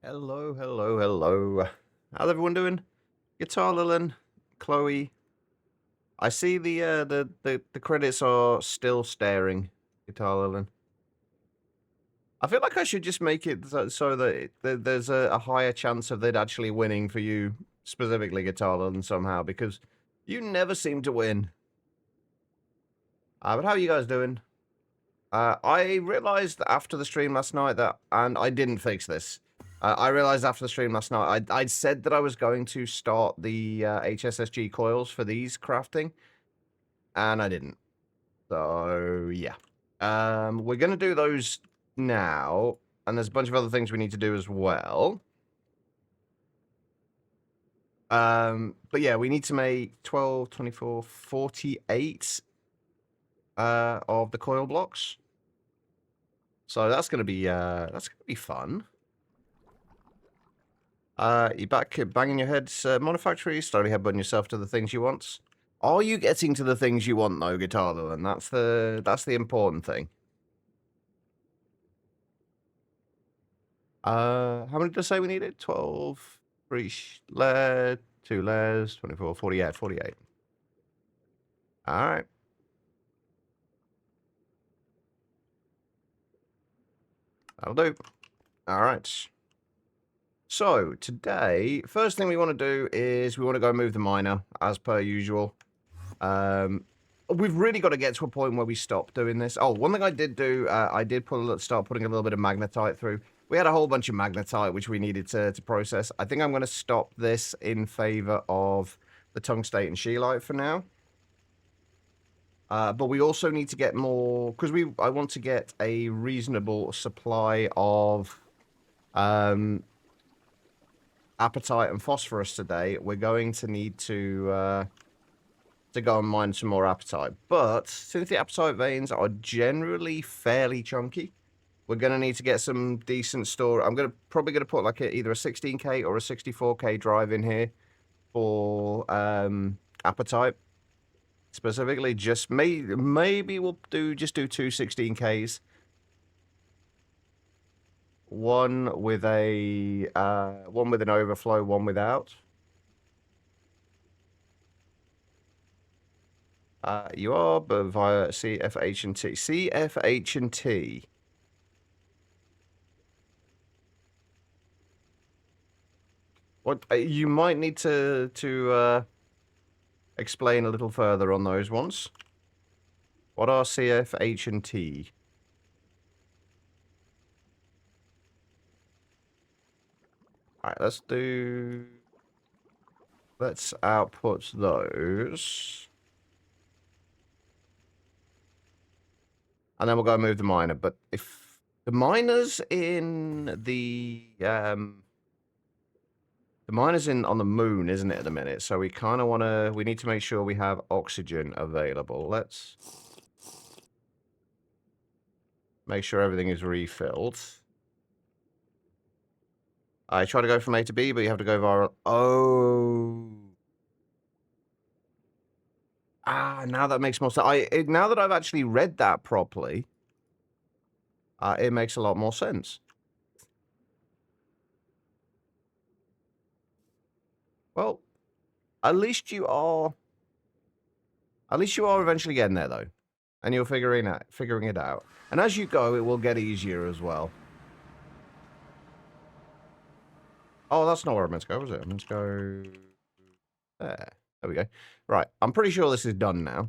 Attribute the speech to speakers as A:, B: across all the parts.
A: Hello, hello, hello. How's everyone doing? Guitar Lilin, Chloe. I see the credits are still staring. Guitar Lilin. I feel like I should just make it so that there's a higher chance of it actually winning for you, specifically Guitar Lilin somehow, because you never seem to win. But how are you guys doing? I realized after the stream last night that, and I didn't fix this. I realized after the stream last night, I'd said that I was going to start the HSSG coils for these crafting, and I didn't. So, yeah. We're going to do those now, and there's a bunch of other things we need to do as well. But yeah, we need to make 12, 24, 48 of the coil blocks. So that's gonna be fun. You back banging your head, Monifactory, slowly headbutting yourself to the things you want. Are you getting to the things you want though, Guitar Lilin? That's the important thing. How many did I say we needed? 12, 3 layers, 2 layers, 24, 48, 48. Alright. That'll do. Alright. So, today, first thing we want to do is we want to go move the miner, as per usual. We've really got to get to a point where we stop doing this. Oh, one thing I did do, I did start putting a little bit of magnetite through. We had a whole bunch of magnetite, which we needed to process. I think I'm going to stop this in favor of the tungstate and scheelite for now. But we also need to get more, because I want to get a reasonable supply of apatite and phosphorus today. We're going to need to go and mine some more apatite. But since the apatite veins are generally fairly chunky, we're going to need to get some decent store. I'm probably going to put like either a 16K or a 64K drive in here for apatite. Specifically, just maybe we'll just do two 16Ks. One with an overflow, one without. You are, but via CFH and T. CFH and T. What you might need to explain a little further on those ones. What are CFH and T? All right, let's output those. And then we'll go move the miner. But if the miner's in the miner's on the moon, isn't it, at the minute? So we kind of we need to make sure we have oxygen available. Let's make sure everything is refilled. I try to go from A to B, but you have to go viral. Oh. Now that makes more sense. Now that I've actually read that properly, it makes a lot more sense. Well, at least you are eventually getting there though. And you're figuring it out. And as you go, it will get easier as well. Oh, that's not where I'm meant to go, was it? I'm meant to go there. There we go. Right. I'm pretty sure this is done now.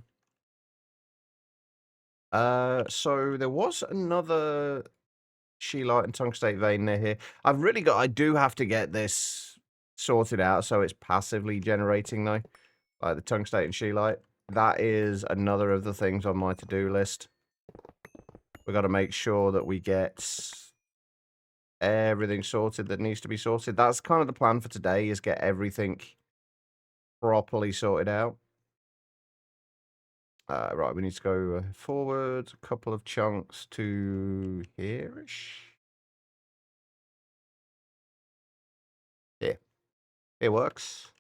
A: So there was another scheelite and tungstate vein near here. I do have to get this sorted out so it's passively generating though. Like the tungstate and scheelite. That is another of the things on my to-do list. We've got to make sure that we get everything sorted that needs to be sorted. That's kind of the plan for today, is get everything properly sorted out. Right, we need to go forward a couple of chunks to here-ish. Yeah, it works.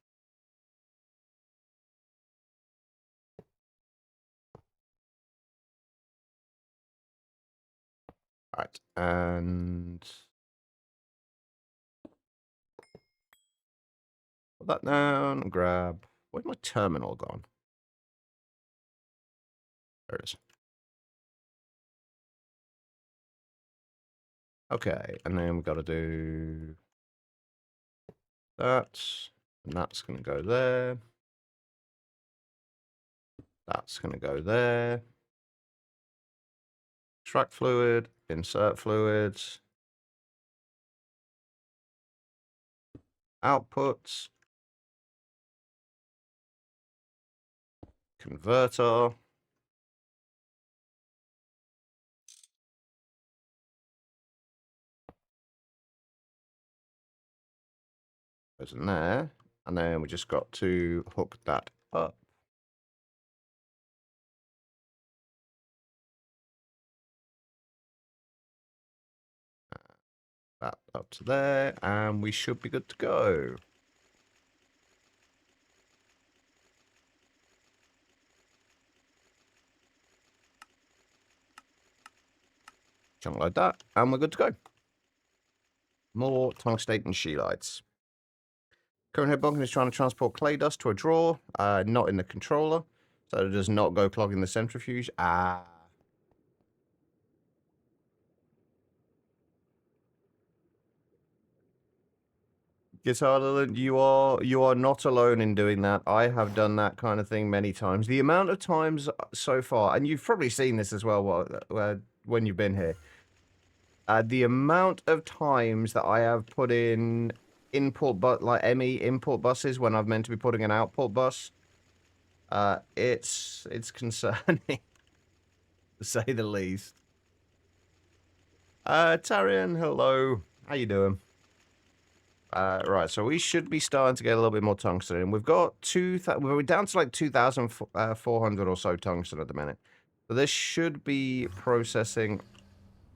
A: Right, and Put that down and grab... Where's my terminal gone? There it is. Okay, and then we've got to do that, and that's going to go there. That's going to go there. Extract fluid, insert fluids. Outputs. Converter. Goes in there. And then we just got to hook that up. That up to there, and we should be good to go. Chunk like that, and we're good to go. More tungstate and scheelites. Current head bunking is trying to transport clay dust to a drawer, not in the controller, so it does not go clogging the centrifuge. Guitar Lilith, you are not alone in doing that. I have done that kind of thing many times. The amount of times so far, and you've probably seen this as well when you've been here. The amount of times that I have put in input, but like ME input buses when I've meant to be putting an output bus, it's concerning, to say the least. Tarian, hello. How you doing? Right, so we should be starting to get a little bit more tungsten in. We've got we're down to like 2,400 or so tungsten at the minute. So this should be processing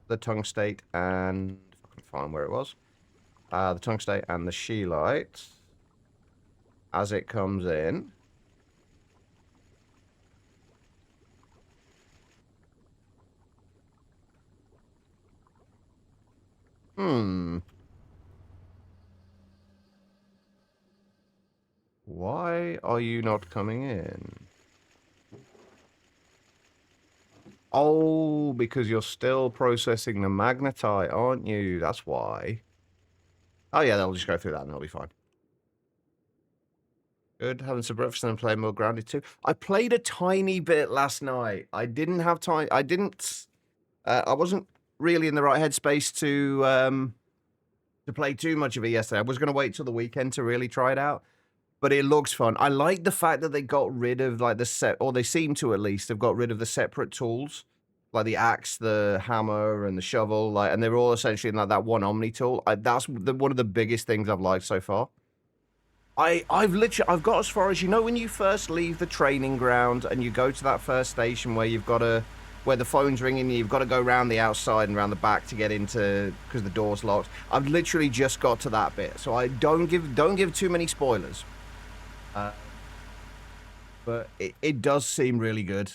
A: the tungstate and if I can find where it was. The tungstate and the scheelite as it comes in. Why are you not coming in? Oh, because you're still processing the magnetite, aren't you? That's why. Oh yeah, they'll just go through that and it'll be fine. Good, having some breakfast and playing more Grounded too. I played a tiny bit last night. I didn't have time. I wasn't really in the right headspace to play too much of it yesterday. I was going to wait till the weekend to really try it out. But it looks fun. I like the fact that they got rid of like or they seem to at least have got rid of the separate tools, like the axe, the hammer, and the shovel, and they're all essentially in like that one Omni tool. That's one of the biggest things I've liked so far. I've got as far as, when you first leave the training ground and you go to that first station where where the phone's ringing, you've got to go around the outside and around the back to get into, because the door's locked. I've literally just got to that bit, so I don't give too many spoilers. But it does seem really good.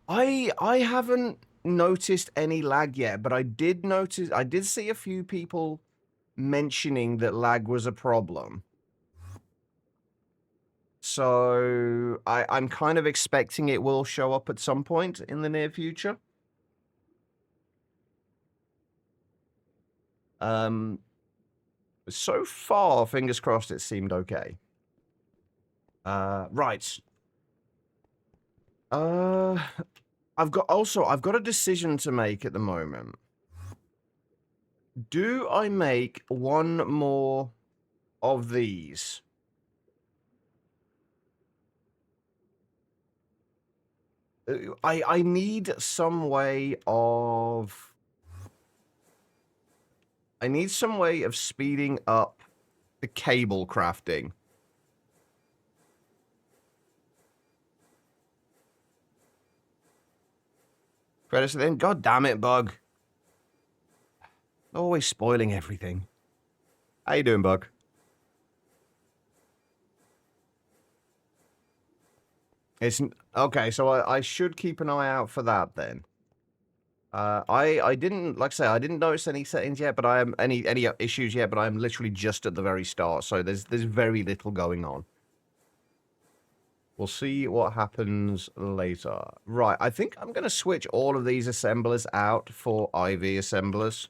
A: I haven't noticed any lag yet, but I did see a few people mentioning that lag was a problem. So I'm kind of expecting it will show up at some point in the near future. So far, fingers crossed, it seemed okay. Right. I've got a decision to make at the moment. Do I make one more of these? I need some way of... I need some way of speeding up the cable crafting. Credits then. God damn it, Bug. Always spoiling everything. How you doing, Bug? It's okay, so I should keep an eye out for that then. I didn't, like I say, I didn't notice any settings yet, but I am any issues yet, but I'm literally just at the very start, so there's very little going on. We'll see what happens later. Right, I think I'm going to switch all of these assemblers out for IV assemblers.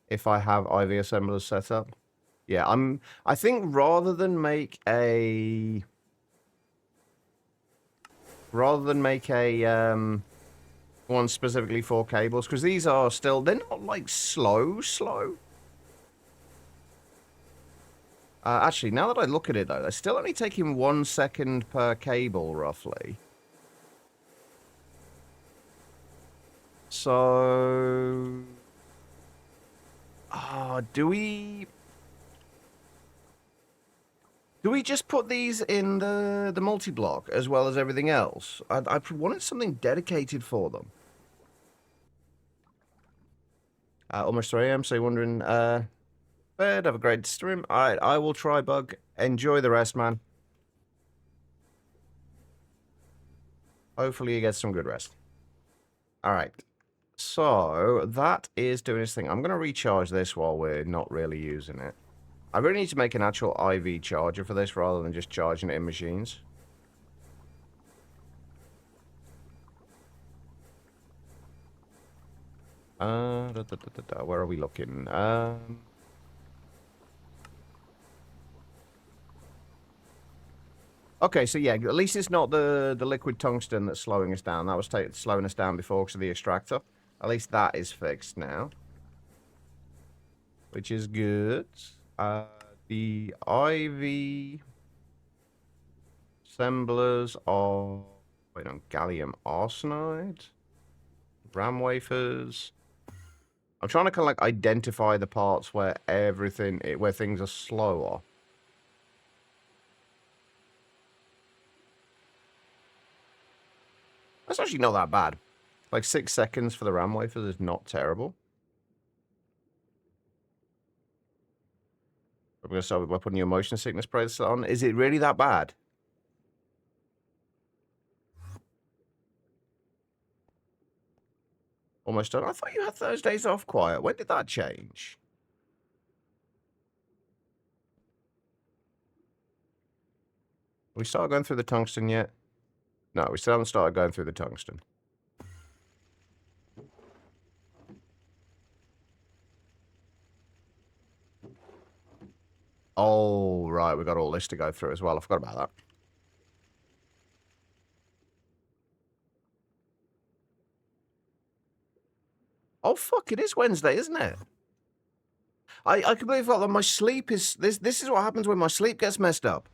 A: If I have IV assemblers set up. Yeah, I think rather than make a one specifically for cables, because these are still, they're not like slow. Actually, now that I look at it though, they're still only taking 1 second per cable, roughly. So, do we just put these in the multi-block as well as everything else? I wanted something dedicated for them. Almost 3 a.m. So you're wondering, bed, have a great stream. All right, I will try, Bug. Enjoy the rest, man. Hopefully you get some good rest. All right. So that is doing its thing. I'm going to recharge this while we're not really using it. I really need to make an actual IV charger for this rather than just charging it in machines. Where are we looking? Okay, so yeah, at least it's not the liquid tungsten that's slowing us down. That was slowing us down before because of the extractor. At least that is fixed now, which is good. The IV assemblers are, wait on gallium arsenide, RAM wafers. I'm trying to kind of like identify the parts where where things are slower. That's actually not that bad. Like 6 seconds for the RAM wafers is not terrible. I'm going to start by putting your motion sickness bracelet on. Is it really that bad? Almost done. I thought you had Thursdays off quiet. When did that change? We started going through the tungsten yet? No, we still haven't started going through the tungsten. Oh, right. We got all this to go through as well. I forgot about that. Oh, fuck. It is Wednesday, isn't it? I completely forgot that my sleep is... This is what happens when my sleep gets messed up.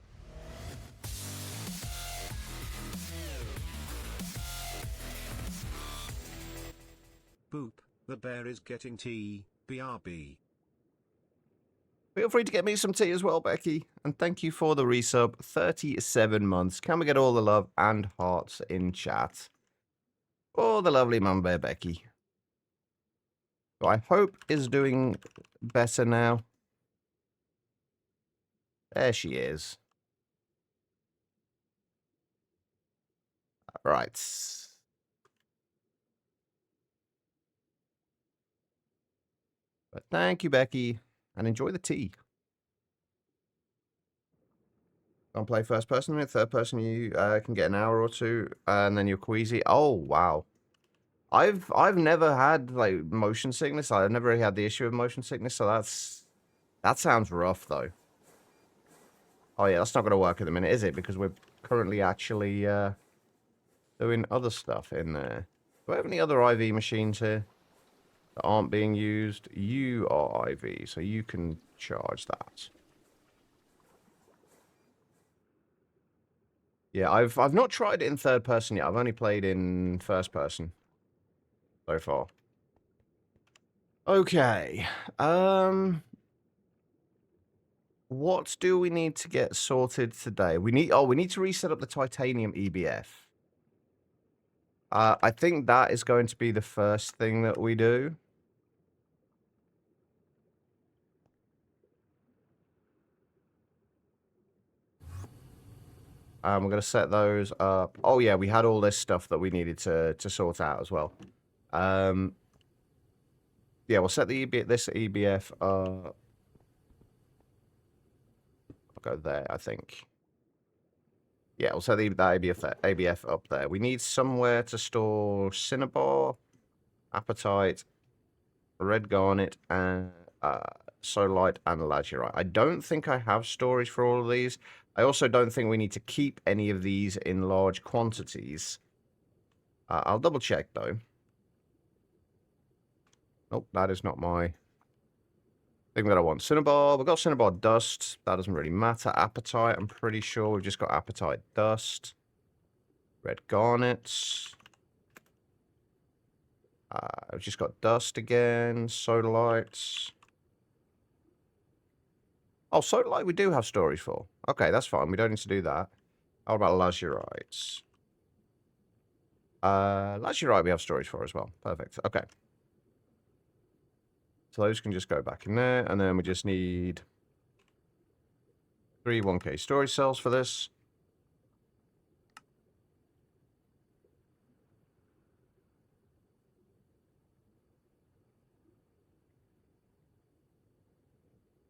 B: Boop, the bear is getting tea, BRB.
A: Feel free to get me some tea as well, Becky. And thank you for the resub. 37 months. Can we get all the love and hearts in chat? Oh, the lovely mum bear, Becky. Who I hope is doing better now. There she is. Right. But thank you, Becky. And enjoy the tea. Don't play first person. With third person, you can get an hour or two, and then you're queasy. Oh, wow. I've never had like motion sickness. I've never really had the issue of motion sickness, so that sounds rough though. Oh yeah, that's not going to work at the minute, is it? Because we're currently actually doing other stuff in there. Do I have any other IV machines here that aren't being used? You are IV, so you can charge that. Yeah, I've not tried it in third person yet. I've only played in first person so far. Okay. What do we need to get sorted today? We need to reset up the titanium EBF. I think that is going to be the first thing that we do. And we're going to set those up. Oh, yeah, we had all this stuff that we needed to sort out as well. Yeah, we'll set the this EBF up. I'll go there, I think. Yeah, we'll set that ABF up there. We need somewhere to store Cinnabar, Apatite, Red Garnet, and Solite and Lazurite. I don't think I have storage for all of these. I also don't think we need to keep any of these in large quantities. I'll double check, though. Nope, that is not my thing that I want. Cinnabar, we've got Cinnabar Dust. That doesn't really matter. Apatite, I'm pretty sure we've just got Apatite Dust. Red Garnets. I've just got Dust again. Sodalites. Oh, Sodalite we do have storage for. Okay, that's fine. We don't need to do that. How about Lazurites? Lazurite we have storage for as well. Perfect. Okay. So those can just go back in there. And then we just need 3 1K storage cells for this.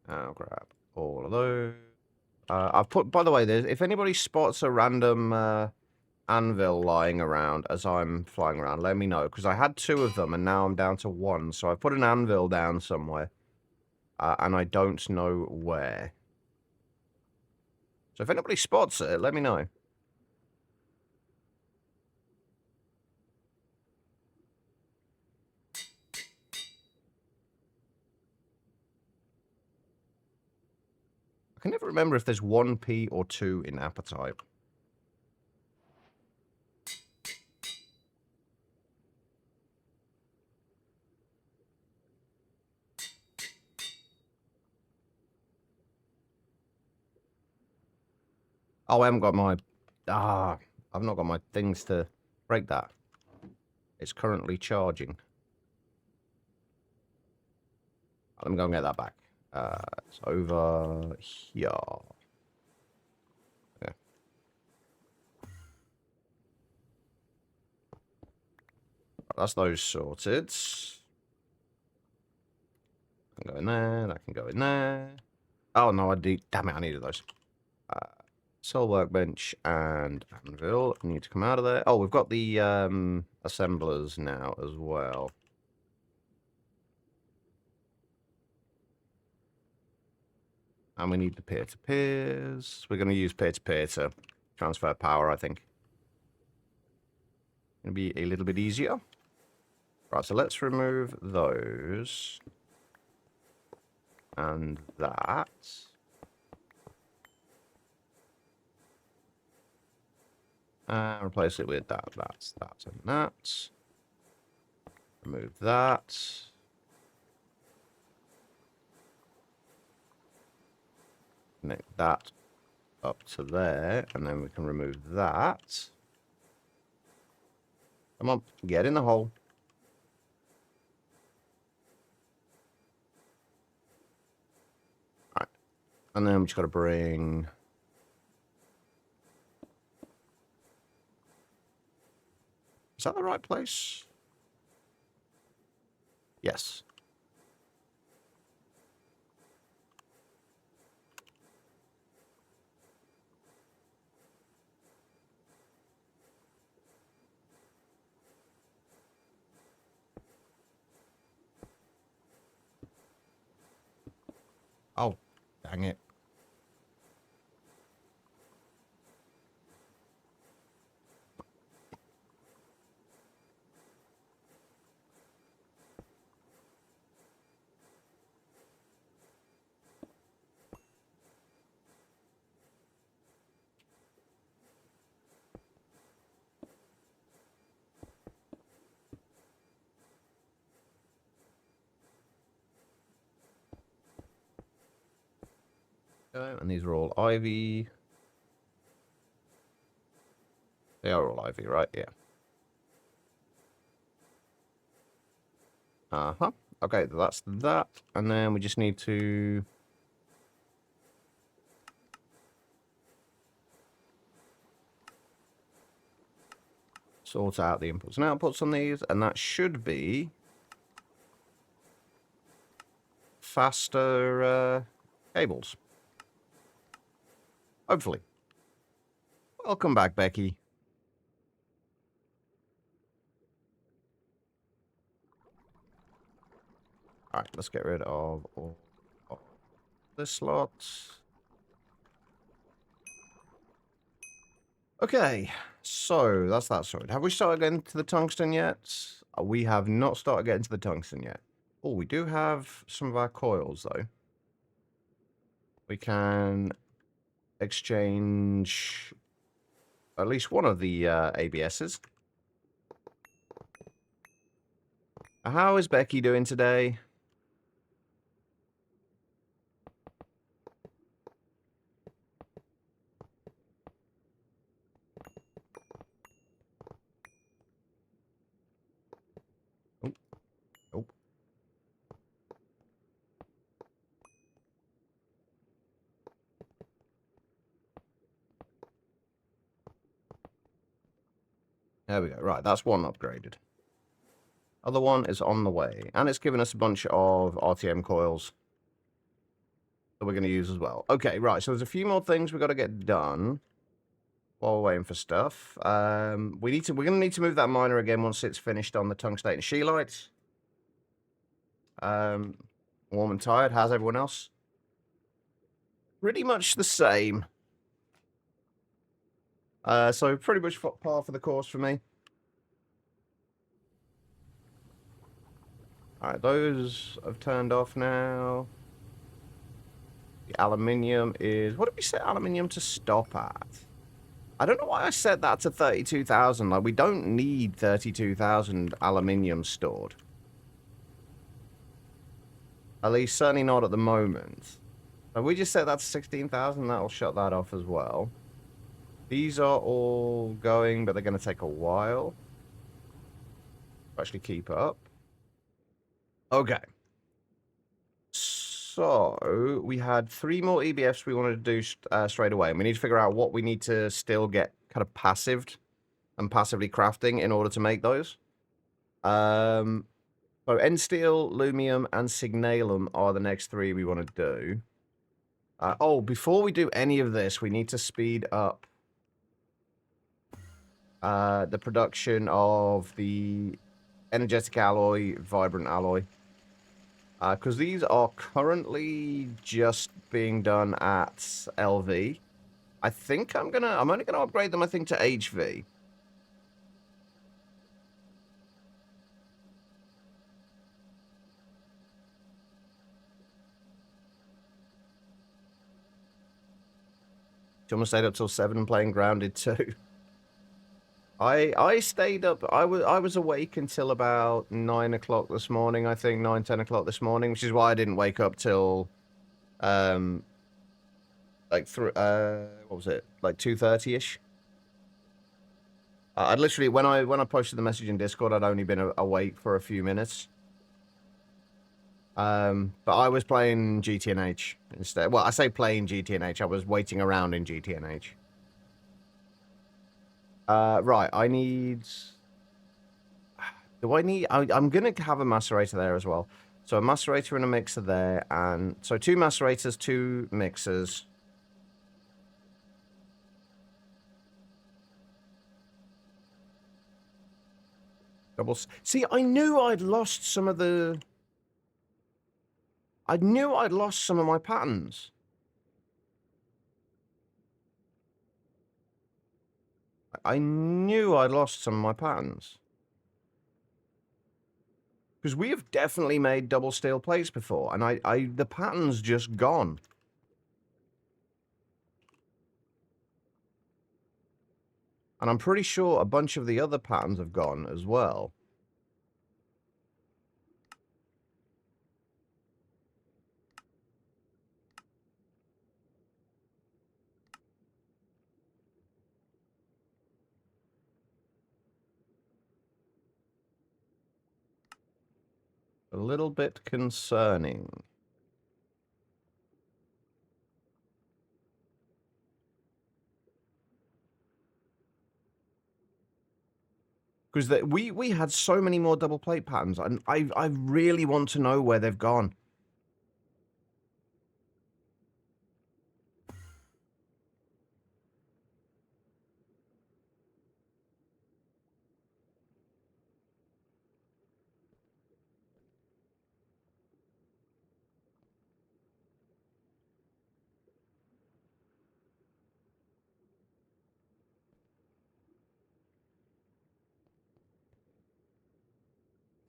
A: I'll grab all of those. I've put, by the way, if anybody spots a random anvil lying around as I'm flying around, let me know, because I had 2 of them and now I'm down to 1. So I put an anvil down somewhere, and I don't know where. So if anybody spots it, let me know. I can never remember if there's 1p or 2 in Apatite. Oh, I haven't got my... I've not got my things to break that. It's currently charging. Let me go and get that back. It's over here. Okay. That's those sorted. Can go in there. That can go in there. Oh, no, I did. Damn it, I needed those. Soul Workbench and Anvil need to come out of there. Oh, we've got the assemblers now as well. And we need the peer-to-peers. We're going to use peer-to-peer to transfer power, I think. It'll be a little bit easier. Right, so let's remove those. And that. And replace it with that, and that. Remove that. Connect that up to there, and then we can remove that. Come on, get in the hole. Alright. And then we just got to bring... Is that the right place? Yes. Oh, dang it. Okay, and these are all ivy. They are all ivy, right? Yeah. Uh-huh. Okay, that's that. And then we just need to... sort out the inputs and outputs on these, and that should be faster cables. Hopefully. Welcome back, Becky. Alright, let's get rid of all this slot. Okay, so that's that sorted. Have we started getting to the tungsten yet? We have not started getting to the tungsten yet. Oh, we do have some of our coils, though. We can exchange at least one of the ABSs. How is Becky doing today? Oh, oh. There we go. Right, that's one upgraded. Other one is on the way. And it's given us a bunch of RTM coils that we're going to use as well. Okay, right. So there's a few more things we've got to get done while we're waiting for stuff. We're going to need to move that miner again once it's finished on the tungstate and scheelite. Warm and tired. How's everyone else? Pretty much the same. So pretty much par for the course for me. Alright, those have turned off now. The aluminium is... What did we set aluminium to stop at? I don't know why I set that to 32,000. Like, we don't need 32,000 aluminium stored. At least, certainly not at the moment. If we just set that to 16,000, that'll shut that off as well. These are all going, but they're going to take a while to actually keep up. Okay. So, we had 3 more EBFs we wanted to do straight away. And we need to figure out what we need to still get kind of passived and passively crafting in order to make those. So, end steel, lumium, and signalum are the next 3 we want to do. Oh, before we do any of this, we need to speed up the production of the energetic alloy, vibrant alloy. Because these are currently just being done at LV. I think I'm only gonna upgrade them, I think, to HV. You almost stayed up till 7 playing Grounded too. I stayed up. I was awake until about 9 o'clock this morning. I think 9, 10 o'clock this morning, which is why I didn't wake up till, like what was it? Like 2:30 ish. I literally when I posted the message in Discord, I'd only been awake for a few minutes. But I was playing GTNH instead. Well, I say playing GTNH. I was waiting around in GTNH. Right, I need... Do I need... I'm going to have a macerator there as well. So a macerator and a mixer there. And so 2 macerators, 2 mixers. See, I knew I'd lost some of the... I knew I'd lost some of my patterns. I knew I'd lost some of my patterns. Because we have definitely made double steel plates before, and the pattern's just gone. And I'm pretty sure a bunch of the other patterns have gone as well. A little bit concerning. Was that we had so many more double plate patterns, and I really want to know where they've gone.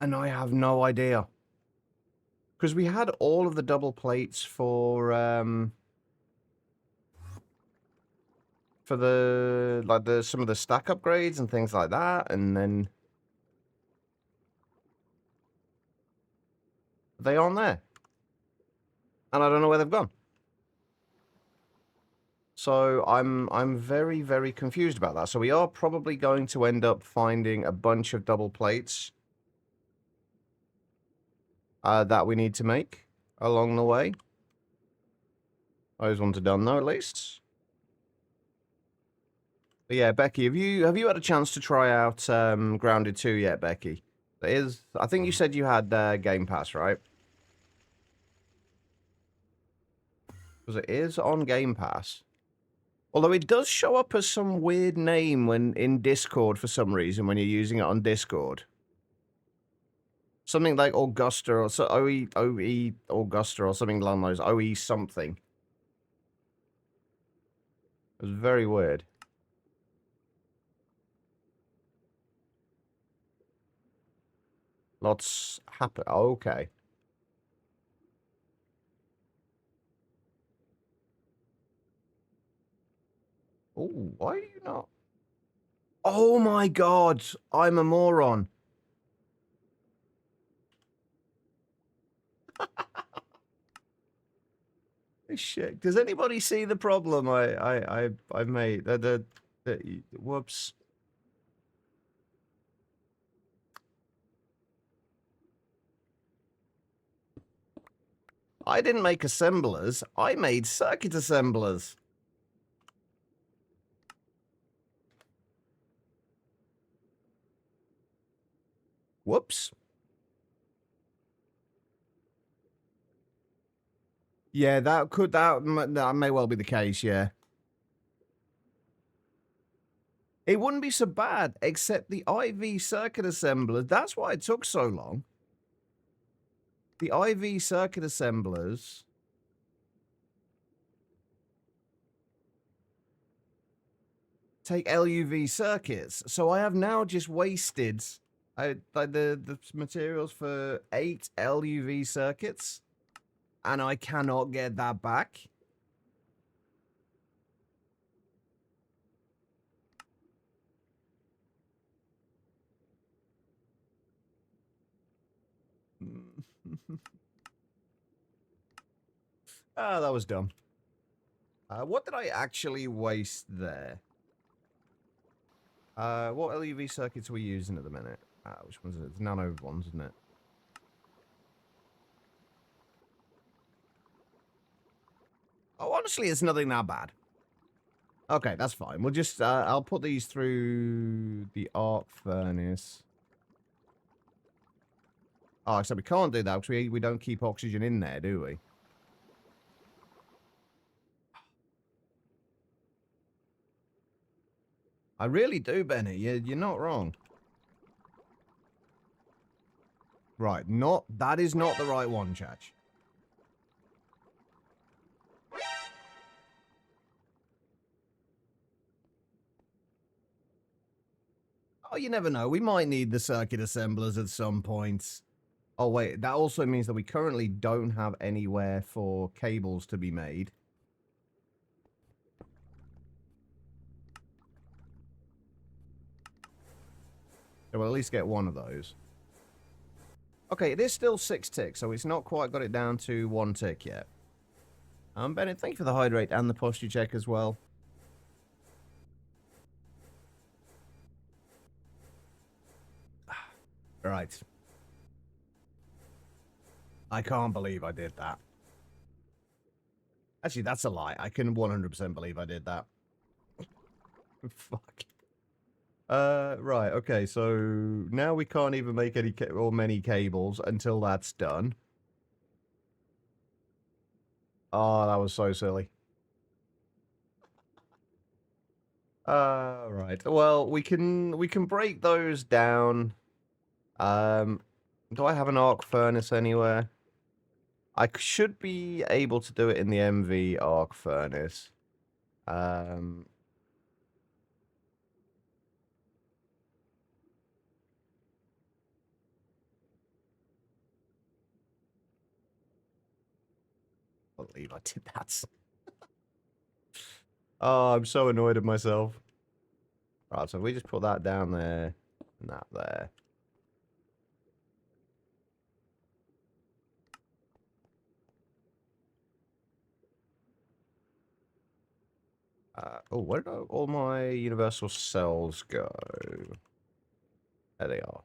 A: And I have no idea. Because we had all of the double plates for the some of the stack upgrades and things like that, and then they aren't there. And I don't know where they've gone. So I'm very, very confused about that. So we are probably going to end up finding a bunch of double plates that we need to make along the way. I always wanted done though, at least. But yeah, Becky, have you had a chance to try out Grounded 2 yet, Becky? I think you said you had Game Pass, right? Because it is on Game Pass. Although it does show up as some weird name when in Discord for some reason when you're using it on Discord. Something like Augusta or so OE Augusta or something along those OE something. It was very weird. Lots happen. Oh, okay. Oh, why are you not? Oh my god, I'm a moron. Shit. Does anybody see the problem I've made? Whoops. I didn't make assemblers. I made circuit assemblers. Whoops. Yeah, that may well be the case, yeah. It wouldn't be so bad, except the IV circuit assemblers. That's why it took so long. The IV circuit assemblers take LUV circuits. So I have now just wasted the materials for 8 LUV circuits, and I cannot get that back. Ah, that was dumb. What did I actually waste there? What LUV circuits are we using at the minute? Which ones are it? It's nano ones, isn't it? Oh, honestly, it's nothing that bad. Okay, that's fine. We'll just, I'll put these through the arc furnace. Oh, so we can't do that because we don't keep oxygen in there, do we? I really do, Benny. You're not wrong. Right, that is not the right one, Chach. Oh, you never know. We might need the circuit assemblers at some point. Oh, wait. That also means that we currently don't have anywhere for cables to be made. So we'll at least get one of those. Okay, it is still 6 ticks, so it's not quite got it down to 1 tick yet. Bennett, thank you for the hydrate and the posture check as well. Right. I can't believe I did that. Actually, that's a lie. I can 100% believe I did that. Fuck. Right, okay, so now we can't even make any or many cables until that's done. Oh, that was so silly. Right. Well, we can break those down. Do I have an arc furnace anywhere? I should be able to do it in the MV arc furnace. Um, I believe I did that. Oh, I'm so annoyed at myself. Right, so if we just put that down there and that there. Oh, where did all my universal cells go? There they are.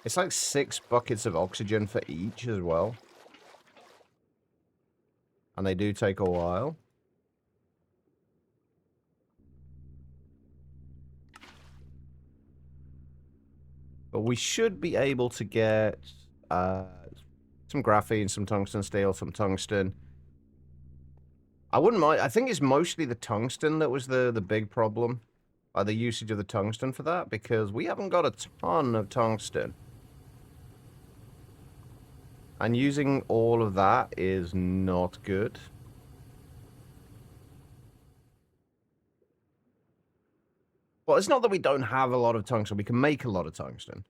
A: It's like 6 buckets of oxygen for each as well. And they do take a while. But we should be able to get some graphene, some tungsten steel, some tungsten. I wouldn't mind. I think it's mostly the tungsten that was the big problem. The usage of the tungsten for that, because we haven't got a ton of tungsten. And using all of that is not good. Well, it's not that we don't have a lot of tungsten. We can make a lot of tungsten.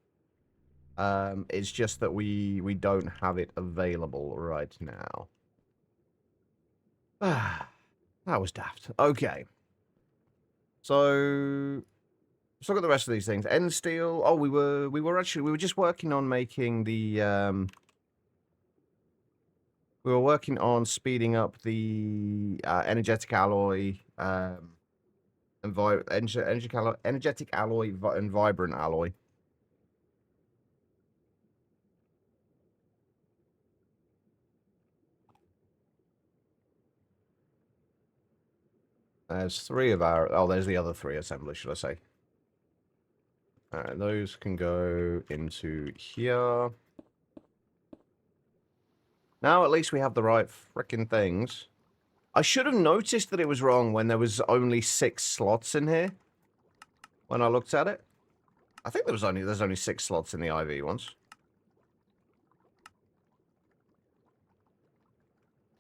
A: It's just that we don't have it available right now. That was daft. Okay. So let's look at the rest of these things. End steel. Oh, we were just working on making the we were working on speeding up the energetic alloy energetic alloy and vibrant alloy. There's 3 of our... Oh, there's the other 3 assemblies, should I say. Alright, those can go into here. Now at least we have the right frickin' things. I should have noticed that it was wrong when there was only 6 slots in here. When I looked at it. I think there's only 6 slots in the IV ones.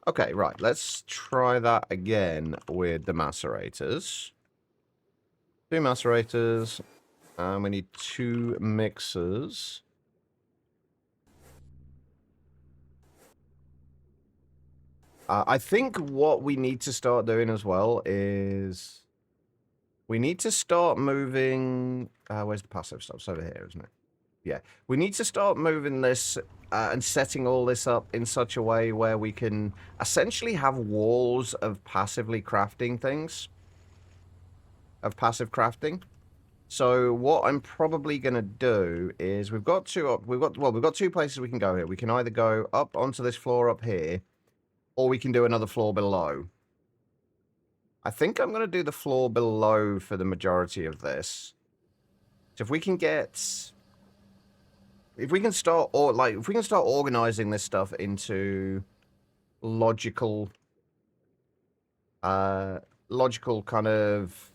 A: Okay, right. Let's try that again with the macerators. 2 macerators. And we need 2 mixers. I think what we need to start doing as well is... We need to start moving... where's the passive stuff? It's over here, isn't it? Yeah. We need to start moving this and setting all this up in such a way where we can essentially have walls of passively crafting things. Of passive crafting. So what I'm probably going to do is we've got 2 places we can go here. We can either go up onto this floor up here, or we can do another floor below. I think I'm going to do the floor below for the majority of this. So if we can get... If we can start organizing this stuff into logical kind of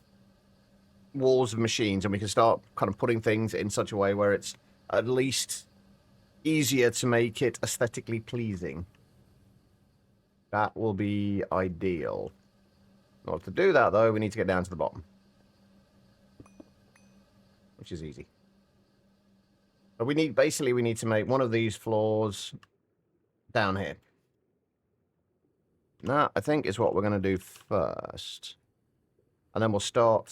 A: walls of machines, and we can start kind of putting things in such a way where it's at least easier to make it aesthetically pleasing. That will be ideal. In order to do that, though, we need to get down to the bottom. Which is easy. But we need to make one of these floors down here. That, I think, is what we're going to do first. And then we'll start...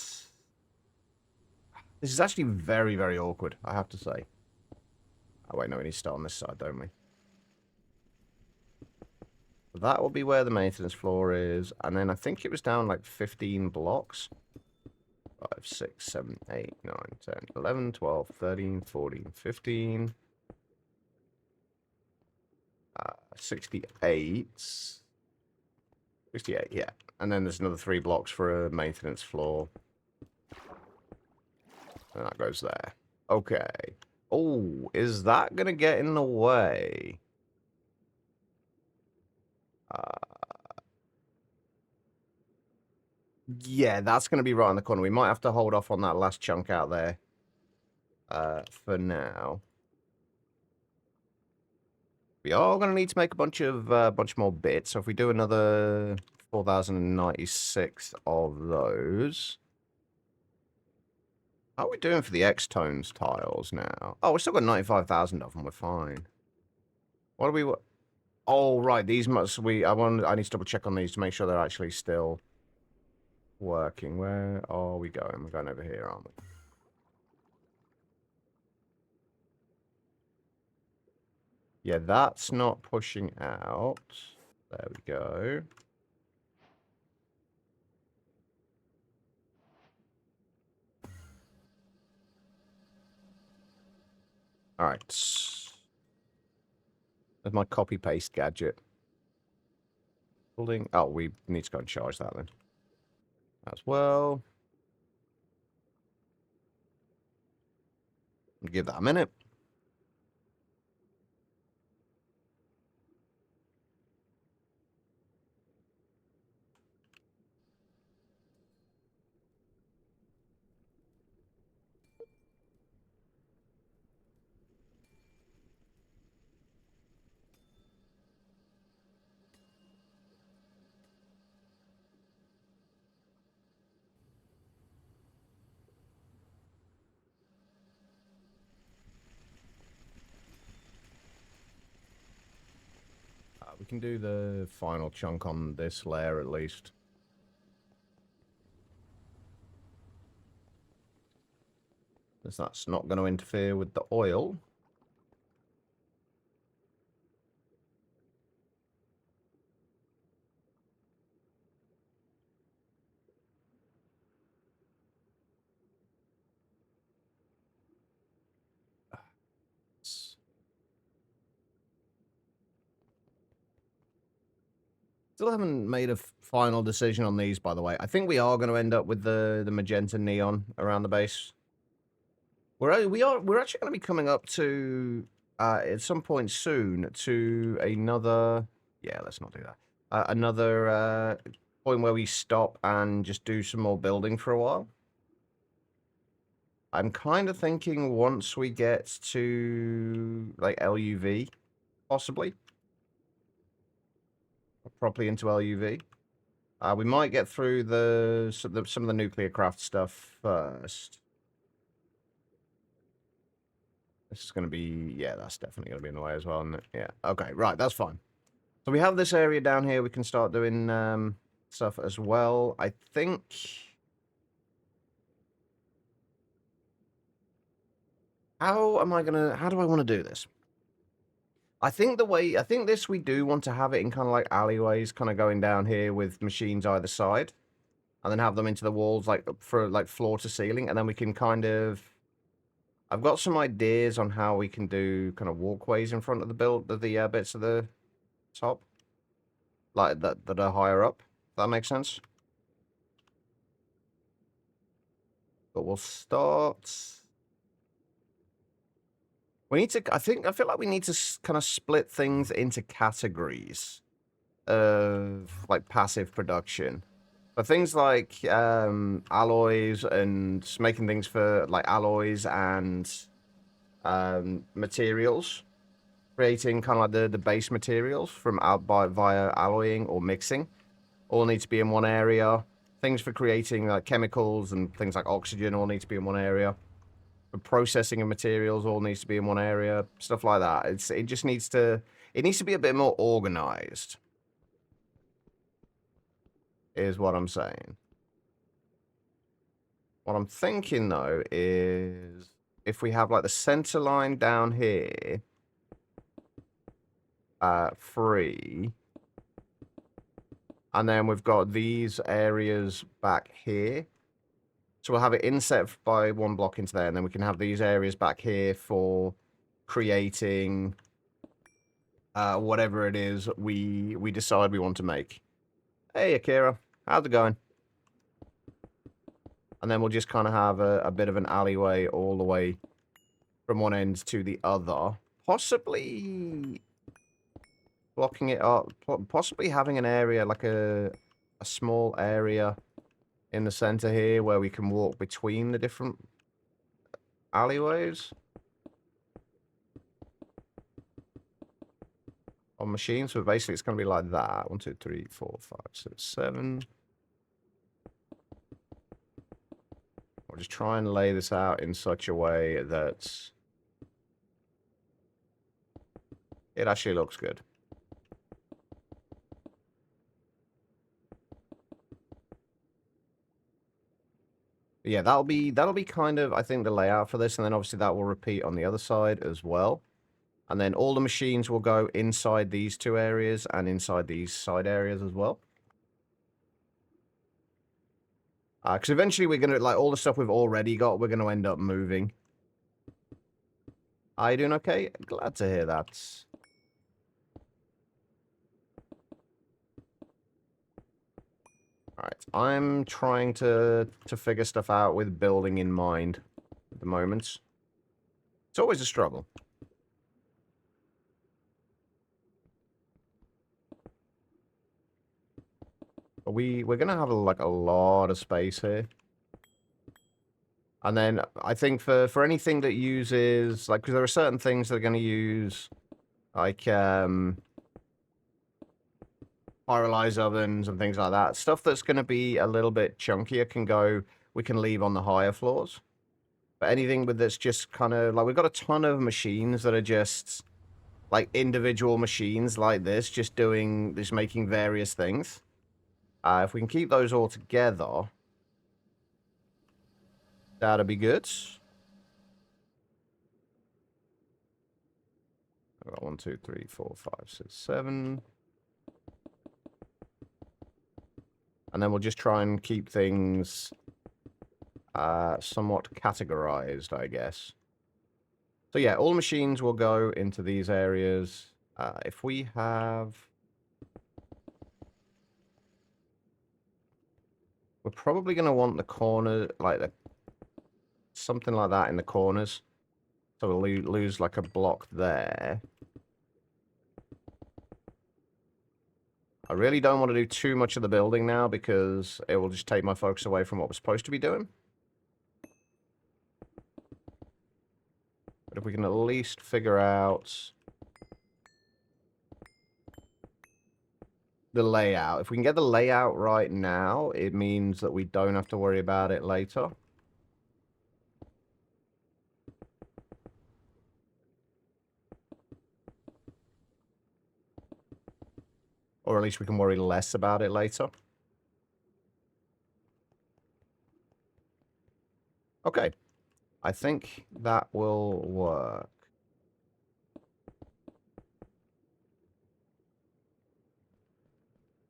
A: This is actually very, very awkward, I have to say. Oh, wait, no, we need to start on this side, don't we? That will be where the maintenance floor is. And then I think it was down like 15 blocks. 5, 6, 7, 8, 9, 10, 11, 12, 13, 14, 15. 68. 68, yeah. And then there's another 3 blocks for a maintenance floor. And that goes there. Okay. Oh, is that going to get in the way? Yeah, that's going to be right in the corner. We might have to hold off on that last chunk out there for now. We are going to need to make a bunch more bits. So if we do another 4,096 of those. How are we doing for the X-tones tiles now? Oh, we've still got 95,000 of them. We're fine. What do we... Oh, right. These must... I need to double check on these to make sure they're actually still working. Where are we going? We're going over here, aren't we? Yeah, that's not pushing out. There we go. All right. There's my copy-paste gadget. Building. Oh, we need to go and charge that then. As well. Give that a minute. We can do the final chunk on this layer at least. Because that's not going to interfere with the oil. Still haven't made a final decision on these, by the way. I think we are going to end up with the magenta neon around the base. We're actually going to be coming up to at some point soon to another. Yeah, let's not do that. Another point where we stop and just do some more building for a while. I'm kind of thinking once we get to like LUV, possibly. Properly into LUV. We might get through some of the nuclear craft stuff first. This is going to be... Yeah, that's definitely going to be in the way as well, isn't it? Yeah, okay, right, that's fine. So we have this area down here. We can start doing stuff as well. I think... How do I want to do this? I think this we do want to have it in kind of like alleyways, kind of going down here with machines either side. And then have them into the walls, like, for, like, floor to ceiling. And then we can kind of... I've got some ideas on how we can do kind of walkways in front of the bits of the top. Like, that are higher up. If that makes sense? But we'll start... We need to... I feel like we need to kind of split things into categories of, like, passive production. But things like alloys and making things for like alloys and materials, creating kind of like the base materials from via alloying or mixing, all need to be in one area. Things for creating like chemicals and things like oxygen all need to be in one area. The processing of materials all needs to be in one area. Stuff like that. It needs to be a bit more organized. Is what I'm saying. What I'm thinking, though, is if we have, like, the center line down here, free, and then we've got these areas back here. So we'll have it inset by one block into there, and then we can have these areas back here for creating whatever it is we decide we want to make. Hey, Akira. How's it going? And then we'll just kind of have a bit of an alleyway all the way from one end to the other. Possibly blocking it up. Possibly having an area, like a small area in the center here where we can walk between the different alleyways on machines. So basically it's going to be like that. 1, 2, 3, 4, 5, 6, 7. We'll just try and lay this out in such a way that it actually looks good. Yeah, that'll be kind of, I think, the layout for this, and then obviously that will repeat on the other side as well. And then all the machines will go inside these two areas and inside these side areas as well. Because eventually we're going to, like, all the stuff we've already got, we're going to end up moving. Are you doing okay? Glad to hear that. Alright, I'm trying to figure stuff out with building in mind at the moment. It's always a struggle. But we're going to have, like, a lot of space here. And then I think for anything that uses, like, because there are certain things that are going to use, like, pyrolyze ovens and things like that. Stuff that's going to be a little bit chunkier we can leave on the higher floors. But anything that's just kind of, like, we've got a ton of machines that are just, like, individual machines like this, just making various things. If we can keep those all together, that'd be good. I've got 1, 2, 3, 4, 5, 6, 7. And then we'll just try and keep things somewhat categorized, I guess. So yeah, all machines will go into these areas. If we have... We're probably going to want the corner, like something like that in the corners. So we'll lose like a block there. I really don't want to do too much of the building now because it will just take my focus away from what we're supposed to be doing. But if we can at least figure out the layout. If we can get the layout right now, it means that we don't have to worry about it later. Or at least we can worry less about it later. Okay. I think that will work.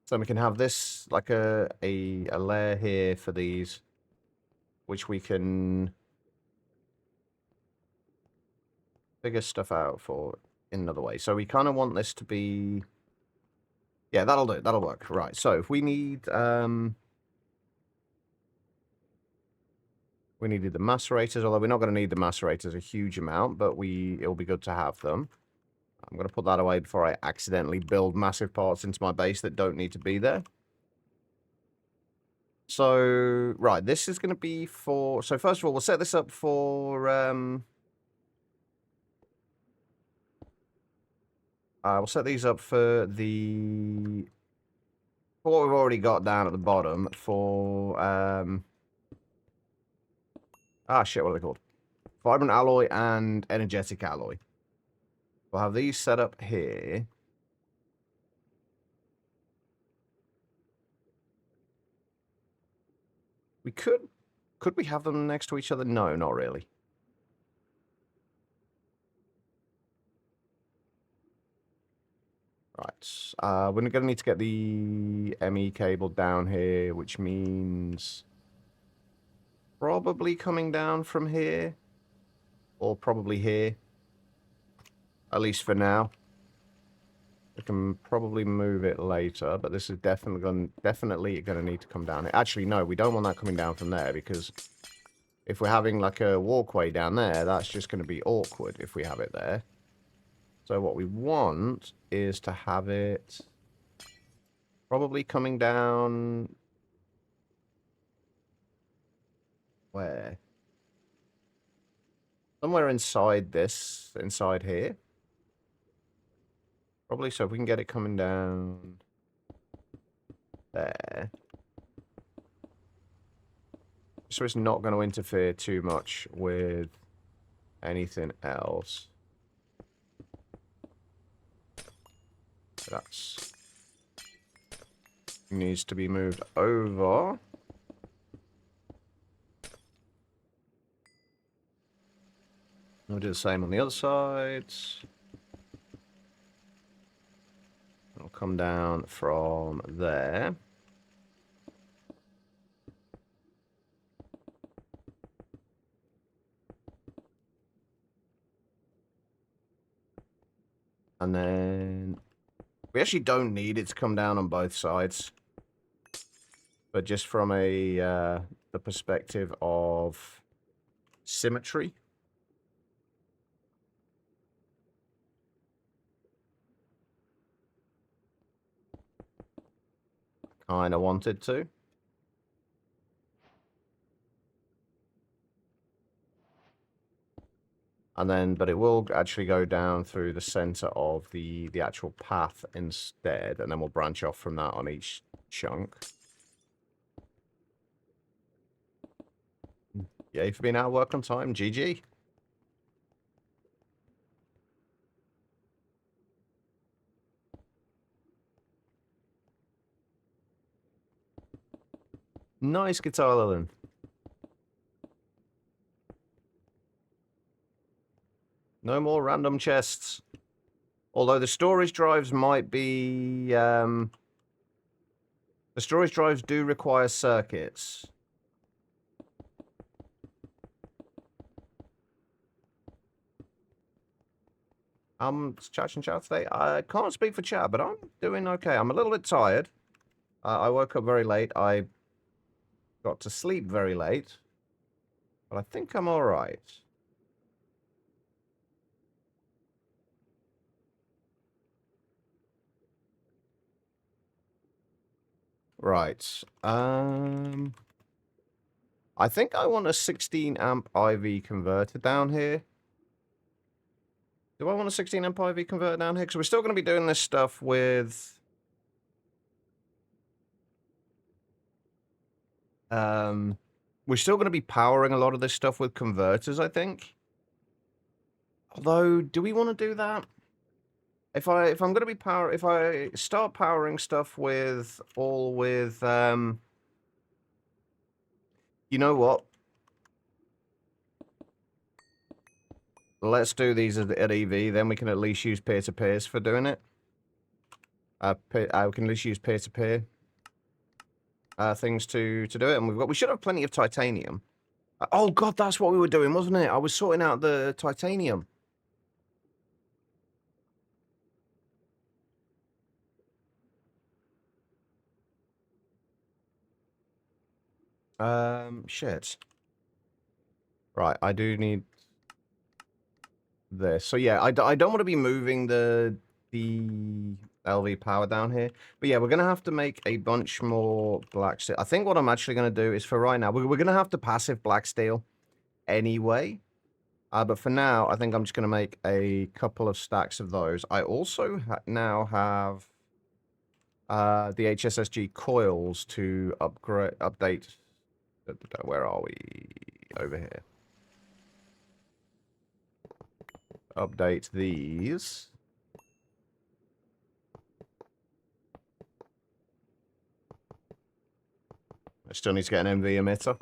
A: So we can have this, like a layer here for these, which we can figure stuff out for in another way. So we kind of want this to be... Yeah, that'll do. That'll work. Right, so if we need... we needed the macerators, although we're not going to need the macerators a huge amount, but it'll be good to have them. I'm going to put that away before I accidentally build massive parts into my base that don't need to be there. So, right, this is going to be for... So, first of all, we'll set this up for... we'll set these up for the... For what we've already got down at the bottom for... Ah, shit, what are they called? Vibrant alloy and energetic alloy. We'll have these set up here. We could we have them next to each other? No, not really. Right. We're going to need to get the ME cable down here, which means probably coming down from here. Or probably here. At least for now. We can probably move it later, but this is definitely gonna need to come down here. Actually, no, we don't want that coming down from there, because if we're having like a walkway down there, that's just going to be awkward if we have it there. So what we want is to have it probably coming down... Where? Somewhere inside this, inside here. Probably, so if we can get it coming down there. So it's not going to interfere too much with anything else. That's... needs to be moved over. We'll do the same on the other sides. It'll come down from there. And then we actually don't need it to come down on both sides. But just from a the perspective of symmetry. Kind of wanted to. And then, but it will actually go down through the center of the actual path instead. And then we'll branch off from that on each chunk. Yay for being out of work on time. GG. Nice guitar, Lillian. No more random chests. Although the storage drives might be... the storage drives do require circuits. It's Chat and Chat today. I can't speak for chat, but I'm doing okay. I'm a little bit tired. I woke up very late. I got to sleep very late. But I think I'm all right. Right. I think I want a 16 amp IV converter down here. Do I want a 16 amp IV converter down here? Because we're still going to be doing this stuff with... we're still going to be powering a lot of this stuff with converters, I think. Although, do we want to do that? If I'm going to be if I start powering stuff with you know what? Let's do these at EV, then we can at least use peer-to-peers for doing it. We can at least use peer-to-peer things to do it, and we should have plenty of titanium. Oh god, that's what we were doing, wasn't it? I was sorting out the titanium. Shit. Right, I do need this. So yeah, I don't want to be moving the LV power down here. But yeah, we're going to have to make a bunch more black steel. I think what I'm actually going to do is for right now, we're going to have to passive black steel anyway. But for now, I think I'm just going to make a couple of stacks of those. I also now have the HSSG coils to update. Where are we? Over here. Update these. I still need to get an MV emitter.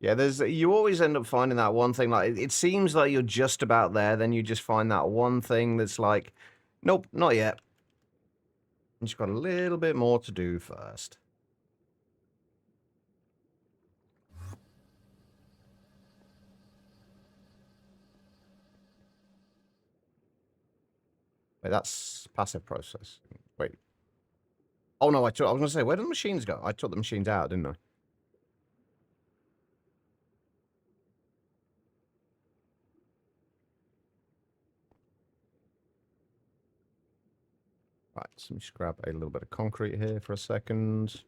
A: Yeah, you always end up finding that one thing, like, it seems like you're just about there, then you just find that one thing that's like, nope, not yet. You just got a little bit more to do first. Wait, that's passive process. Wait. Oh no, I was going to say, where did the machines go? I took the machines out, didn't I? Right, so let me just grab a little bit of concrete here for a second.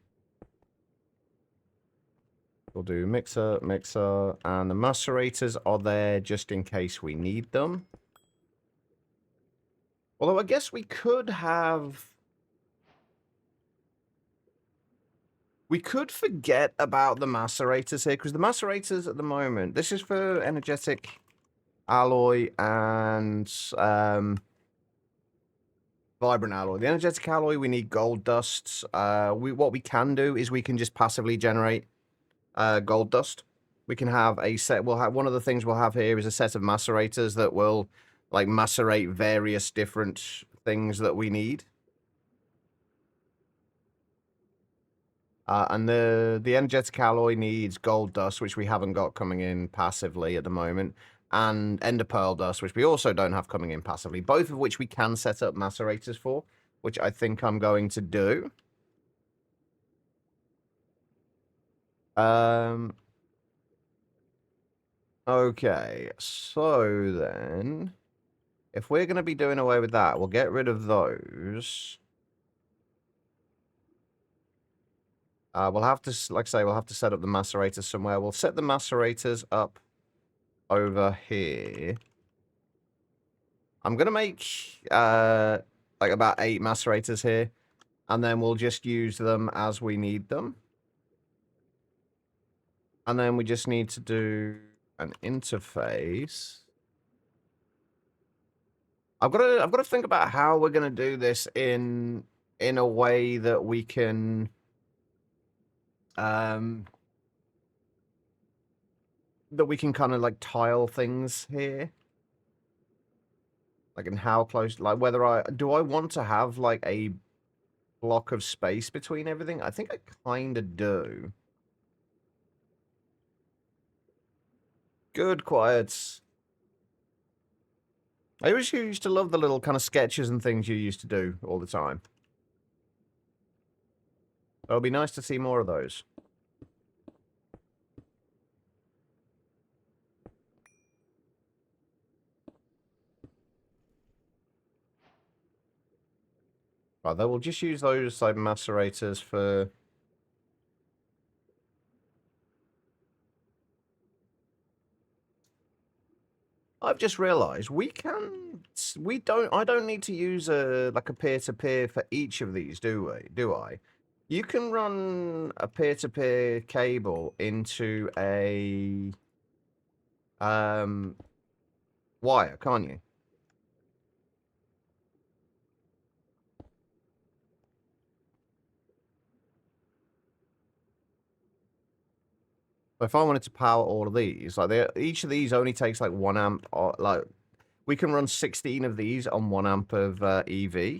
A: We'll do mixer, mixer, and the macerators are there just in case we need them. Although I guess we could have... We could forget about the macerators here, because the macerators at the moment, this is for energetic alloy and vibrant alloy. The energetic alloy, we need gold dust. What we can do is we can just passively generate gold dust. We can have a set, one of the things we'll have here is a set of macerators that will like macerate various different things that we need. And the energetic alloy needs gold dust, which we haven't got coming in passively at the moment, and ender pearl dust, which we also don't have coming in passively, both of which we can set up macerators for, which I think I'm going to do. Okay, so then, if we're going to be doing away with that, we'll get rid of those. We'll have to, like I say, we'll have to set up the macerators somewhere. We'll set the macerators up over here. I'm going to make, like about 8 macerators here. And then we'll just use them as we need them. And then we just need to do an interface. I've got to think about how we're going to do this in a way that we can... that we can kind of like tile things here. Like in how close, like whether I want to have like a block of space between everything? I think I kind of do. Good, quiet. I always used to love the little kind of sketches and things you used to do all the time. It'll be nice to see more of those. Right, then we'll just use those like macerators for... I've just realized I don't need to use like a peer-to-peer for each of these, do I? You can run a peer-to-peer cable into a wire, can't you? If I wanted to power all of these, like each of these only takes like 1 amp, or like we can run 16 of these on 1 amp of EV.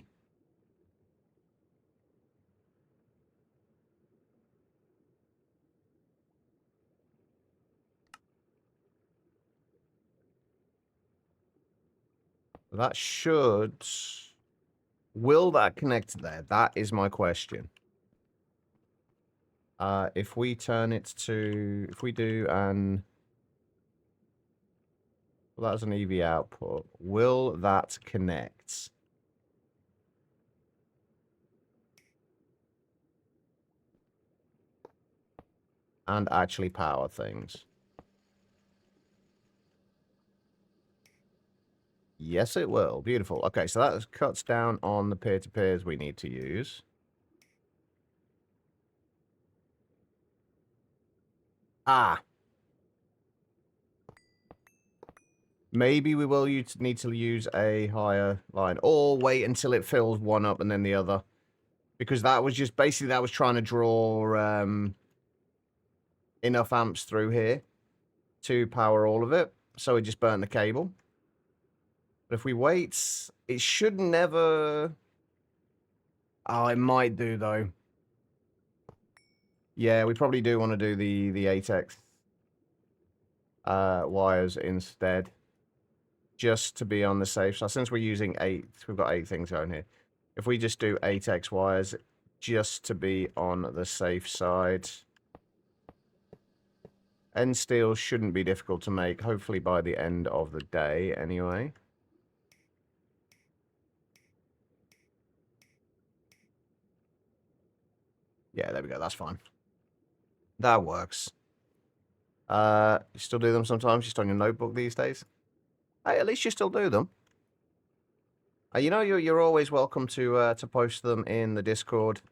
A: That should... Will that connect there? That is my question. If we turn it to... If we do an... Well, that's an EV output. Will that connect? And actually power things? Yes, it will. Beautiful. Okay, so that cuts down on the peer-to-peers we need to use. Ah. Maybe we will need to use a higher line. Or wait until it fills one up and then the other. Because that was just... Basically, that was trying to draw enough amps through here to power all of it. So it just burnt the cable. But if we wait, it should never... Oh, it might do, though. Yeah, we probably do want to do the 8X wires instead. just to be on the safe side. Since we're using 8, we've got 8 things going here. If we just do 8 X wires, just to be on the safe side. End steel shouldn't be difficult to make, hopefully by the end of the day, anyway. Yeah, there we go, that's fine. That works. You still do them sometimes, just on your notebook these days? Hey, at least you still do them. You know, you're always welcome to post them in the Discord.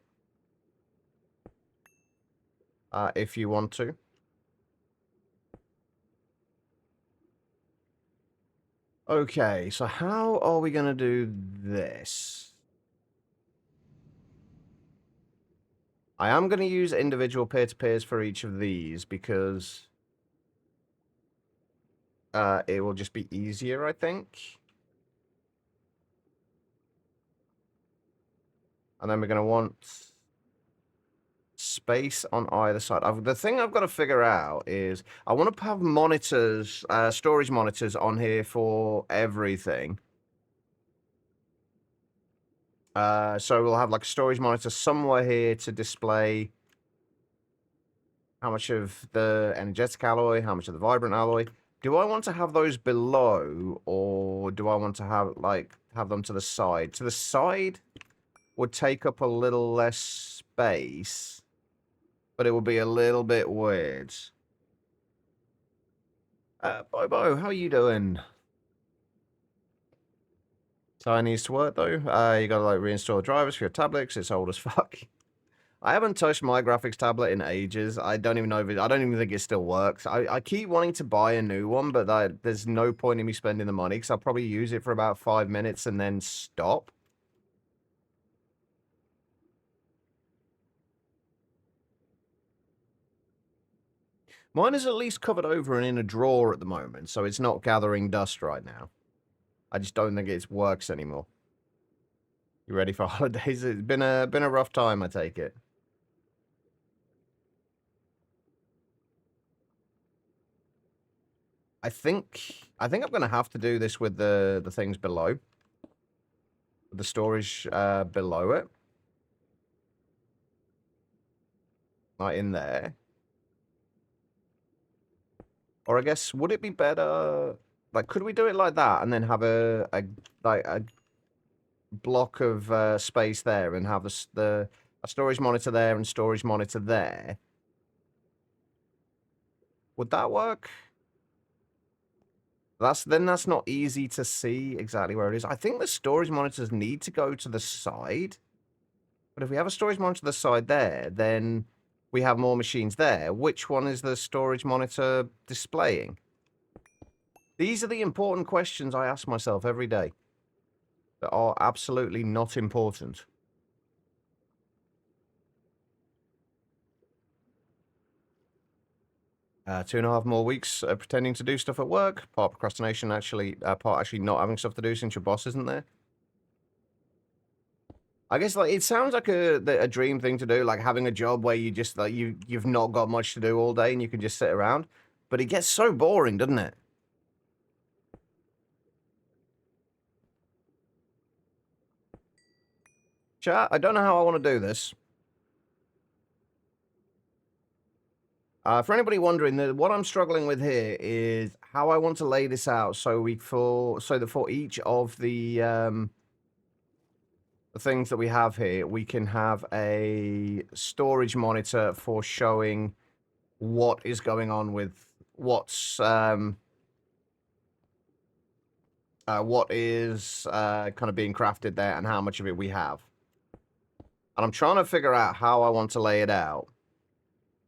A: If you want to. Okay, so how are we going to do this? I am going to use individual peer-to-peers for each of these because it will just be easier, I think. And then we're going to want space on either side. The thing I've got to figure out is I want to have monitors, storage monitors on here for everything. So we'll have like a storage monitor somewhere here to display how much of the energetic alloy, how much of the vibrant alloy. Do I want to have those below, or do I want to have them to the side? To the side would take up a little less space, but it would be a little bit weird. Bobo, how are you doing? So needs to work though. You gotta like reinstall the drivers for your tablet 'cause it's old as fuck. I haven't touched my graphics tablet in ages. I don't even know if I don't even think it still works. I keep wanting to buy a new one, but there's no point in me spending the money because I'll probably use it for about 5 minutes and then stop. Mine is at least covered over and in a drawer at the moment, so it's not gathering dust right now. I just don't think it works anymore. You ready for holidays? It's been a rough time, I take it. I think I'm gonna have to do this with the things below. The storage below it. Like in there. Or I guess would it be better like could we do it like that and then have a block of space there and have a storage monitor there and storage monitor there? Would that work? That's not easy to see exactly where it is. I think the storage monitors need to go to the side. But if we have a storage monitor to the side there, then we have more machines there. Which one is the storage monitor displaying? These are the important questions I ask myself every day that are absolutely not important. 2.5 more weeks pretending to do stuff at work. Part procrastination, part actually not having stuff to do since your boss isn't there. I guess like it sounds like a dream thing to do, like having a job where you just like you've not got much to do all day and you can just sit around. But it gets so boring, doesn't it? Chat, I don't know how I want to do this. For anybody wondering, what I'm struggling with here is how I want to lay this out so that for each of the things that we have here, we can have a storage monitor for showing what is going on with what is kind of being crafted there and how much of it we have. And I'm trying to figure out how I want to lay it out.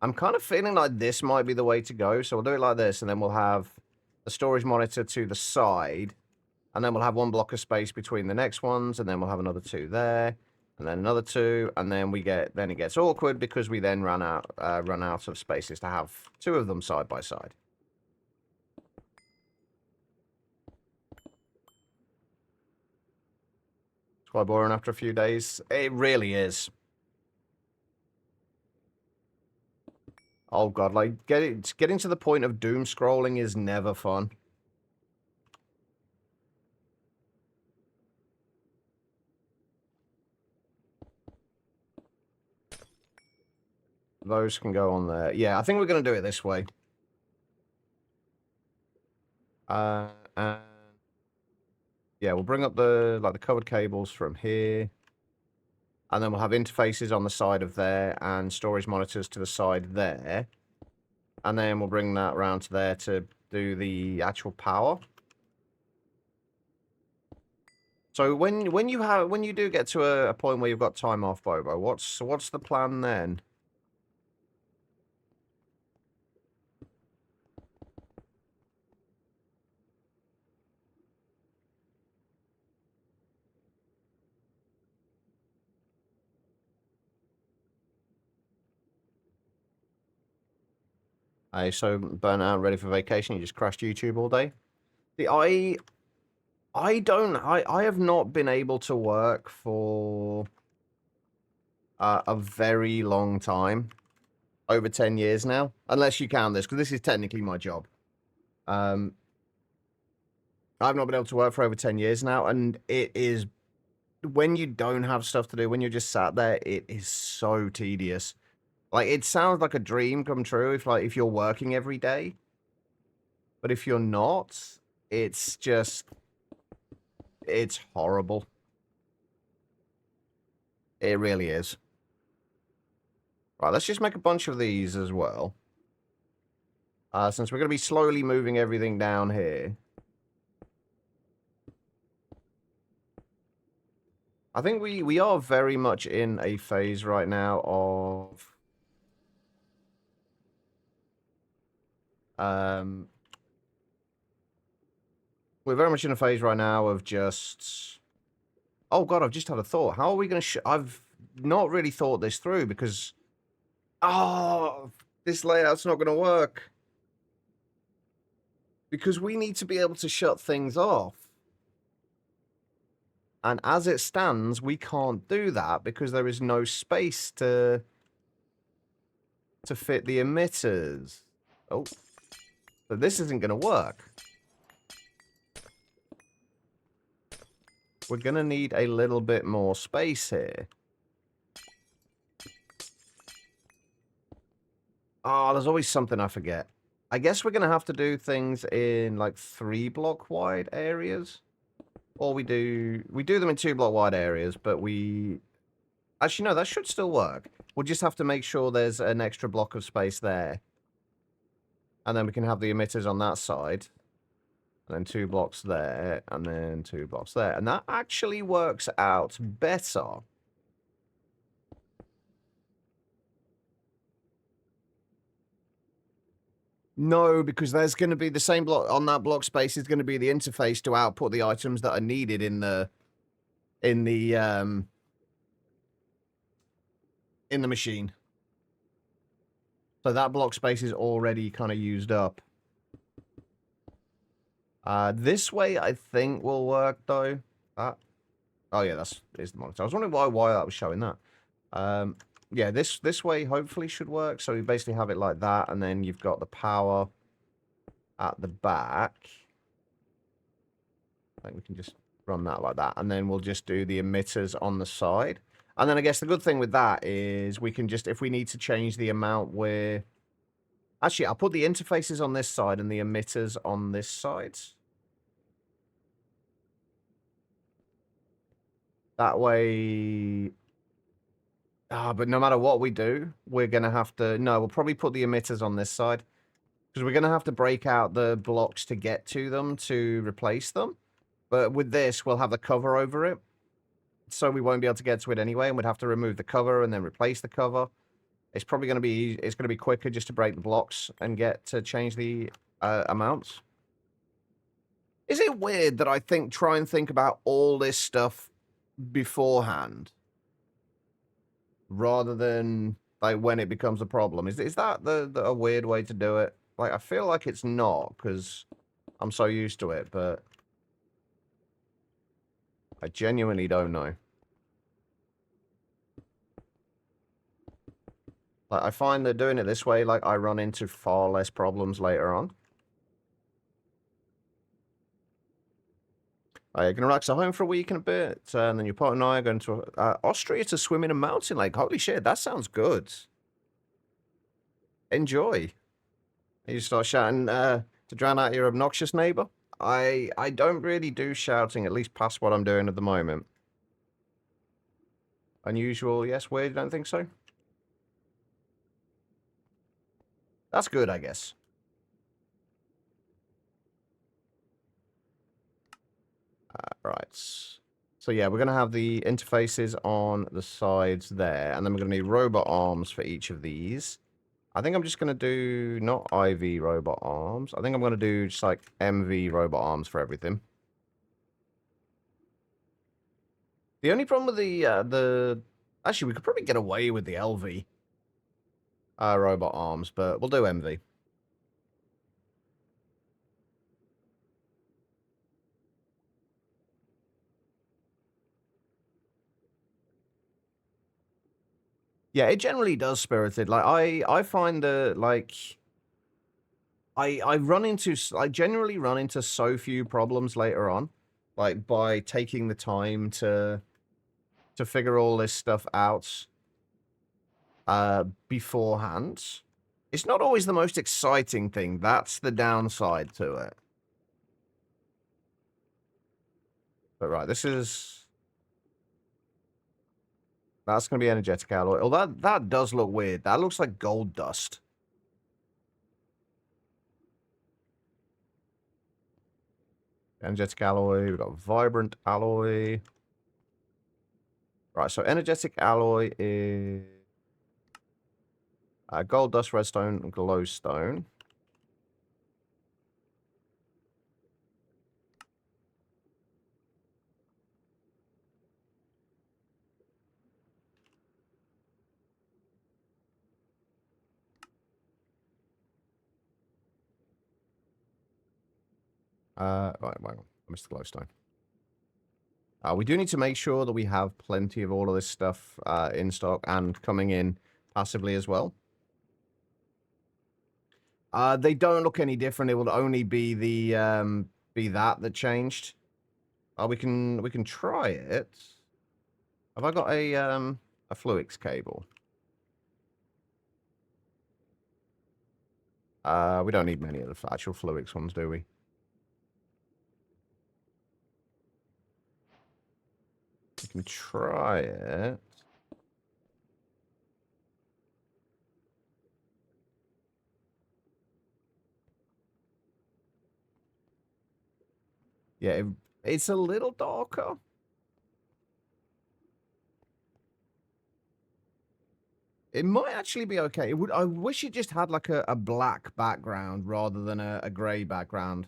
A: I'm kind of feeling like this might be the way to go. So we'll do it like this, and then we'll have a storage monitor to the side, and then we'll have one block of space between the next ones, and then we'll have another 2 there, and then another 2, and then it gets awkward because we then run out of spaces to have 2 of them side by side. It's quite boring after a few days. It really is. Oh god, like getting to the point of doom scrolling is never fun. Those can go on there. Yeah, I think we're going to do it this way. And yeah, we'll bring up the covered cables from here. And then we'll have interfaces on the side of there and storage monitors to the side there. And then we'll bring that around to there to do the actual power. So when you do get to a point where you've got time off, Bobo, what's the plan then? So burnt out, ready for vacation. You just crashed YouTube all day. See, I have not been able to work for a very long time, over 10 years now, unless you count this, because this is technically my job. I've not been able to work for over 10 years now, and it is, when you don't have stuff to do, when you're just sat there, it is so tedious. Like, it sounds like a dream come true if you're working every day. But if you're not, it's horrible. It really is. Right, let's just make a bunch of these as well. Since we're going to be slowly moving everything down here. I think we are very much in a phase right now of... we're very much in a phase right now of just... Oh, God, I've just had a thought. How are we going to... I've not really thought this through because... Oh, this layout's not going to work. Because we need to be able to shut things off. And as it stands, we can't do that because there is no space to fit the emitters. Oh. So this isn't going to work. We're going to need a little bit more space here. Oh, there's always something I forget. I guess we're going to have to do things in like 3-block wide areas. Or we do them in 2-block wide areas, but we... Actually, no, that should still work. We'll just have to make sure there's an extra block of space there. And then we can have the emitters on that side. And then 2 blocks there, and then 2 blocks there. And that actually works out better. No, because there's going to be the same block on that block space is going to be the interface to output the items that are needed in the machine. So that block space is already kind of used up. This way I think will work though. Oh yeah, is the monitor. I was wondering why that was showing that. Yeah, this way hopefully should work. So we basically have it like that, and then you've got the power at the back. I think we can just run that like that, and then we'll just do the emitters on the side. And then I guess the good thing with that is we can just, if we need to change the amount we're... Actually, I'll put the interfaces on this side and the emitters on this side. That way... but no matter what we do, we're going to have to... No, we'll probably put the emitters on this side. Because we're going to have to break out the blocks to get to them to replace them. But with this, we'll have the cover over it. So we won't be able to get to it anyway, and we'd have to remove the cover and then replace the cover. It's probably going to be... It's going to be quicker just to break the blocks and get to change the amounts. Is it weird that I try and think about all this stuff beforehand? Rather than like when it becomes a problem. Is that a weird way to do it? Like, I feel like it's not because I'm so used to it, but I genuinely don't know. Like, I find that doing it this way, like, I run into far less problems later on. You're going to relax at home for a week and a bit, and then your partner and I are going to Austria to swim in a mountain lake. Holy shit, that sounds good. enjoy. You start shouting to drown out your obnoxious neighbor. I don't really do shouting, at least past what I'm doing at the moment. Unusual, yes. Weird, don't think so? That's good, I guess. Right. So yeah, we're going to have the interfaces on the sides there, and then we're going to need robot arms for each of these. I think I'm just going to do not IV robot arms. I think I'm going to do just like MV robot arms for everything. The only problem with the actually, we could probably get away with the LV robot arms, but we'll do MV. Yeah, it generally does spirited. Like I find that like I generally run into so few problems later on, like by taking the time to figure all this stuff out beforehand. It's not always the most exciting thing. That's the downside to it. But right, that's going to be energetic alloy. Oh, that does look weird. That looks like gold dust. Energetic alloy. We've got vibrant alloy. Right, so energetic alloy is gold dust, redstone, and glowstone. Right, I missed the glowstone. We do need to make sure that we have plenty of all of this stuff in stock and coming in passively as well. They don't look any different. It will only be the that changed. We can try it. Have I got a Fluix cable? We don't need many of the actual Fluix ones, do we? We can try it. Yeah, it's a little darker. It might actually be okay. I wish it just had like a black background rather than a grey background.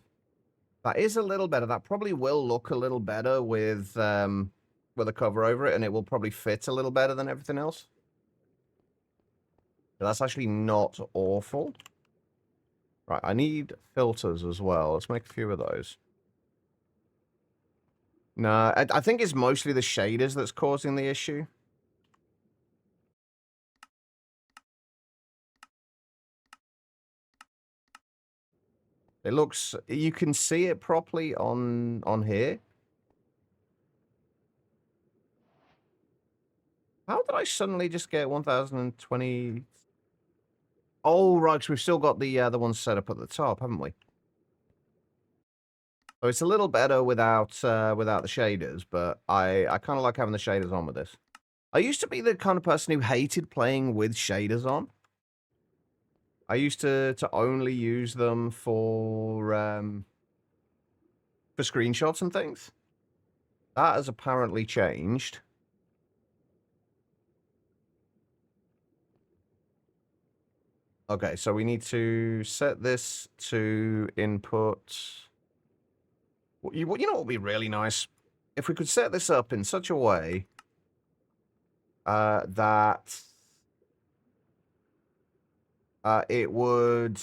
A: That is a little better. That probably will look a little better with a cover over it, and it will probably fit a little better than everything else. But that's actually not awful. Right, I need filters as well. Let's make a few of those. No, I think it's mostly the shaders that's causing the issue. It looks, you can see it properly on here. How did I suddenly just get 1020? Oh, right, because we've still got the ones set up at the top, haven't we? So it's a little better without the shaders, but I kind of like having the shaders on with this. I used to be the kind of person who hated playing with shaders on. I used to only use them for screenshots and things. That has apparently changed. Okay, so we need to set this to input. You know what would be really nice? If we could set this up in such a way that it would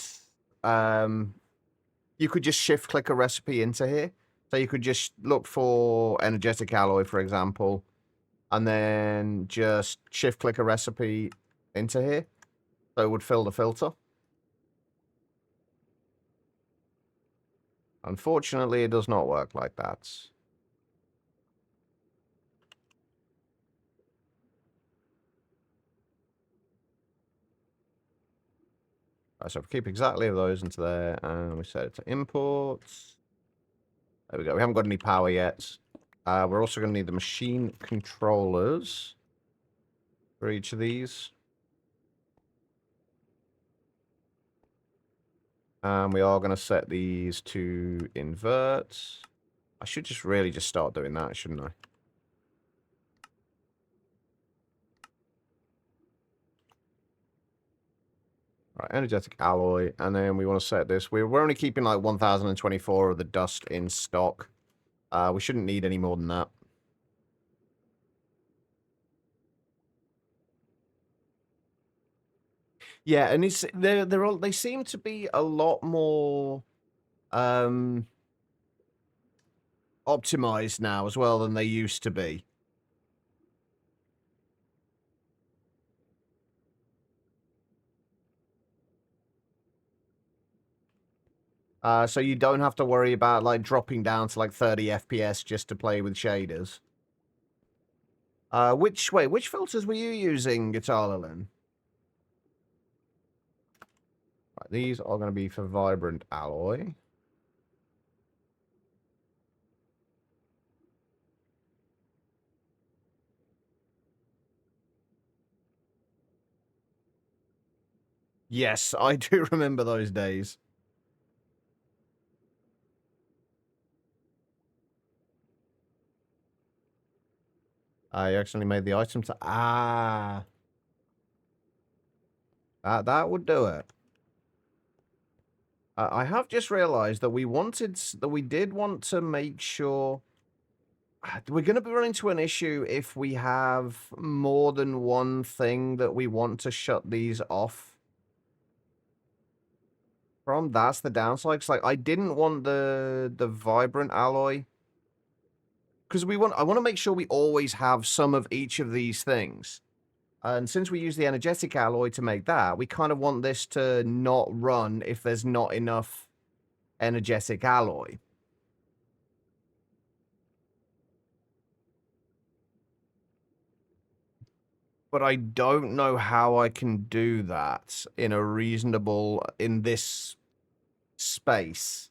A: you could just shift click a recipe into here. So you could just look for energetic alloy, for example, and then just shift click a recipe into here. So it would fill the filter. Unfortunately, it does not work like that. Right, so if we keep exactly those into there, and we set it to imports. There we go. We haven't got any power yet. We're also going to need the machine controllers for each of these. And we are going to set these to invert. I should just really just start doing that, shouldn't I? Right, energetic alloy, and then we want to set this. We're only keeping like 1024 of the dust in stock. We shouldn't need any more than that. Yeah, and they seem to be a lot more optimized now as well than they used to be. So you don't have to worry about like dropping down to like 30 FPS just to play with shaders. Which filters were you using, Guitar Lilin? Right, these are going to be for vibrant alloy. Yes, I do remember those days. I accidentally made the item to... Ah. That would do it. I have just realized that we did want to make sure... We're going to be running into an issue if we have more than one thing that we want to shut these off from. That's the downside. 'Cause, like, I didn't want the vibrant alloy... Because I want to make sure we always have some of each of these things. And since we use the energetic alloy to make that, we kind of want this to not run if there's not enough energetic alloy. But I don't know how I can do that in this space.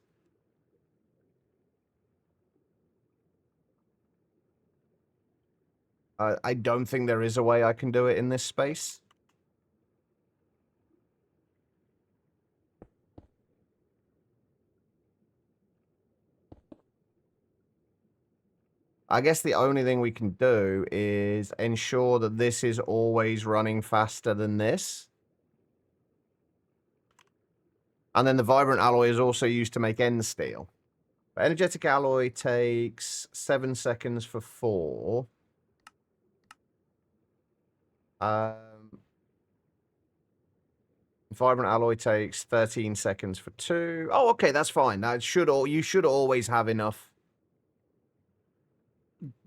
A: I don't think there is a way I can do it in this space. I guess the only thing we can do is ensure that this is always running faster than this. And then the vibrant alloy is also used to make end steel. But energetic alloy takes 7 seconds for 4. Vibrant alloy takes 13 seconds for 2. Oh, okay, that's fine. You should always have enough.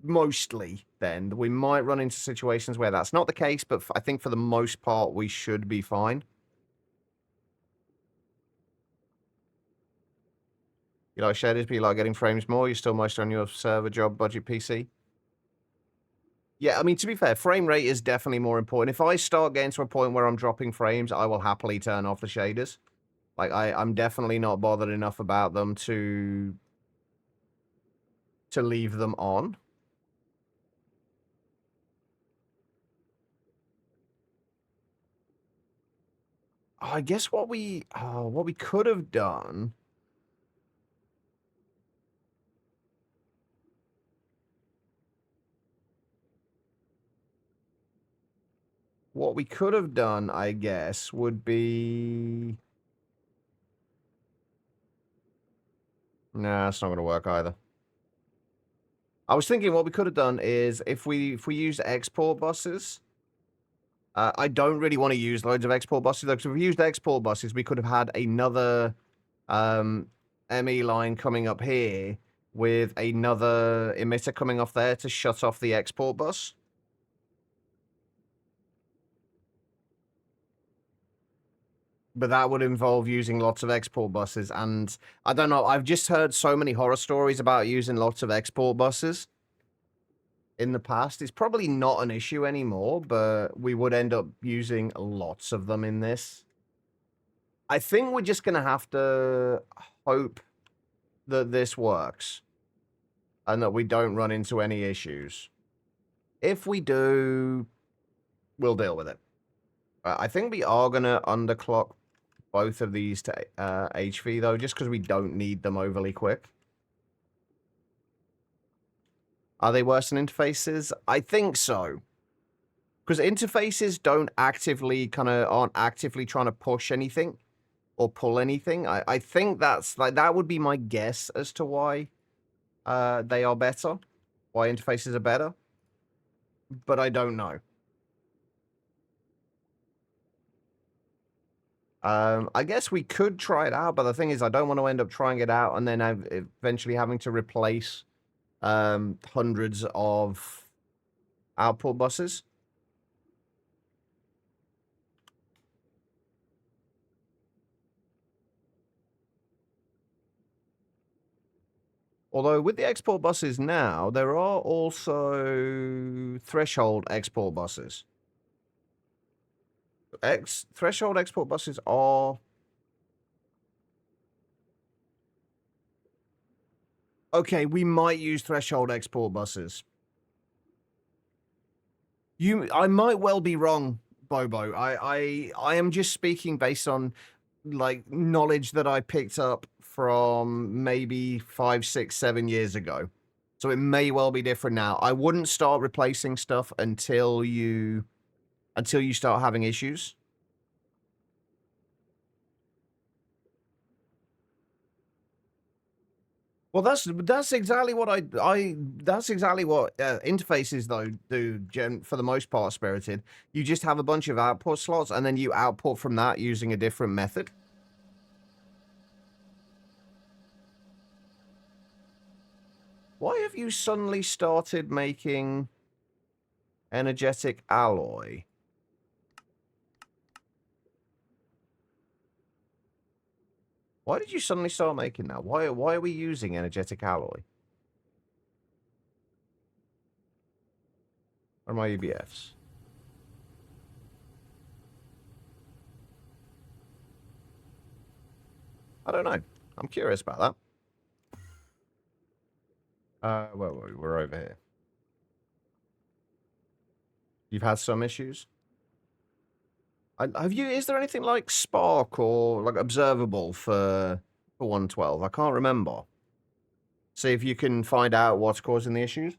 A: Mostly, then. We might run into situations where that's not the case, but I think for the most part, we should be fine. You like shaders, but you like getting frames more? You're still mostly on your server job budget PC? Yeah, I mean, to be fair, frame rate is definitely more important. If I start getting to a point where I'm dropping frames, I will happily turn off the shaders. Like, I'm definitely not bothered enough about them to leave them on. I guess what we could have done... What we could have done, I guess, would be... Nah, it's not going to work either. I was thinking what we could have done is if we used export buses... I don't really want to use loads of export buses, though, because if we used export buses, we could have had another ME line coming up here with another emitter coming off there to shut off the export bus. But that would involve using lots of export buses, and I don't know, I've just heard so many horror stories about using lots of export buses in the past. It's probably not an issue anymore, but we would end up using lots of them in this. I think we're just going to have to hope that this works and that we don't run into any issues. If we do, we'll deal with it. I think we are going to underclock both of these to HV, though, just because we don't need them overly quick. Are they worse than interfaces? I think so. Because interfaces aren't actively trying to push anything or pull anything. I think that would be my guess as to why they are better, why interfaces are better. But I don't know. I guess we could try it out, but the thing is, I don't want to end up trying it out and then eventually having to replace hundreds of output buses. Although with the export buses now, there are also threshold export buses. Threshold export buses are... Okay, we might use threshold export buses. I might well be wrong, Bobo. I am just speaking based on like knowledge that I picked up from maybe 5, 6, 7 years ago. So it may well be different now. I wouldn't start replacing stuff until you start having issues. Well, that's exactly what that's exactly what interfaces though do for the most part. Spirited, you just have a bunch of output slots and then you output from that using a different method. Why have you suddenly started making energetic alloy? Why did you suddenly start making that? Why are we using energetic alloy? Or my EBFs? I don't know. I'm curious about that. Where were we? We're over here. You've had some issues? Is there anything like Spark or like observable for 112? I can't remember. See if you can find out what's causing the issues.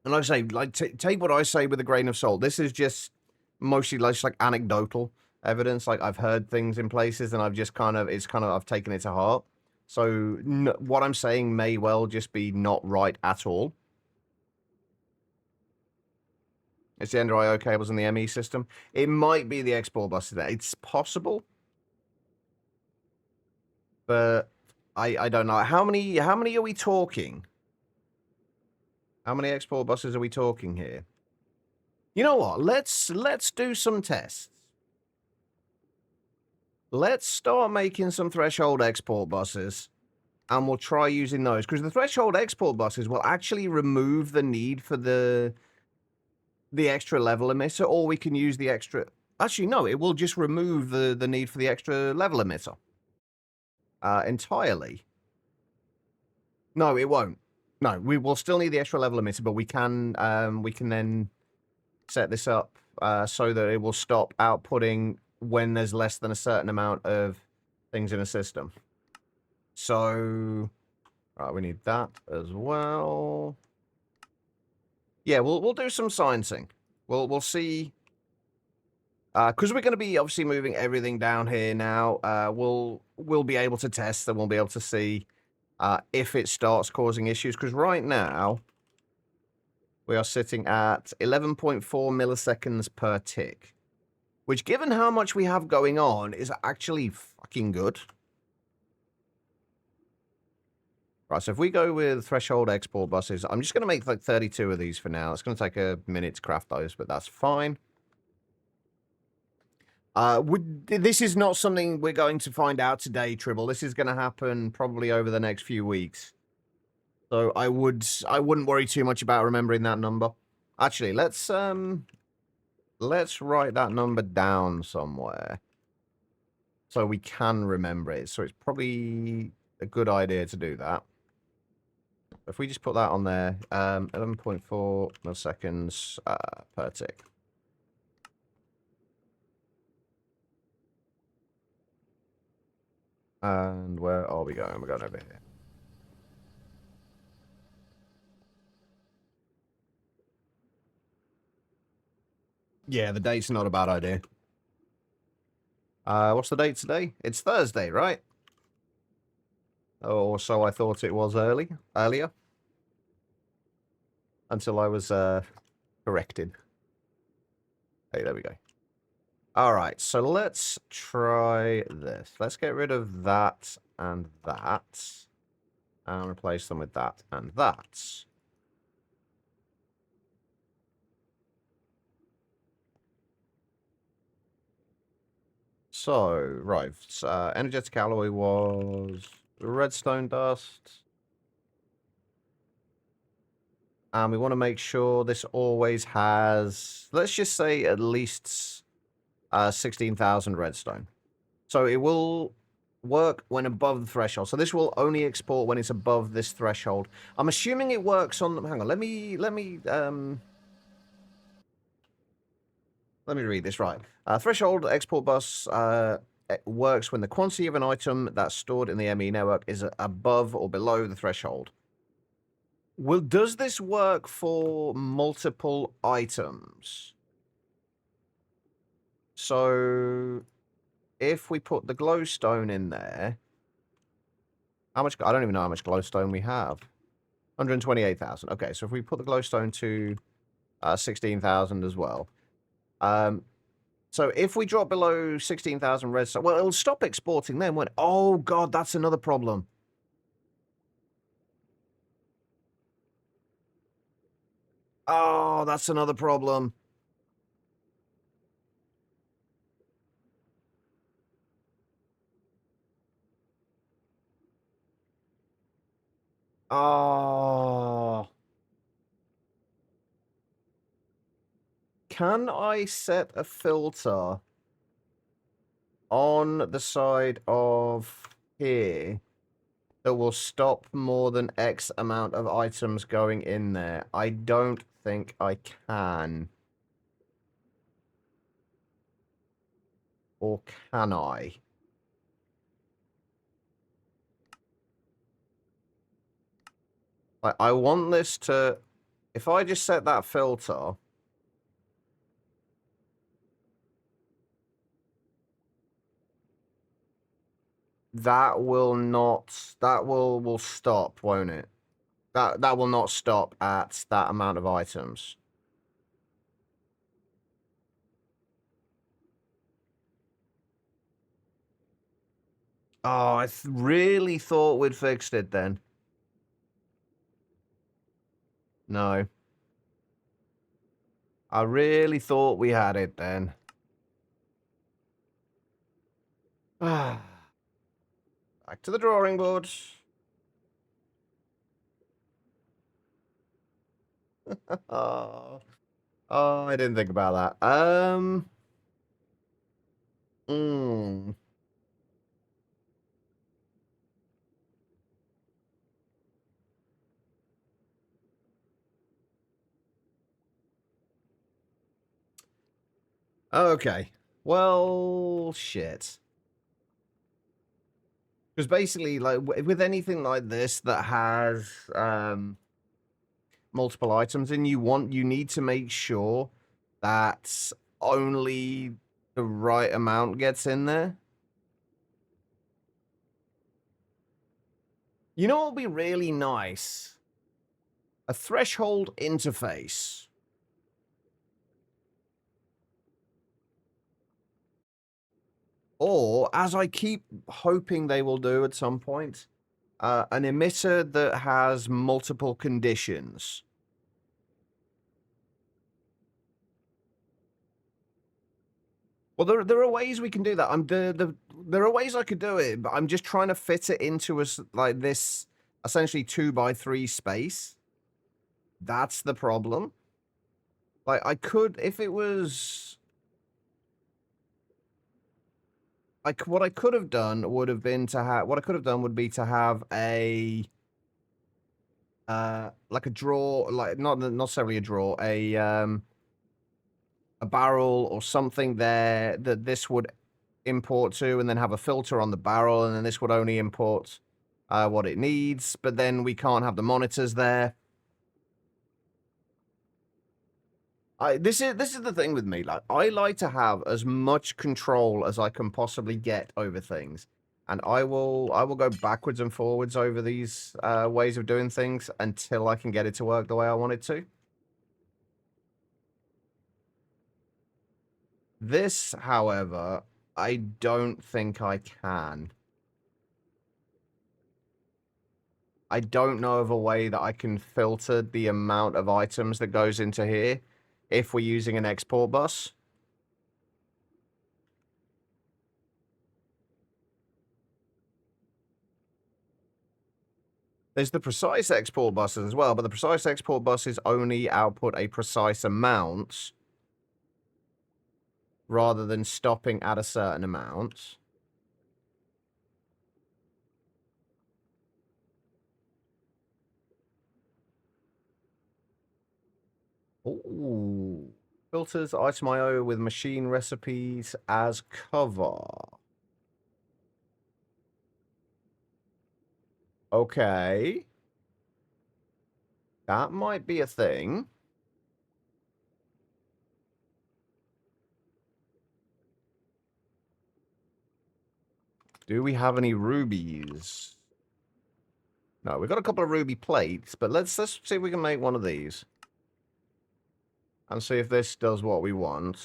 A: And like I say, like take what I say with a grain of salt. This is just mostly just like anecdotal evidence. Like I've heard things in places and I've just I've taken it to heart. So what I'm saying may well just be not right at all. It's the Ender IO cables in the ME system. It might be the export buses there. It's possible. But I don't know. How many are we talking? How many export buses are we talking here? You know what? Let's do some tests. Let's start making some threshold export buses. And we'll try using those. Because the threshold export buses will actually remove the need for the extra level emitter, or we can use the extra... Actually, no, it will just remove the need for the extra level emitter. Entirely. No, it won't. No, we will still need the extra level emitter, but we can then set this up so that it will stop outputting when there's less than a certain amount of things in a system. So, right, we need that as well. Yeah, we'll do some sciencing. We'll see. Because we're going to be obviously moving everything down here now. We'll be able to test and we'll be able to see if it starts causing issues. Because right now we are sitting at 11.4 milliseconds per tick, which, given how much we have going on, is actually fucking good. Right, so if we go with threshold export buses, I'm just going to make like 32 of these for now. It's going to take a minute to craft those, but that's fine. This is not something we're going to find out today, Tribble. This is going to happen probably over the next few weeks. So I wouldn't worry too much about remembering that number. Actually, let's let's write that number down somewhere so we can remember it. So it's probably a good idea to do that. If we just put that on there, 11.4 milliseconds per tick. And where are we going? We're going over here. Yeah, the date's not a bad idea. What's the date today? It's Thursday, right? Or so I thought it was earlier. Until I was corrected. Hey, there we go. All right, so let's try this. Let's get rid of that and that. And replace them with that and that. So, right, energetic alloy was redstone dust. And we want to make sure this always has, let's just say at least 16,000 redstone. So it will work when above the threshold. So this will only export when it's above this threshold. I'm assuming it works on, hang on, let me read this right. Threshold export bus works when the quantity of an item that's stored in the ME network is above or below the threshold. Well, does this work for multiple items? So, if we put the glowstone in there, how much? I don't even know how much glowstone we have. 128,000. Okay, so if we put the glowstone to 16,000 as well. So if we drop below 16,000 redstone, well, it'll stop exporting then, won't it? Oh, God, that's another problem. Oh, that's another problem. Oh. Can I set a filter on the side of here that will stop more than X amount of items going in there? I don't think I can. Or can I? I want this to... If I just set that filter... That will not... That will stop, won't it? That will not stop at that amount of items. Oh, I really thought we'd fixed it then. No. I really thought we had it then. Back to the drawing board. Oh, I didn't think about that. Okay. Well, shit. Because basically, like, with anything like this that has multiple items in, you need to make sure that only the right amount gets in there. You know what would be really nice? A threshold interface. Or, as I keep hoping they will do at some point, an emitter that has multiple conditions. Well, there are ways we can do that. There are ways I could do it, but I'm just trying to fit it into like this essentially 2x3 space. That's the problem. Like, I could, if it was what I could have done would have been to have, what I could have done would be to have a, like a drawer, like not necessarily a drawer, a barrel or something there that this would import to, and then have a filter on the barrel, and then this would only import what it needs, but then we can't have the monitors there. This is the thing with me. Like, I like to have as much control as I can possibly get over things, and I will go backwards and forwards over these ways of doing things until I can get it to work the way I want it to. This, however, I don't think I can. I don't know of a way that I can filter the amount of items that goes into here if we're using an export bus. There's the precise export buses as well, but the precise export buses only output a precise amount rather than stopping at a certain amount. Ooh. Filters item IO with machine recipes as cover. Okay. That might be a thing. Do we have any rubies? No, we've got a couple of ruby plates, but let's see if we can make one of these. And see if this does what we want.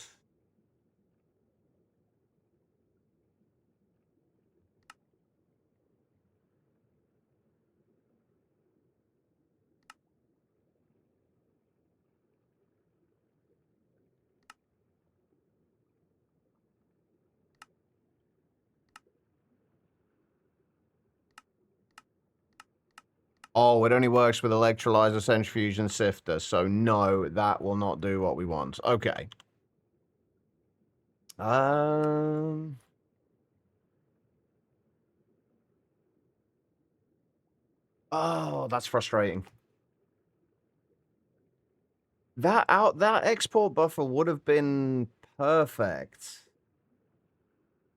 A: Oh, it only works with electrolyzer, centrifuge, and sifter. So no, that will not do what we want. Okay. Oh, that's frustrating. That export buffer would have been perfect.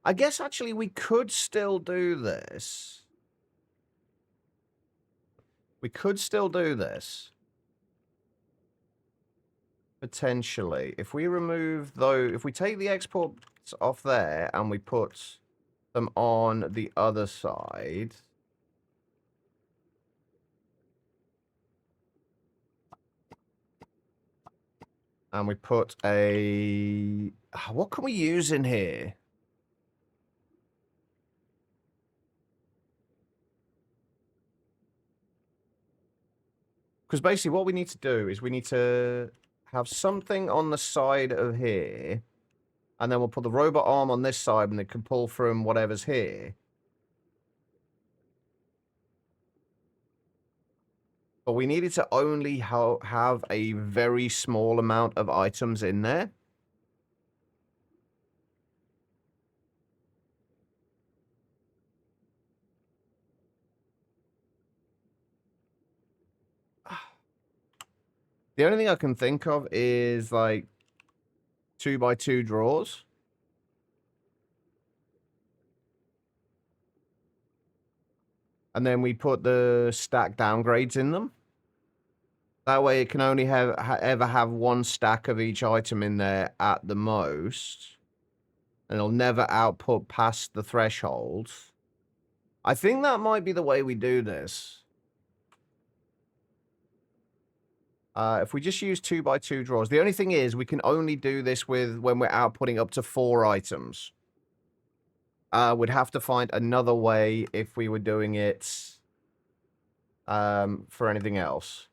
A: I guess actually we could still do this. We could still do this. Potentially. If we remove if we take the exports off there and we put them on the other side. And we put a... What can we use in here? Because basically what we need to do is we need to have something on the side of here. And then we'll put the robot arm on this side and it can pull from whatever's here. But we needed to only have a very small amount of items in there. The only thing I can think of is like 2x2 drawers. And then we put the stack downgrades in them. That way it can only ever have one stack of each item in there at the most. And it'll never output past the threshold. I think that might be the way we do this. If we just use 2x2 drawers. The only thing is we can only do this when we're outputting up to 4 items. We'd have to find another way if we were doing it for anything else.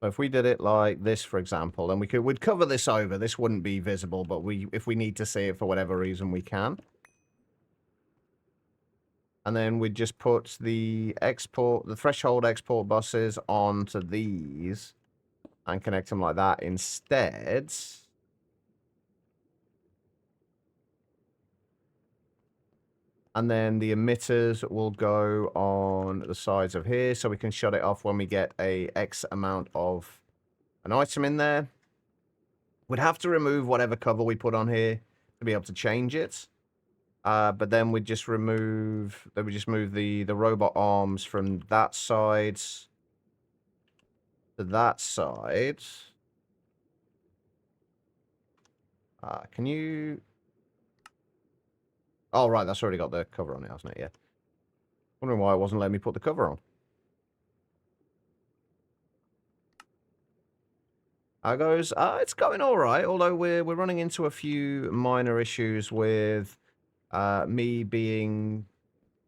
A: So if we did it like this, for example, then we'd cover this over. This wouldn't be visible, but if we need to see it for whatever reason, we can. And then we'd just put the threshold export buses onto these and connect them like that instead. And then the emitters will go on the sides of here, so we can shut it off when we get a X amount of an item in there. We'd have to remove whatever cover we put on here to be able to change it. But then we'd just move the robot arms from that side to that side. Can you... Oh, right, that's already got the cover on it, hasn't it? Yeah. Wondering why it wasn't letting me put the cover on. How it goes? It's going all right, although we're running into a few minor issues with me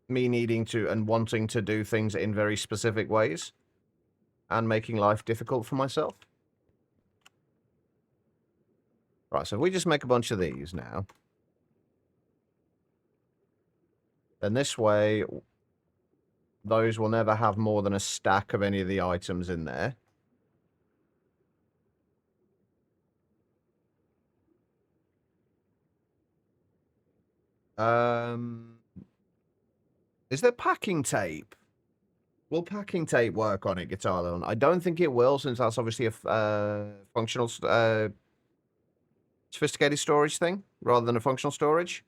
A: needing to and wanting to do things in very specific ways and making life difficult for myself. Right, so if we just make a bunch of these now, then this way, those will never have more than a stack of any of the items in there. Is there packing tape? Will packing tape work on it, Guitar Leon? I don't think it will, since that's obviously a functional, sophisticated storage thing, rather than a functional storage.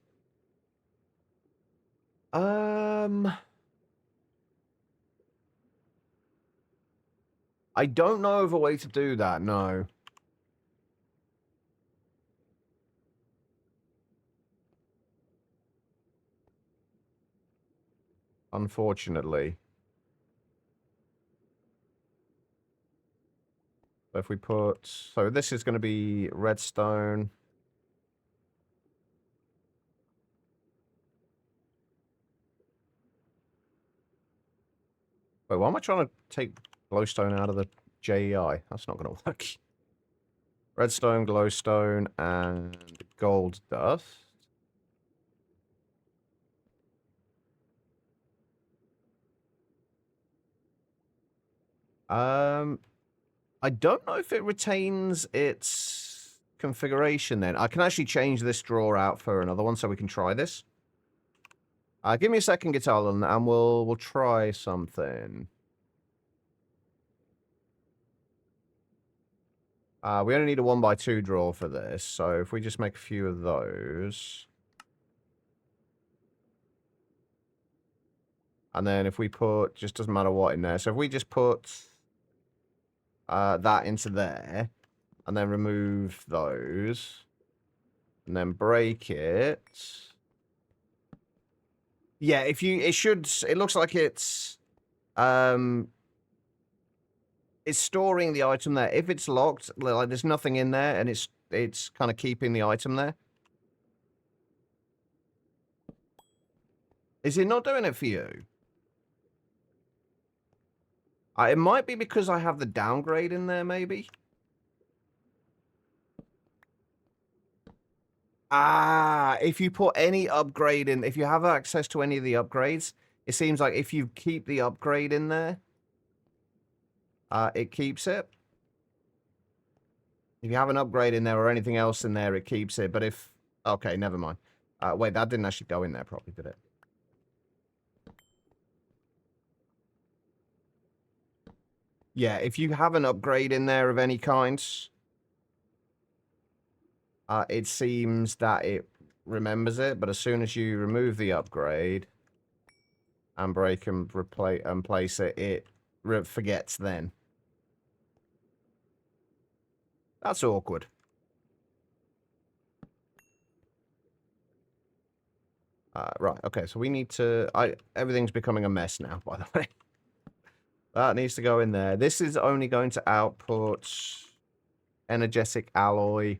A: I don't know of a way to do that, no. Unfortunately. So if we put... So this is going to be redstone. Wait, why am I trying to take glowstone out of the JEI? That's not going to work. Redstone, glowstone, and gold dust. I don't know if it retains its configuration then. I can actually change this drawer out for another one so we can try this. Give me a second, Guitar, and we'll try something. We only need a 1x2 drawer for this, so if we just make a few of those. And then if we put, just doesn't matter what in there. So if we just put that into there, and then remove those, and then break it. Yeah, it looks like it's storing the item there. If it's locked, like there's nothing in there, and it's kind of keeping the item there. Is it not doing it for you? It might be because I have the downgrade in there, maybe. If you put any upgrade in, if you have access to any of the upgrades, it seems like if you keep the upgrade in there, it keeps it. If you have an upgrade in there or anything else in there, it keeps it. But if... Okay, never mind. Wait, that didn't actually go in there properly, did it? Yeah, if you have an upgrade in there of any kind, it seems that it remembers it. But as soon as you remove the upgrade and break and place it, it forgets then. That's awkward. Right, okay, so we need to... everything's becoming a mess now, by the way. That needs to go in there. This is only going to output energetic alloy.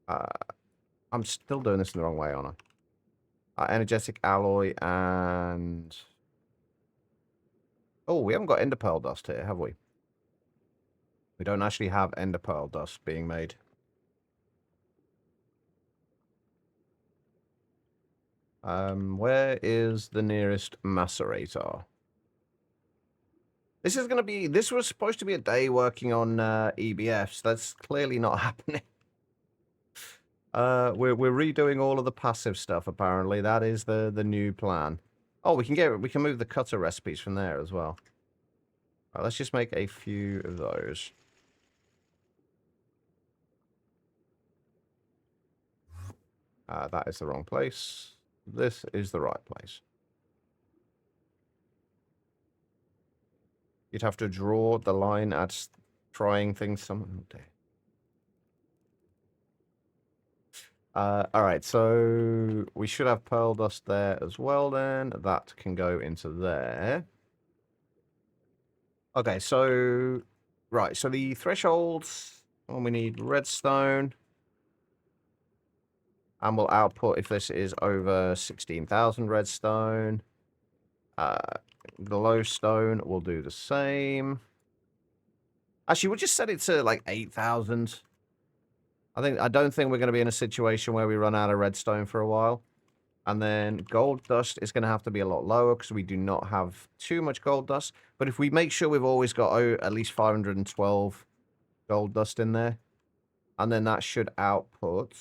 A: I'm still doing this in the wrong way, aren't I? Energetic alloy and... Oh, we haven't got ender pearl dust here, have we? We don't actually have ender pearl dust being made. Where is the nearest macerator? This was supposed to be a day working on EBFs. That's clearly not happening. We're redoing all of the passive stuff, apparently. That is the new plan. Oh, we can move the cutter recipes from there as well. Right, let's just make a few of those. That is the wrong place. This is the right place. You'd have to draw the line at trying things some day. Alright, so we should have pearl dust there as well then. That can go into there. Okay, so... Right, so the thresholds... Well, we need redstone. And we'll output if this is over 16,000 redstone. Glowstone will do the same. Actually, we'll just set it to like 8,000. I don't think we're going to be in a situation where we run out of redstone for a while. And then gold dust is going to have to be a lot lower because we do not have too much gold dust. But if we make sure we've always got at least 512 gold dust in there, and then that should output...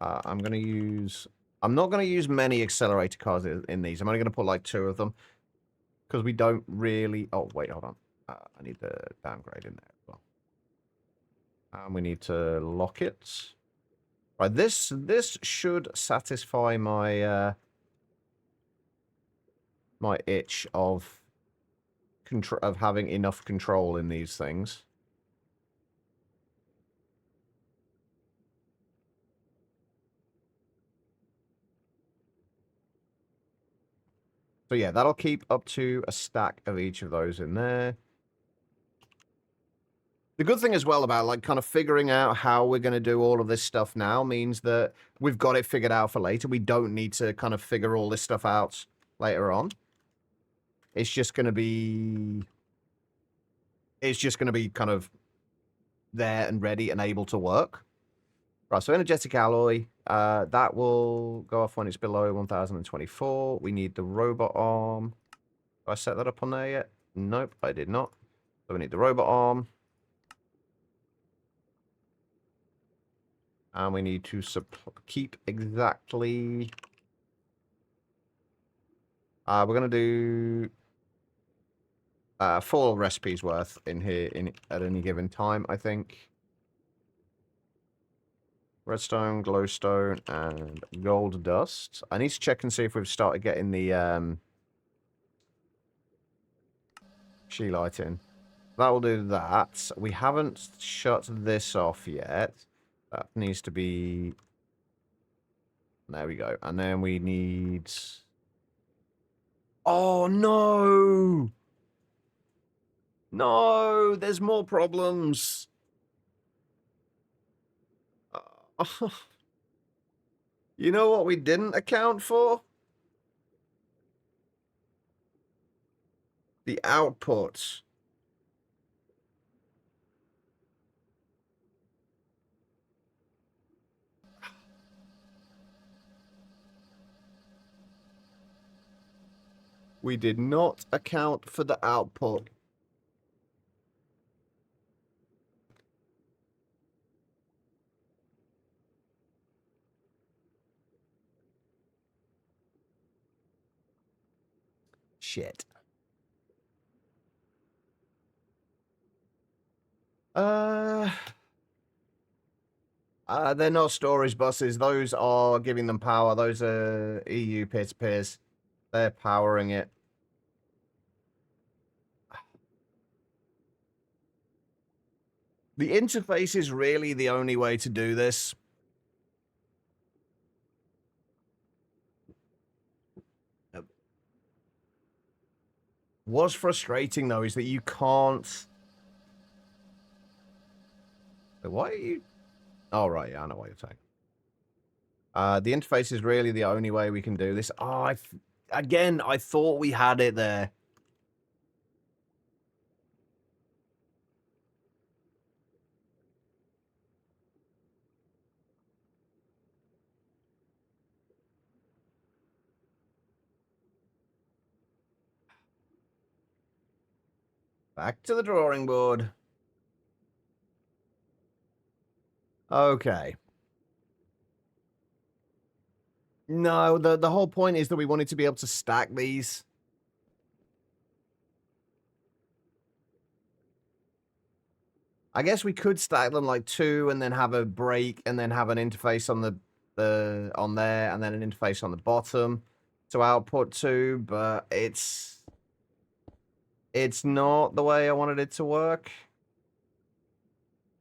A: I'm not going to use many accelerator cards in these. I'm only going to put like 2 of them. Because we don't really... Oh, wait, hold on. I need the downgrade in there as well. And we need to lock it. Right, this should satisfy my my itch of having enough control in these things. So yeah, that'll keep up to a stack of each of those in there. The good thing as well about like kind of figuring out how we're going to do all of this stuff now means that we've got it figured out for later. We don't need to kind of figure all this stuff out later on. It's just going to be kind of there and ready and able to work. Right, so energetic alloy, that will go off when it's below 1024. We need the robot arm. Did I set that up on there yet? Nope, I did not. So we need the robot arm. And we need to keep exactly... we're going to do 4 recipes worth in here at any given time, I think. Redstone, glowstone, and gold dust. I need to check and see if we've started getting the she light in. That will do that. We haven't shut this off yet. That needs to be... There we go. And then we need... Oh, no! No! There's more problems! You know what we didn't account for? The output. We did not account for the output. Shit. They're not storage buses. Those are giving them power. Those are EU peer-to-peers. They're powering it. The interface is really the only way to do this. What's frustrating, though, is that you can't... Why are you... Oh, right, yeah, I know what you're saying. The interface is really the only way we can do this. Oh, again, I thought we had it there. Back to the drawing board. Okay. No, the whole point is that we wanted to be able to stack these. I guess we could stack them like 2 and then have a break and then have an interface on the on there and then an interface on the bottom to output to, but it's not the way I wanted it to work.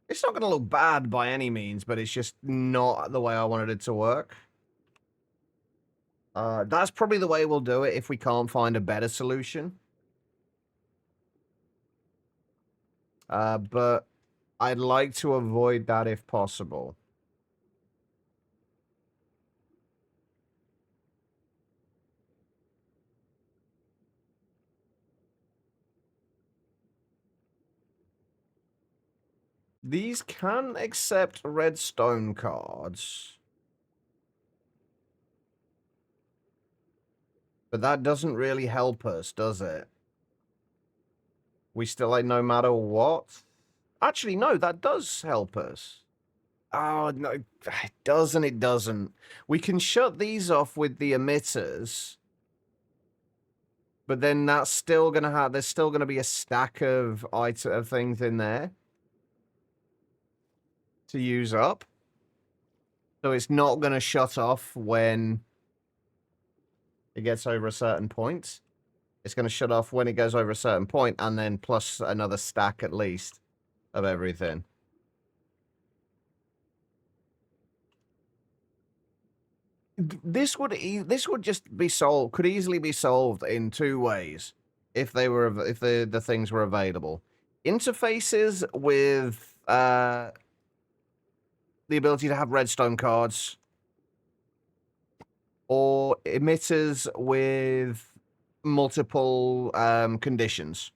A: It's not going to look bad by any means, but it's just not the way I wanted it to work. That's probably the way we'll do it if we can't find a better solution. But I'd like to avoid that if possible. These can accept redstone cards. But that doesn't really help us, does it? We still, like, no matter what? Actually, no, that does help us. Oh, no, it doesn't, it doesn't. We can shut these off with the emitters. But then that's still going to have, there's still going to be a stack of things in there to use up. So it's not going to shut off when it gets over a certain point. It's going to shut off when it goes over a certain point, and then plus another stack at least of everything. This would just be solved. Could easily be solved in 2 ways if they were if the things were available. Interfaces with the ability to have redstone cards, or emitters with multiple conditions.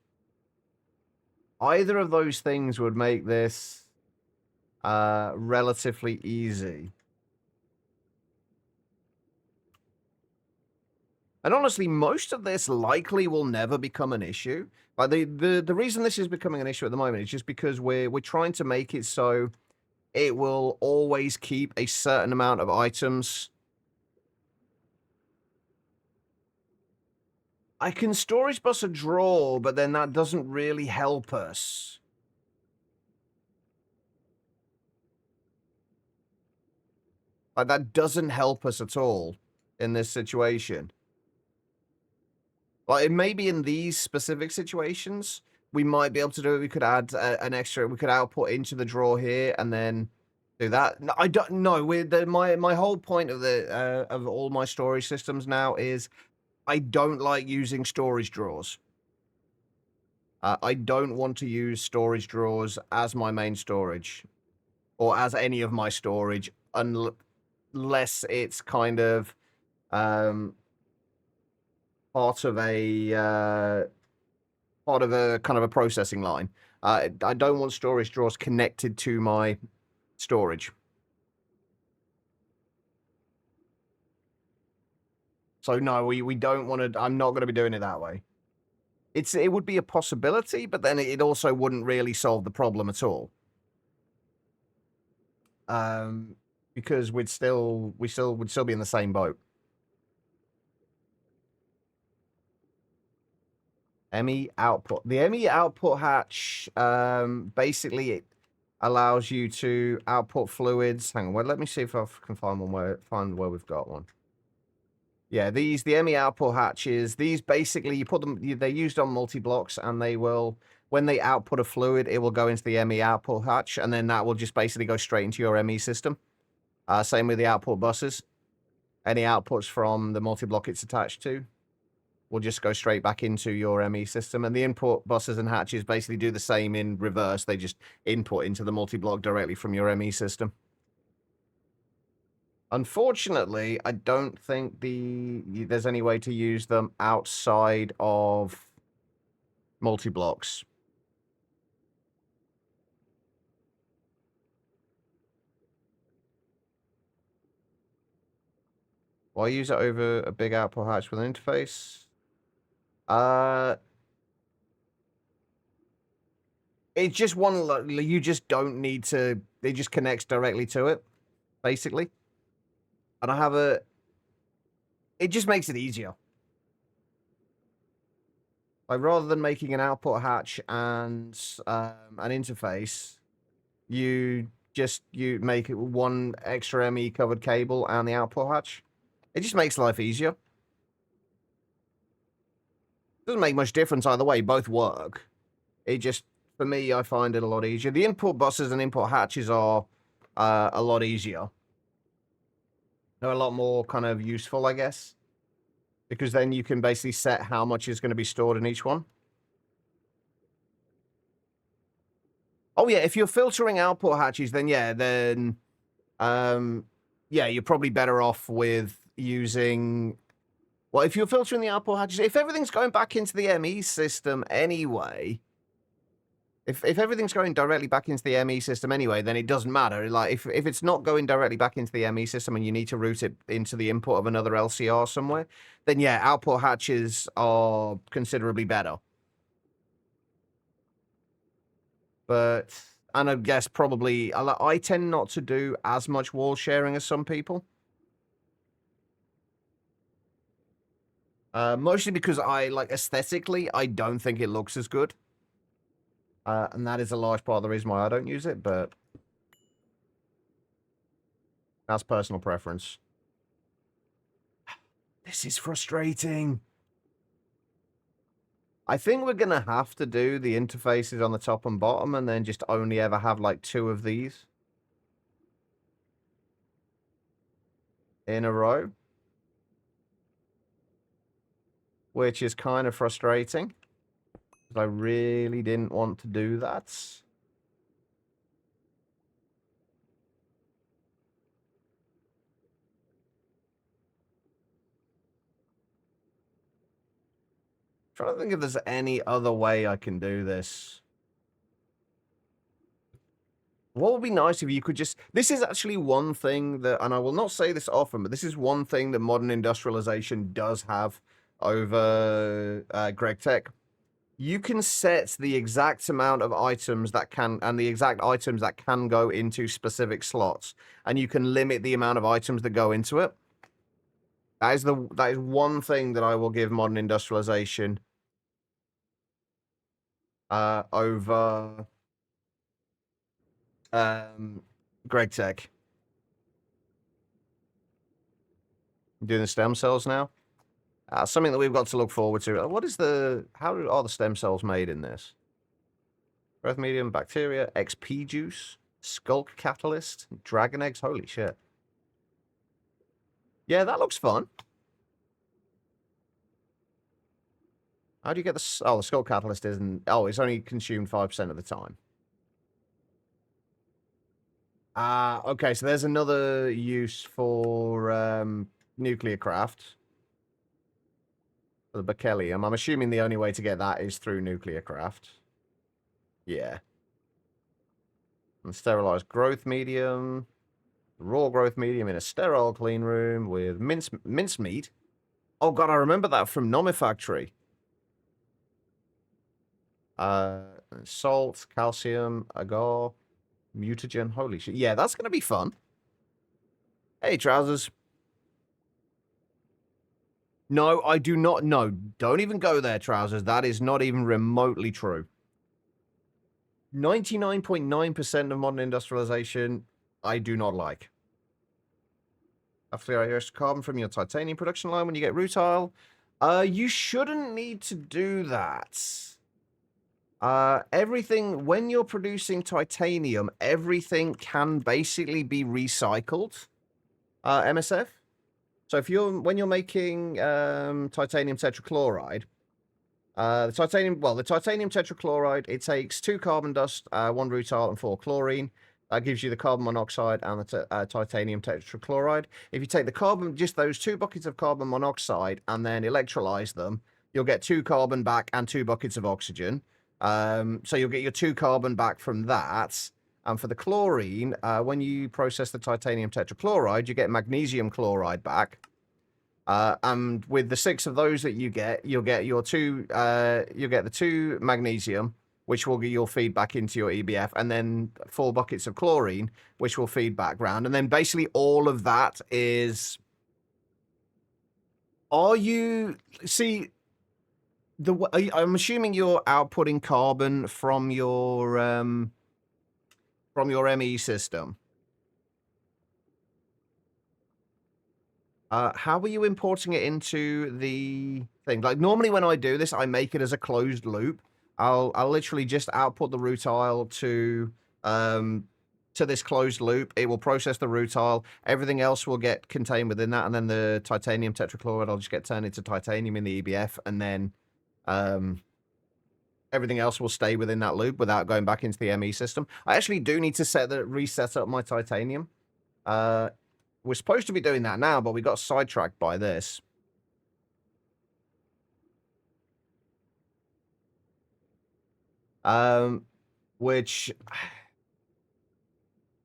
A: Either of those things would make this relatively easy. And honestly, most of this likely will never become an issue. Like the reason this is becoming an issue at the moment is just because we're trying to make it so it will always keep a certain amount of items. I can storage bus a drawer, but then that doesn't really help us. Like, that doesn't help us at all in this situation. Like, it may be in these specific situations, we might be able to do it. We could add an extra, we could output into the drawer here and then do that. No, I don't know. My whole point of of all my storage systems now is I don't like using storage drawers. I don't want to use storage drawers as my main storage or as any of my storage unless it's kind of part of a kind of a processing line. I don't want storage drawers connected to my storage. So no, we don't want to. I'm not going to be doing it that way. It would be a possibility, but then it also wouldn't really solve the problem at all. Because we would still be in the same boat. ME output. The ME output hatch, basically it allows you to output fluids. Hang on, well, let me see if I can find where we've got one. Yeah, the ME output hatches, these basically, you put them, they're used on multi-blocks, and they will, when they output a fluid, it will go into the ME output hatch, and then that will just basically go straight into your ME system. Same with the output buses. Any outputs from the multi-block it's attached to will just go straight back into your ME system. And the input buses and hatches basically do the same in reverse. They just input into the multi-block directly from your ME system. Unfortunately, I don't think there's any way to use them outside of multi-blocks. Why use it over a big output hatch with an interface? It's just one, you just don't need to, it just connects directly to it, basically. And I have it just makes it easier. Like, rather than making an output hatch and an interface, you make it one extra ME covered cable and the output hatch. It just makes life easier. Doesn't make much difference either way, both work. It just, for me, I find it a lot easier. The input buses and input hatches are a lot easier. They're a lot more kind of useful, I guess. Because then you can basically set how much is going to be stored in each one. Oh, yeah, if you're filtering output hatches, then yeah, yeah, you're probably better off with using... Well, if you're filtering the output hatches, if everything's going back into the ME system anyway... If everything's going directly back into the ME system anyway, then it doesn't matter. Like, if it's not going directly back into the ME system and you need to route it into the input of another LCR somewhere, then yeah, output hatches are considerably better. But, and I guess probably, I tend not to do as much wall sharing as some people. Mostly because aesthetically, I don't think it looks as good. And that is a large part of the reason why I don't use it, but that's personal preference. This is frustrating. I think we're going to have to do the interfaces on the top and bottom and then just only ever have like 2 of these in a row, which is kind of frustrating. I really didn't want to do that. Trying to think if there's any other way I can do this. What would be nice if you could just... This is actually one thing that, and I will not say this often, but this is one thing that modern industrialization does have over GregTech. You can set the exact amount of items that can, and the exact items that can go into specific slots, and you can limit the amount of items that go into it. That is one thing that I will give modern industrialization over GregTech. Doing the stem cells now. Something that we've got to look forward to. How are the stem cells made in this? Growth medium, bacteria, XP juice, skulk catalyst, dragon eggs. Holy shit. Yeah, that looks fun. How do you get the... Oh, the skulk catalyst isn't... Oh, it's only consumed 5% of the time. Okay, so there's another use for nuclear craft. The berkelium. I'm assuming the only way to get that is through nuclear craft. Yeah. And sterilized growth medium. Raw growth medium in a sterile clean room with mincemeat. Oh god, I remember that from Monifactory. Salt, calcium, agar, mutagen. Holy shit. Yeah, that's gonna be fun. Hey, Trousers. No, I do not. No, don't even go there, Trousers. That is not even remotely true. 99.9% of modern industrialization, I do not like. After your carbon from your titanium production line when you get rutile. You shouldn't need to do that. Everything, when you're producing titanium, everything can basically be recycled. MSF. So when you're making titanium tetrachloride, the titanium tetrachloride, it takes 2 carbon dust, 1 rutile, and 4 chlorine. That gives you the carbon monoxide and the titanium tetrachloride. If you take just those 2 buckets of carbon monoxide and then electrolyze them, you'll get 2 carbon back and 2 buckets of oxygen. So you'll get your 2 carbon back from that. And for the chlorine, when you process the titanium tetrachloride, you get magnesium chloride back. And with the 6 of those that you get, you'll get the 2 magnesium, which you'll feed back into your EBF, and then 4 buckets of chlorine, which will feed back round. And then basically all of that is... Are you... See, I'm assuming you're outputting carbon from your ME system. How are you importing it into the thing? Like, normally when I do this, I make it as a closed loop. I'll literally just output the rutile to this closed loop. It will process the rutile. Everything else will get contained within that, and then the titanium tetrachloride will just get turned into titanium in the EBF, and then everything else will stay within that loop without going back into the ME system. I actually do need to reset up my titanium. We're supposed to be doing that now, but we got sidetracked by this. Which...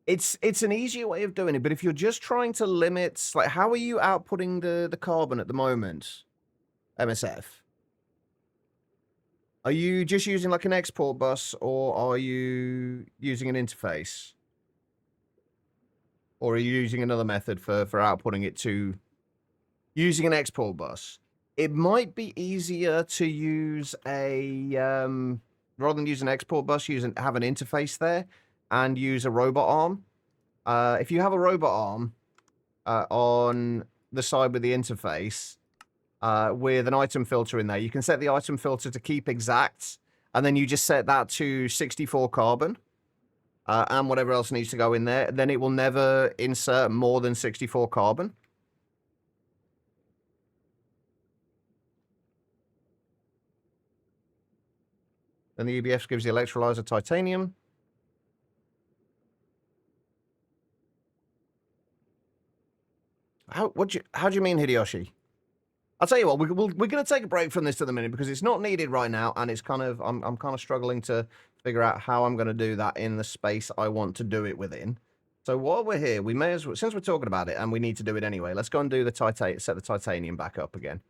A: It's an easier way of doing it, but if you're just trying to limit... Like, how are you outputting the carbon at the moment, MSF? Are you just using, like, an export bus, or are you using an interface? Or are you using another method for outputting it to using an export bus? It might be easier to use a, rather than use an export bus, have an interface there and use a robot arm. If you have a robot arm on the side with the interface with an item filter in there, you can set the item filter to keep exact, and then you just set that to 64 carbon. And whatever else needs to go in there, then it will never insert more than 64 carbon. Then the EBF gives the electrolyzer titanium. How do you mean, Hideyoshi? I'll tell you what, we're going to take a break from this in a minute because it's not needed right now, and it's kind of I'm kind of struggling to figure out how I'm going to do that in the space I want to do it within. So while we're here, we may as well, since we're talking about it and we need to do it anyway, let's go and do set the titanium back up again.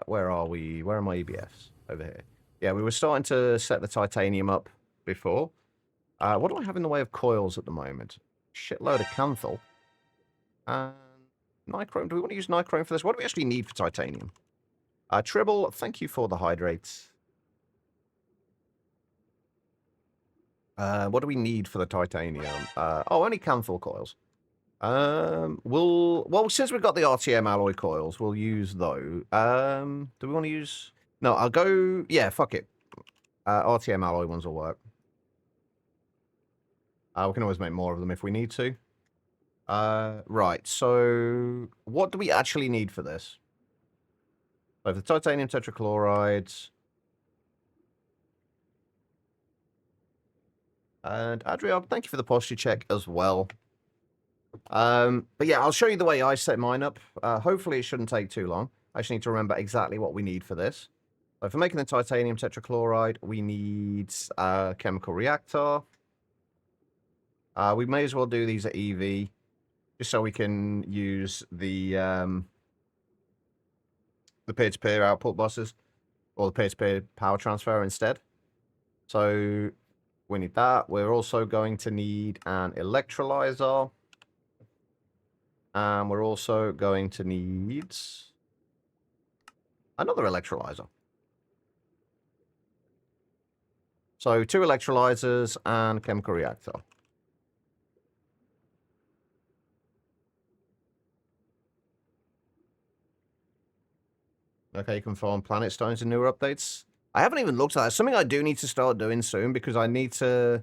A: Where are we? Where are my EBFs? Over here. Yeah, we were starting to set the titanium up before. What do I have in the way of coils at the moment? Shitload of canthal. Nichrome. Do we want to use nichrome for this? What do we actually need for titanium? Tribble, thank you for the hydrates. What do we need for the titanium? Only canthal coils. Well, since we've got the RTM alloy coils, we'll use those. Do we want to use... No, I'll go... Yeah, fuck it. RTM alloy ones will work. We can always make more of them if we need to. Right, so what do we actually need for this? So for the titanium tetrachlorides. And Adrian, thank you for the posture check as well. But yeah, I'll show you the way I set mine up. Hopefully it shouldn't take too long. I just need to remember exactly what we need for this. So for making the titanium tetrachloride, we need a chemical reactor. We may as well do these at EV. Just so we can use the peer-to-peer output buses, or the peer-to-peer power transfer instead. So we need that. We're also going to need an electrolyzer. And we're also going to need another electrolyzer. So 2 electrolyzers and chemical reactor. Okay, you can find planet stones and newer updates. I haven't even looked at that. Something I do need to start doing soon because I need to...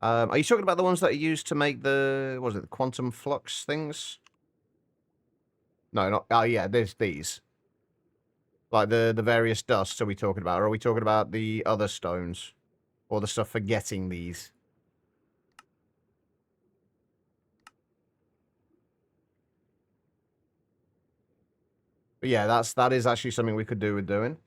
A: are you talking about the ones that are used to make the... What is it? The quantum flux things? No, not... Oh, yeah, there's these. Like the various dusts are we talking about? Or are we talking about the other stones? Or the stuff for getting these? But yeah, that is actually something we could do with doing.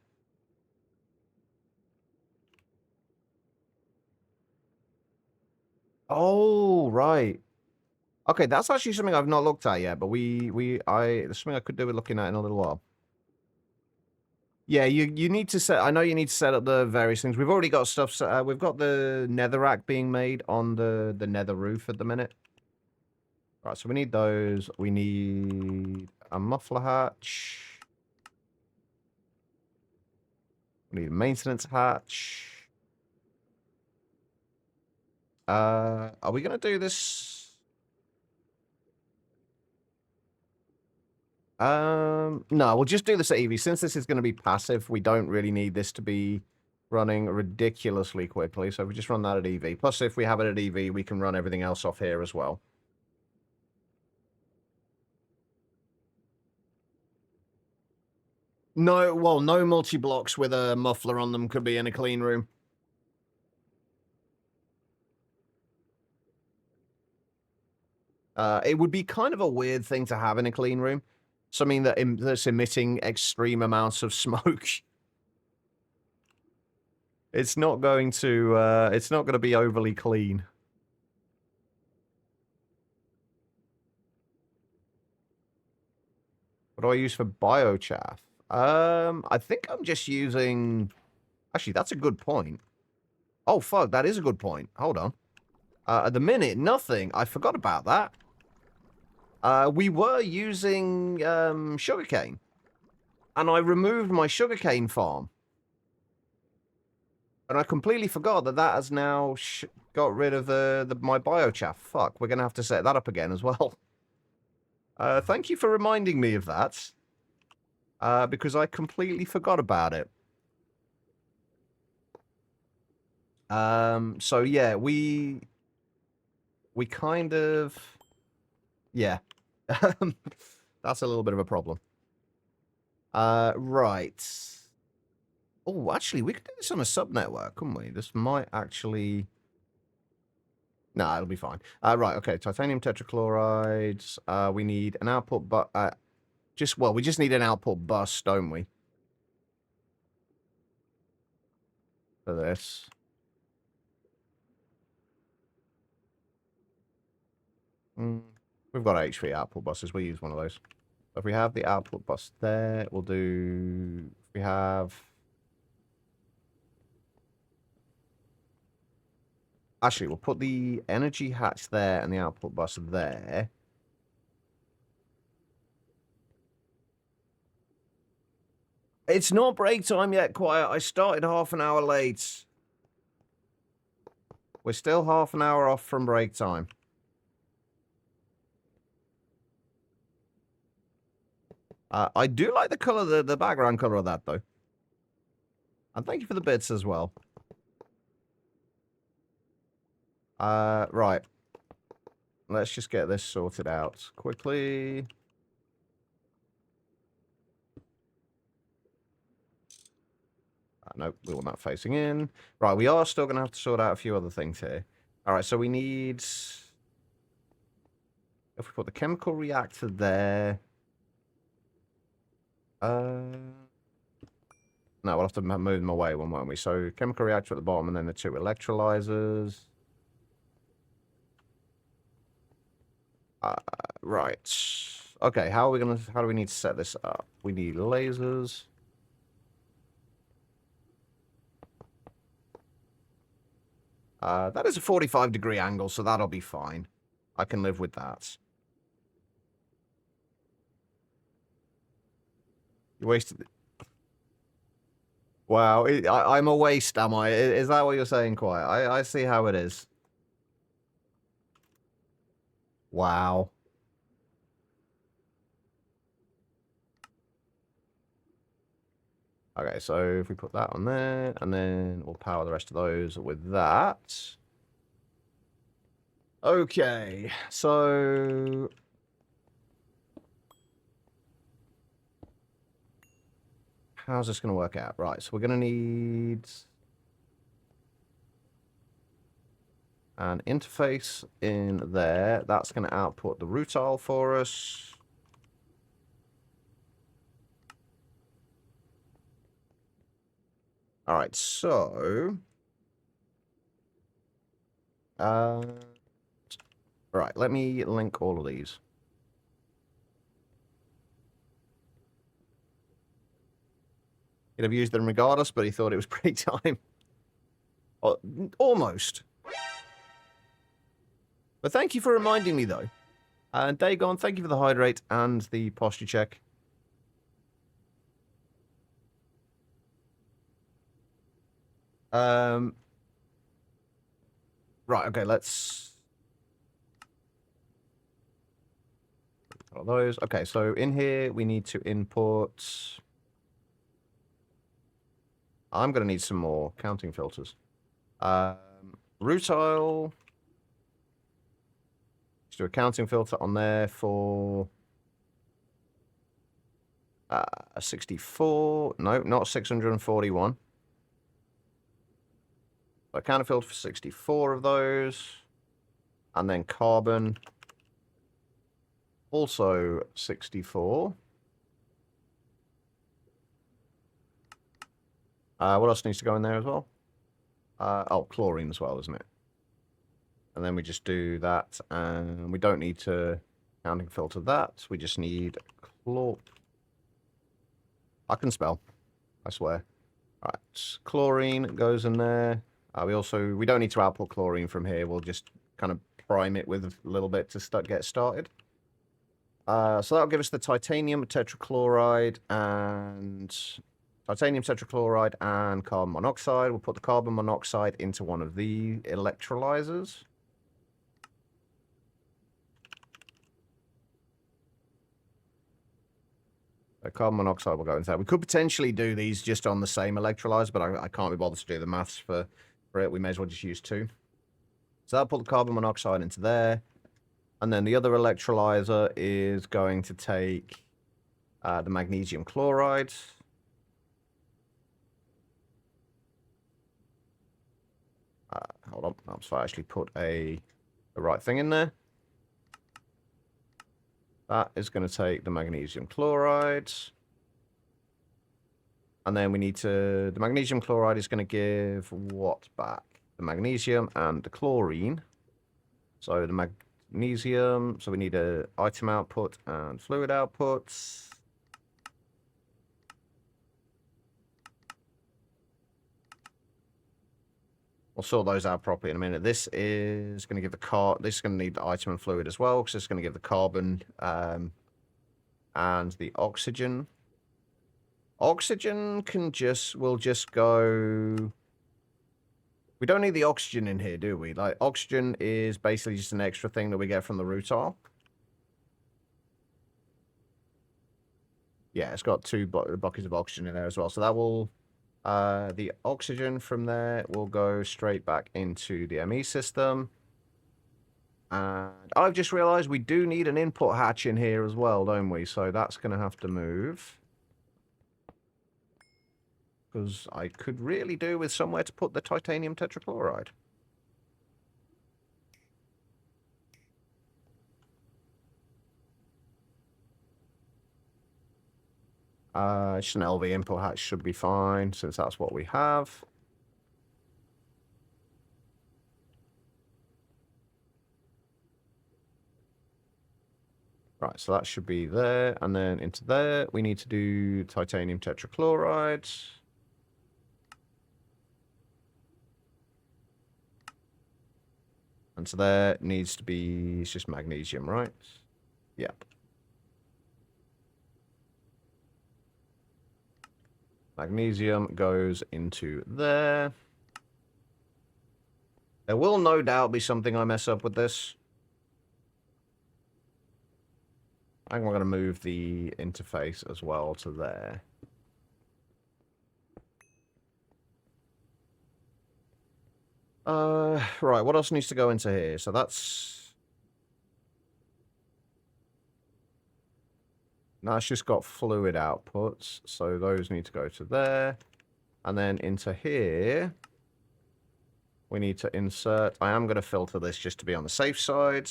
A: Oh, right. Okay, that's actually something I've not looked at yet, but it's something I could do with looking at in a little while. Yeah, you need to set. I know you need to set up the various things. We've already got stuff set. We've got the netherrack being made on the nether roof at the minute. Right, so we need those. We need a muffler hatch. We need a maintenance hatch. Are we gonna do this? No, we'll just do this at EV. Since this is going to be passive, we don't really need this to be running ridiculously quickly. So if we just run that at EV. Plus, if we have it at EV, we can run everything else off here as well. No, well, no multi-blocks with a muffler on them could be in a clean room. It would be kind of a weird thing to have in a clean room. Something that's emitting extreme amounts of smoke. It's not going to be overly clean. What do I use for biochaff? I think I'm just using... Actually, that's a good point. Oh, fuck, that is a good point. Hold on. At the minute, nothing. I forgot about that. We were using sugarcane. And I removed my sugarcane farm. And I completely forgot that that has now got rid of my biochaff. Fuck, we're going to have to set that up again as well. Thank you for reminding me of that. Because I completely forgot about it. So yeah, we kind of... Yeah. That's a little bit of a problem. Right. Oh, actually, we could do this on a sub-network, couldn't we? This might actually... Nah, it'll be fine. Right, okay. Titanium tetrachlorides. We need an output, but we just need an output bus, don't we? For this. We've got HP output buses. We'll use one of those. If we have the output bus there, we'll do... If we have... Actually, we'll put the energy hatch there and the output bus there. It's not break time yet, Quiet. I started half an hour late. We're still half an hour off from break time. I do like the color, the background color of that, though. And thank you for the bits as well. Right. Let's just get this sorted out quickly. Nope, we want that facing in. Right, we are still going to have to sort out a few other things here. All right, so we need... If we put the chemical reactor there... No, we'll have to move them away one, won't we? So, chemical reactor at the bottom and then the two electrolyzers. Right. Okay, how do we need to set this up? We need lasers. That is a 45-degree angle, so that'll be fine. I can live with that. You wasted... Wow, I'm a waste, am I? Is that what you're saying, Quiet? I see how it is. Wow. Okay, so if we put that on there, and then we'll power the rest of those with that. Okay, so... How's this going to work out? Right, so we're going to need... an interface in there. That's going to output the rutile for us. All right, so... right, let me link all of these. He'd have used them regardless, but he thought it was break time. Almost. But thank you for reminding me, though. And Dagon, thank you for the hydrate and the posture check. Right, okay, let's... All those. Okay, so in here, we need to input... I'm going to need some more counting filters. Rutile. Let's do a counting filter on there for... 64. No, not 641. So I counter filter for 64 of those. And then carbon. Also 64. What else needs to go in there as well? Oh, chlorine as well, isn't it? And then we just do that, and we don't need to counting filter that. We just need chlor. I can spell, I swear. All right, chlorine goes in there. We don't need to output chlorine from here. We'll just kind of prime it with a little bit to get started. So that'll give us the titanium tetrachloride and carbon monoxide. We'll put the carbon monoxide into one of the electrolyzers. So carbon monoxide will go into that. We could potentially do these just on the same electrolyzer, but I can't be bothered to do the maths for it. We may as well just use two. So that'll put the carbon monoxide into there. And then the other electrolyzer is going to take the magnesium chloride. Hold on, that's why I actually put the right thing in there. That is going to take the magnesium chloride. And then we need to... The magnesium chloride is going to give what back? The magnesium and the chlorine. So the magnesium... So we need a item output and fluid output. We'll sort those out properly in a minute. This is going to give the this is going to need the item and fluid as well, because it's going to give the carbon and the oxygen. Oxygen will just go... We don't need the oxygen in here, do we? Like, oxygen is basically just an extra thing that we get from the rutile. Yeah, it's got two buckets of oxygen in there as well. So that will... the oxygen from there will go straight back into the ME system. And I've just realized we do need an input hatch in here as well, don't we? So that's going to have to move. Because I could really do with somewhere to put the titanium tetrachloride. Just an LV input hatch should be fine, since that's what we have. Right, so that should be there, and then into there, we need to do titanium tetrachloride. And so there needs to be, it's just magnesium, right? Yep. Magnesium goes into there. There will no doubt be something I mess up with this. I think we're going to move the interface as well to there. Right, what else needs to go into here? So that's just got fluid outputs, so those need to go to there. And then into here, we need to insert... I am going to filter this just to be on the safe side.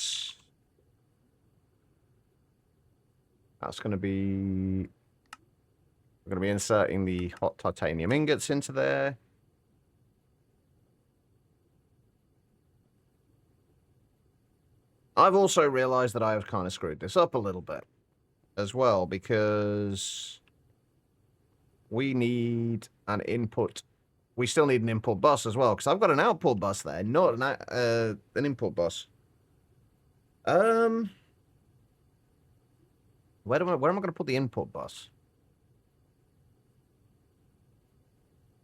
A: That's going to be... We're going to be inserting the hot titanium ingots into there. I've also realized that I have kind of screwed this up a little bit as well, because we need an input. We still need an input bus as well, because I've got an output bus there, not an input bus. Where am I going to put the input bus?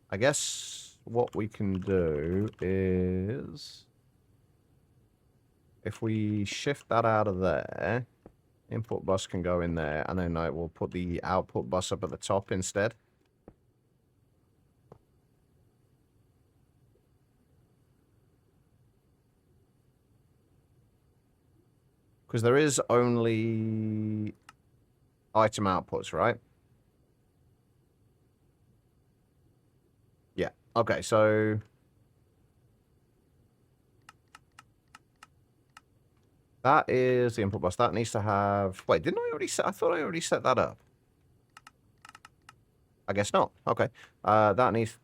A: I guess what we can do is, if we shift that out of there, input bus can go in there, and then I will put the output bus up at the top instead. Because there is only item outputs, right? Yeah. Okay, so that is the input bus. That needs to have... Wait, didn't I already set... I thought I already set that up. I guess not. Okay. That needs...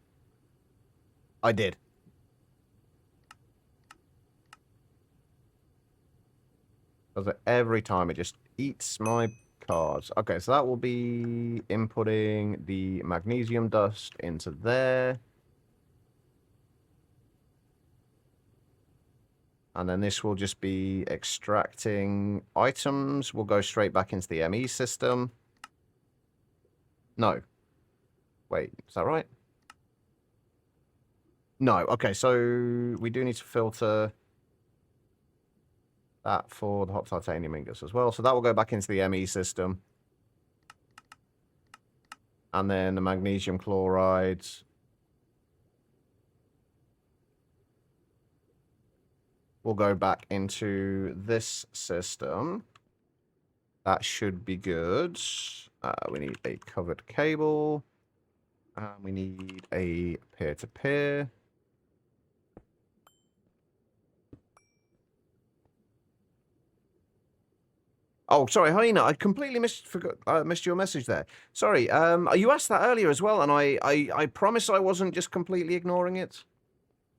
A: I did. Because every time it just eats my cards. Okay, so that will be inputting the magnesium dust into there. And then this will just be extracting items. We'll go straight back into the ME system. No. Wait, is that right? No. Okay, so we do need to filter that for the hot titanium ingots as well. So that will go back into the ME system. And then the magnesium chlorides. We'll go back into this system. That should be good. We need a covered cable. We need a peer-to-peer. Oh, sorry, Hyena, I completely missed your message there. Sorry, you asked that earlier as well, and I promise I wasn't just completely ignoring it.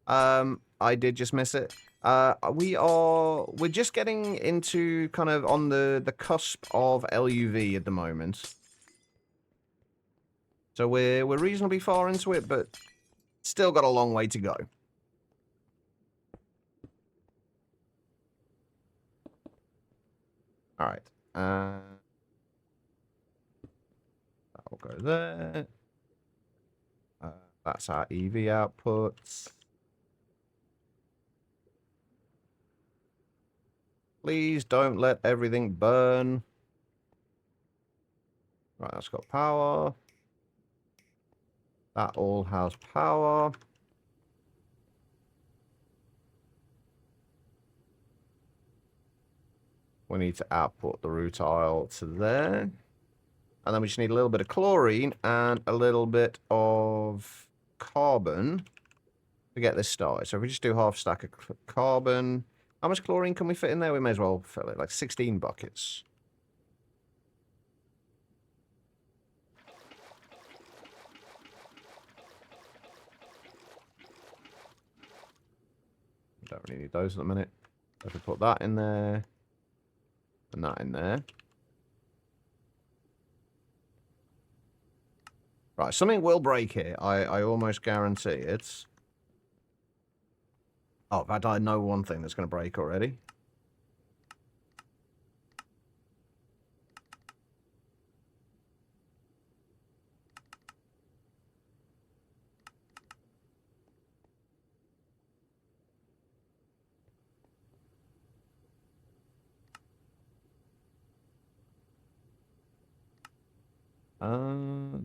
A: I did just miss it. We're just getting into kind of on the cusp of LUV at the moment. So we're reasonably far into it, but still got a long way to go. All right. That'll go there. That's our EV outputs. Please don't let everything burn. Right, that's got power. That all has power. We need to output the rutile to there. And then we just need a little bit of chlorine and a little bit of carbon to get this started. So if we just do half stack of carbon, how much chlorine can we fit in there? We may as well fill it, like 16 buckets. Don't really need those at the minute. If we put that in there, and that in there. Right, something will break here. I almost guarantee it. Oh, in fact, I know one thing that's going to break already.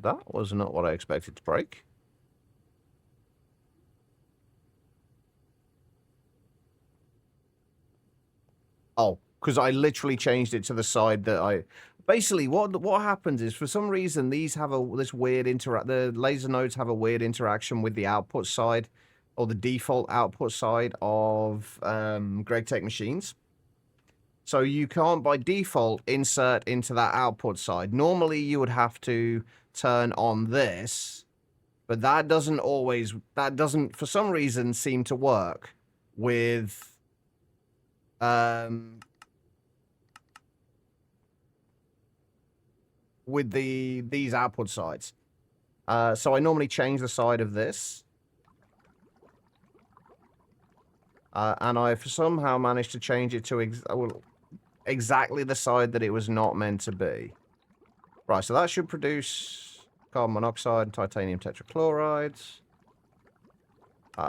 A: That was not what I expected to break. Oh, because I literally changed it to the side that I... Basically, what happens is, for some reason, these have this weird the laser nodes have a weird interaction with the output side, or the default output side of GregTech machines. So you can't, by default, insert into that output side. Normally, you would have to turn on this, but that doesn't, for some reason, seem to work with... with these output sides. So I normally change the side of this. And I've somehow managed to change it to exactly the side that it was not meant to be. Right, so that should produce carbon monoxide and titanium tetrachlorides.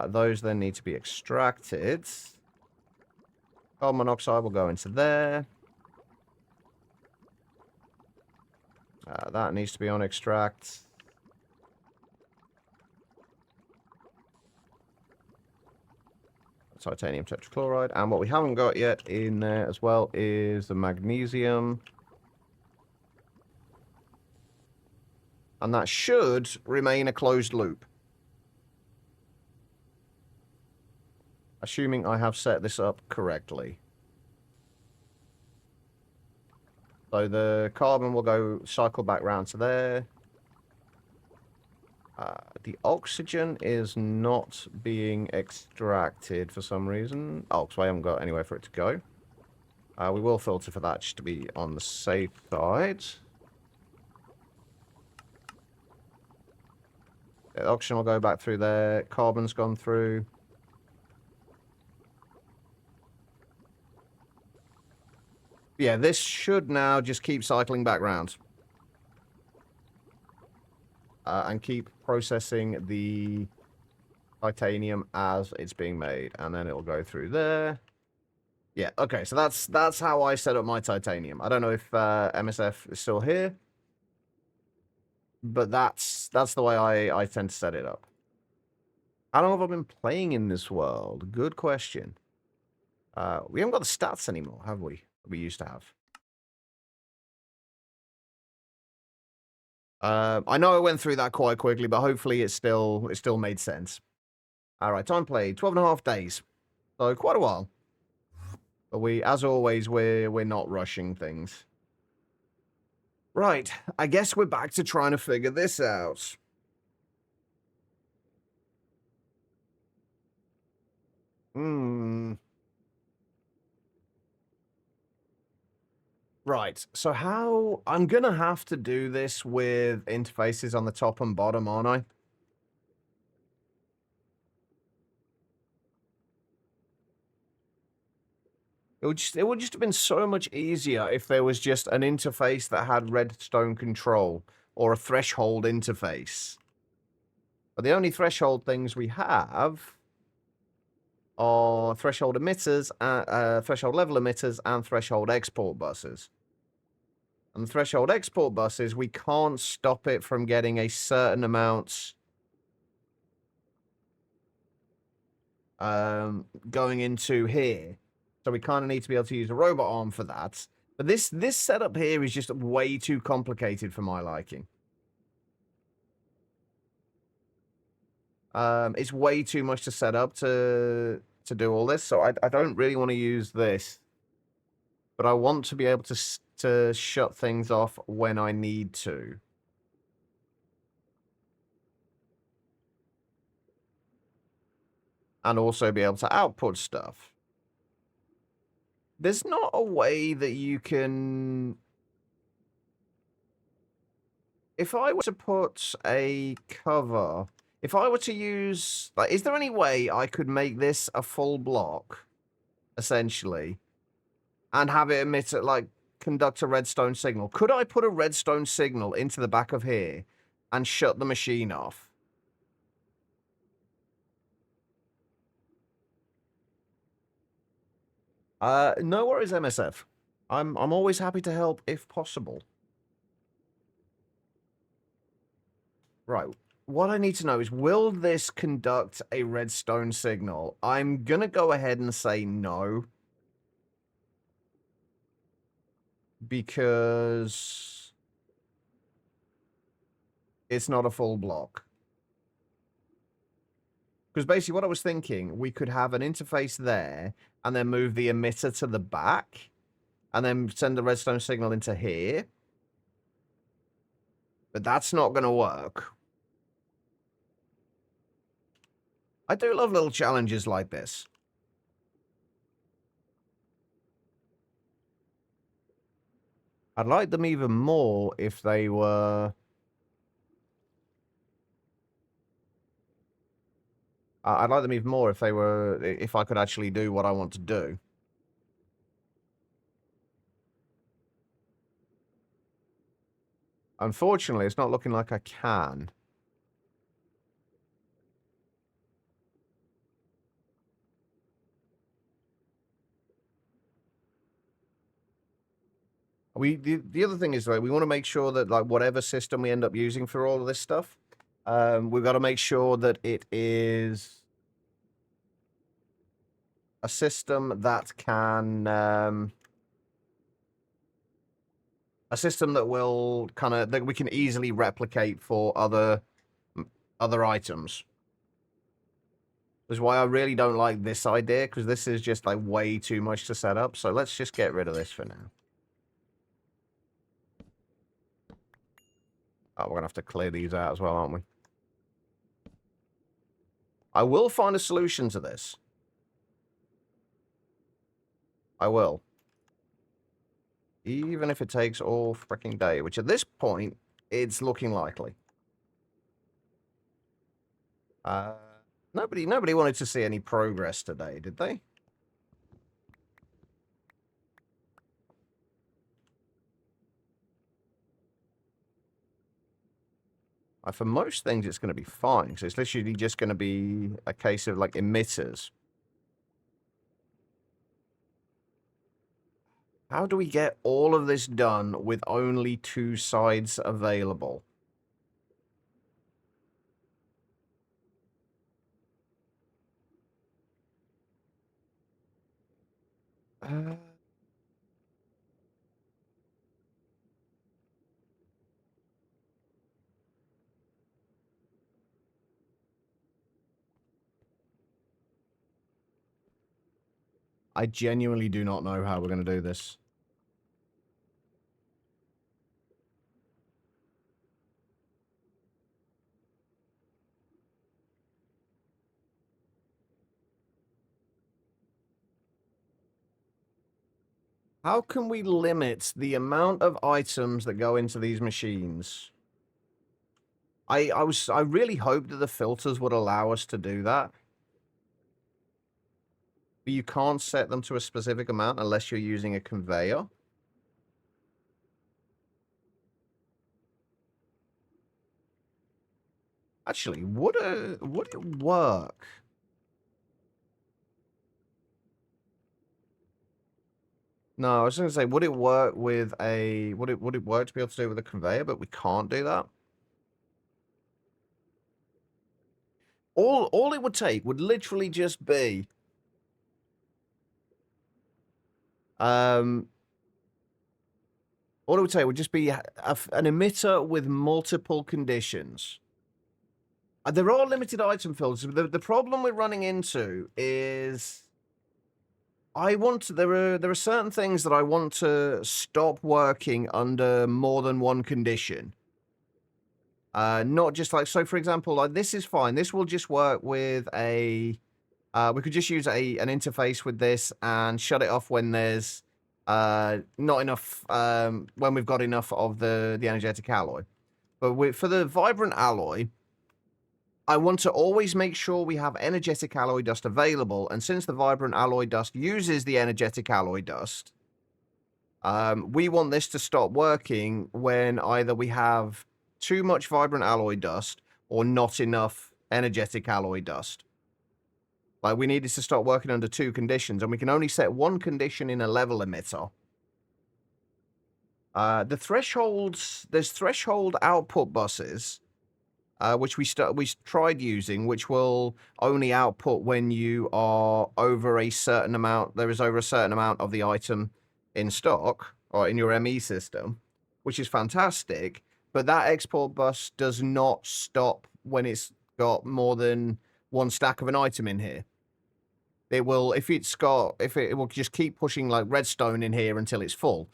A: Those then need to be extracted. Carbon monoxide will go into there. That needs to be on extract. Titanium tetrachloride. And what we haven't got yet in there as well is the magnesium. And that should remain a closed loop. Assuming I have set this up correctly. So the carbon will go cycle back round to there. The oxygen is not being extracted for some reason. Oh, because I haven't got anywhere for it to go. We will filter for that just to be on the safe side. The oxygen will go back through there. Carbon's gone through. Yeah, this should now just keep cycling back round. And keep processing the titanium as it's being made. And then it'll go through there. Yeah, okay, so that's how I set up my titanium. I don't know if MSF is still here. But that's the way I tend to set it up. How long have I been playing in this world? Good question. We haven't got the stats anymore, have we? We used to have. I know I went through that quite quickly, but hopefully it still made sense. All right, time played 12.5 days, so quite a while. But as always, we're not rushing things. Right, I guess we're back to trying to figure this out. Right, so how... I'm gonna have to do this with interfaces on the top and bottom, aren't I? It would just have been so much easier if there was just an interface that had redstone control or a threshold interface. But the only threshold things we have are threshold emitters, threshold level emitters, and threshold export buses. And the threshold export buses, we can't stop it from getting a certain amount going into here. So we kind of need to be able to use a robot arm for that. But this setup here is just way too complicated for my liking. It's way too much to set up to do all this, so I don't really want to use this. But I want to be able to shut things off when I need to. And also be able to output stuff. There's not a way that you can... If I were to put a cover... If I were to use... Like, is there any way I could make this a full block, essentially, and have it emit, like, conduct a redstone signal? Could I put a redstone signal into the back of here and shut the machine off? No worries, MSF. I'm always happy to help if possible. Right. What I need to know is, will this conduct a redstone signal? I'm gonna go ahead and say no. Because it's not a full block. Because basically what I was thinking, we could have an interface there, and then move the emitter to the back, and then send the redstone signal into here. But that's not going to work. I do love little challenges like this. I'd like them even more if they were... I'd like them even more if I could actually do what I want to do. Unfortunately, it's not looking like I can. The other thing is, right, we want to make sure that, like, whatever system we end up using for all of this stuff, we've got to make sure that it is a system that can, a system that will that we can easily replicate for other items. Which is why I really don't like this idea, because this is just, like, way too much to set up. So let's just get rid of this for now. Oh, we're going to have to clear these out as well, aren't we? I will find a solution to this. I will. Even if it takes all freaking day, which at this point, it's looking likely. Nobody wanted to see any progress today, did they? For most things, it's going to be fine. So it's literally just going to be a case of, like, emitters. How do we get all of this done with only 2 sides available? I genuinely do not know how we're going to do this. How can we limit the amount of items that go into these machines? I really hoped that the filters would allow us to do that. But you can't set them to a specific amount unless you're using a conveyor. Actually, would it work? No, I was going to say, would it work with a would it work to be able to do it with a conveyor? But we can't do that. All it would take would literally just be all it would take would just be an emitter with multiple conditions. There are limited item filters. The problem we're running into is there are certain things that I want to stop working under more than one condition. Not just like, so for example, like this is fine. This will just work with a, we could just use an interface with this and shut it off when there's not enough, when we've got enough of the energetic alloy. But for the vibrant alloy, I want to always make sure we have energetic alloy dust available, and since the vibrant alloy dust uses the energetic alloy dust, we want this to stop working when either we have too much vibrant alloy dust or not enough energetic alloy dust. Like, we need this to stop working under 2 conditions, and we can only set 1 condition in a level emitter. The thresholds, there's threshold output buses, which we tried using, which will only output when you are over a certain amount. There is over a certain amount of the item in stock or in your ME system, which is fantastic. But that export bus does not stop when it's got more than 1 stack of an item in here. It will, it will just keep pushing like redstone in here until it's full,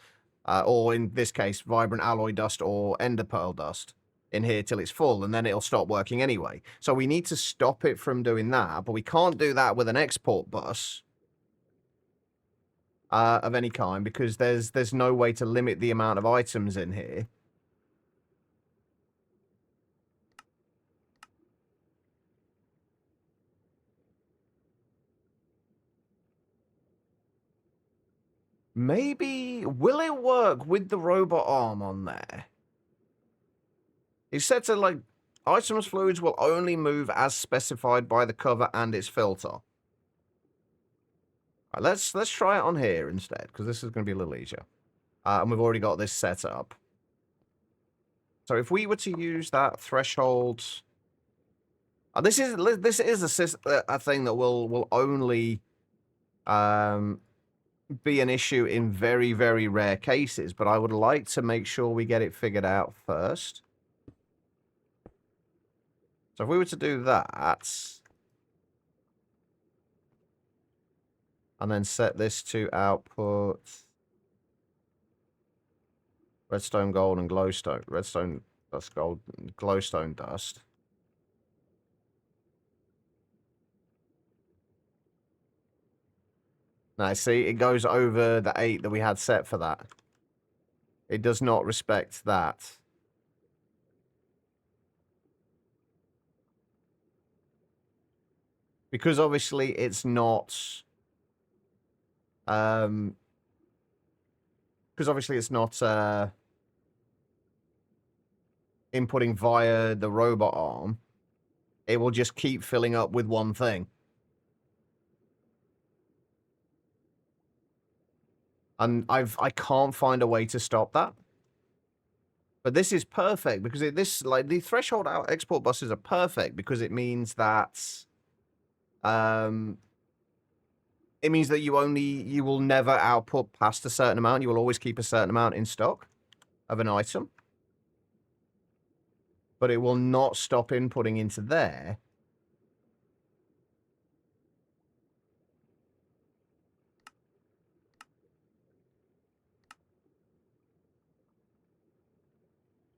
A: or in this case, vibrant alloy dust or ender pearl dust in here till it's full, and then it'll stop working anyway. So we need to stop it from doing that, but we can't do that with an export bus of any kind, because there's no way to limit the amount of items in here. Maybe, will it work with the robot arm on there? It's said to, like, items fluids will only move as specified by the cover and its filter. Right, let's try it on here instead, because this is going to be a little easier. And we've already got this set up. So if we were to use that threshold... this is a thing that will only be an issue in very, very rare cases, but I would like to make sure we get it figured out first. So if we were to do that, and then set this to output redstone, gold, and glowstone. Redstone dust, gold, glowstone dust. Now, see, it goes over the 8 that we had set for that. It does not respect that. Because obviously it's not... because obviously it's not inputting via the robot arm, it will just keep filling up with one thing. And I can't find a way to stop that. But this is perfect because the threshold out export buses are perfect because it means that it means that you will never output past a certain amount. You will always keep a certain amount in stock of an item. But it will not stop inputting into there.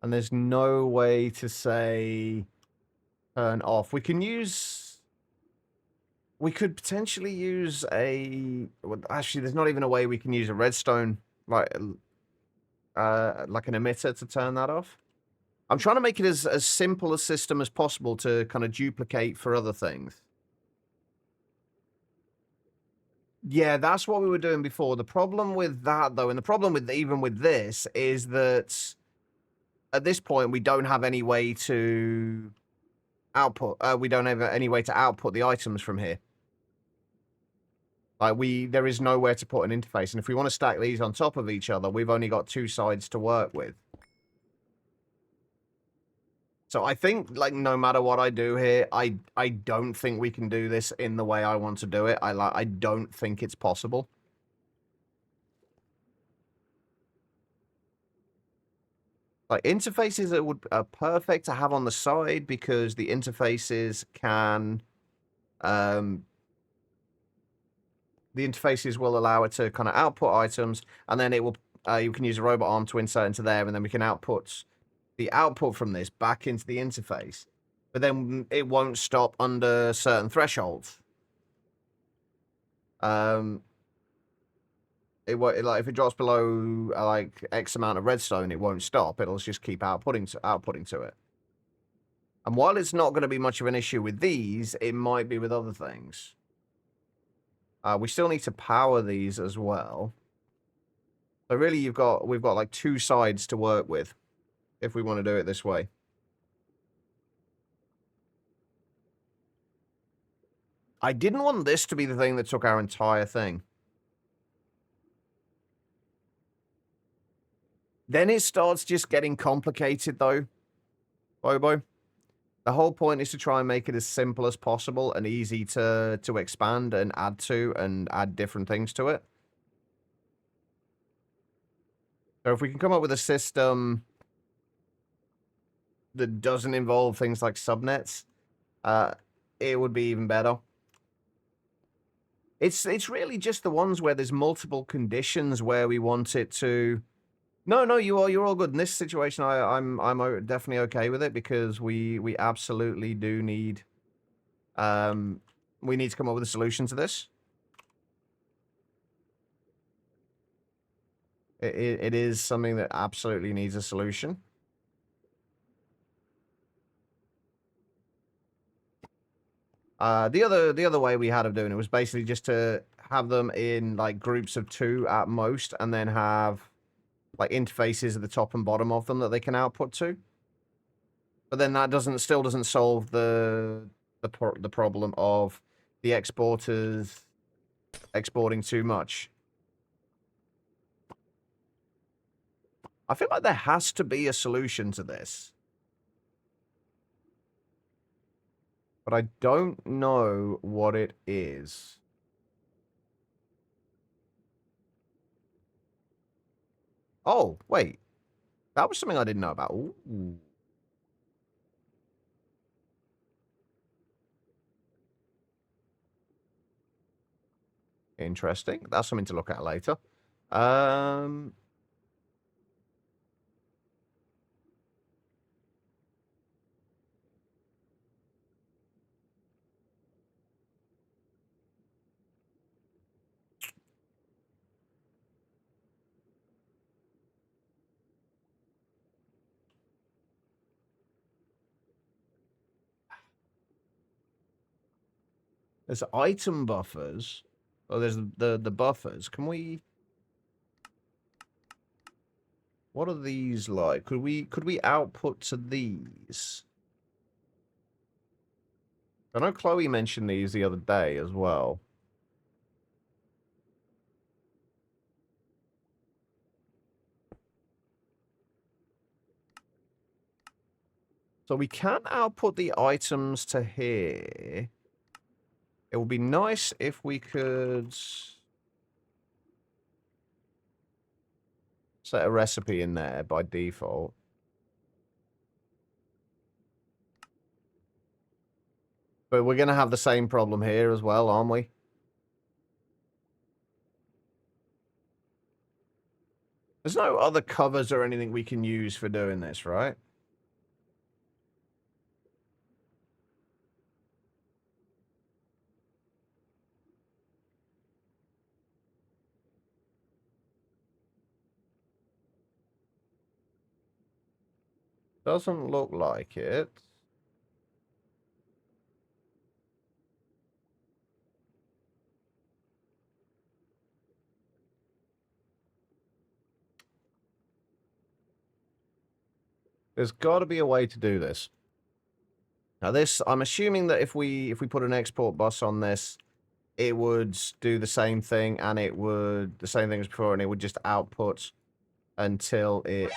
A: And there's no way to say turn off. We can use... We could potentially use a... Well, actually, there's not even a way we can use a redstone, like an emitter to turn that off. I'm trying to make it as simple a system as possible to kind of duplicate for other things. Yeah, that's what we were doing before. The problem with that, though, and the problem with even with this, is that at this point, we don't have any way to output. We don't have any way to output the items from here. Like, there is nowhere to put an interface. And if we want to stack these on top of each other, we've only got 2 sides to work with. So I think, like, no matter what I do here, I don't think we can do this in the way I want to do it. I don't think it's possible. Like, interfaces are perfect to have on the side because the interfaces can... the interfaces will allow it to kind of output items, and then it will... you can use a robot arm to insert into there, and then we can output the output from this back into the interface. But then it won't stop under certain thresholds. It won't, like, if it drops below like X amount of redstone, it won't stop. It'll just keep outputting to it. And while it's not going to be much of an issue with these, it might be with other things. We still need to power these as well. So really, we've got like 2 sides to work with if we want to do it this way. I didn't want this to be the thing that took our entire thing. Then it starts just getting complicated, though, Bobo. The whole point is to try and make it as simple as possible and easy to expand and add to and add different things to it. So if we can come up with a system that doesn't involve things like subnets, it would be even better. It's really just the ones where there's multiple conditions where we want it to... No, you're all good. In this situation, I'm definitely okay with it because we absolutely do need... we need to come up with a solution to this. It is something that absolutely needs a solution. The other way we had of doing it was basically just to have them in like groups of 2 at most, and then have like interfaces at the top and bottom of them that they can output to. But then that still doesn't solve the problem of the exporters exporting too much. I feel like there has to be a solution to this, but I don't know what it is. Oh, wait. That was something I didn't know about. Ooh. Interesting. That's something to look at later. There's item buffers. Oh, there's the buffers. Can we... What are these like? Could we output to these? I know Chloe mentioned these the other day as well. So we can output the items to here. It would be nice if we could set a recipe in there by default. But we're going to have the same problem here as well, aren't we? There's no other covers or anything we can use for doing this, right? Doesn't look like it. There's got to be a way to do this. Now this, I'm assuming that if we put an export bus on this, it would do the same thing, and it would the same thing as before, and it would just output until it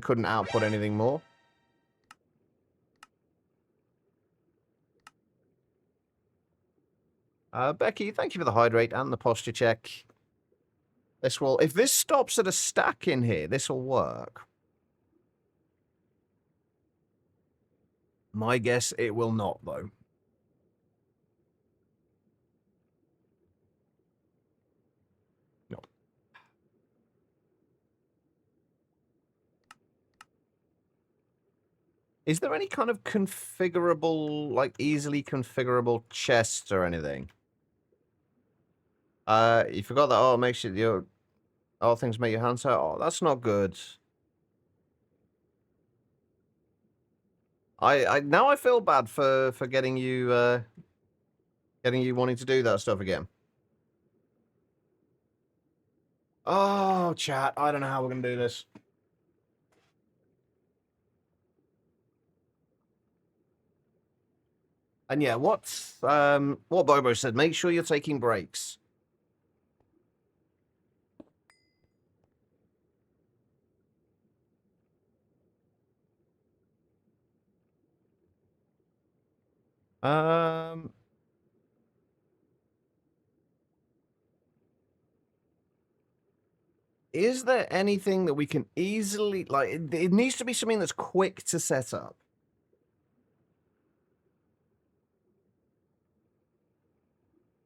A: couldn't output anything more. Becky, thank you for the hydrate and the posture check. This will, if this stops at a stack in here, this will work. My guess, it will not, though. No. Is there any kind of configurable, like easily configurable chests or anything? You forgot that. Oh, it makes your all things make your hands hurt. Oh, that's not good. I now I feel bad for getting you wanting to do that stuff again. Oh, chat. I don't know how we're gonna do this. And yeah, what Bobo said, make sure you're taking breaks. Is there anything that we can easily, like, it needs to be something that's quick to set up.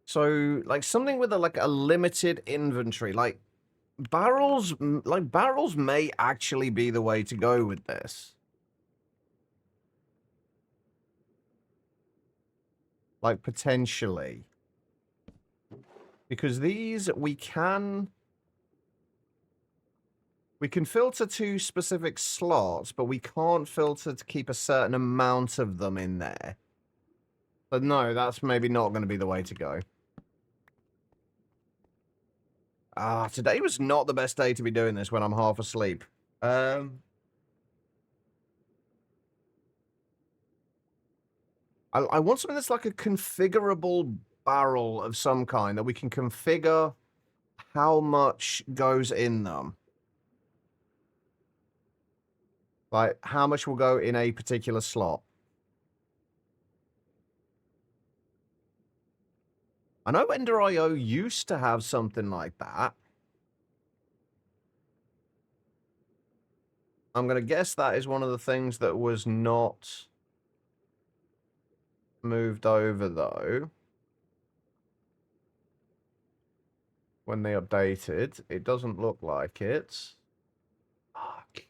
A: So, like, something with a limited inventory, like barrels may actually be the way to go with this. Like, potentially. Because these, we can... We can filter to specific slots, but we can't filter to keep a certain amount of them in there. But no, that's maybe not going to be the way to go. Today was not the best day to be doing this when I'm half asleep. I want something that's like a configurable barrel of some kind that we can configure how much goes in them. Like, how much will go in a particular slot. I know Ender.io used to have something like that. I'm going to guess that is one of the things that was not moved over, though. When they updated, it doesn't look like it. Fuck.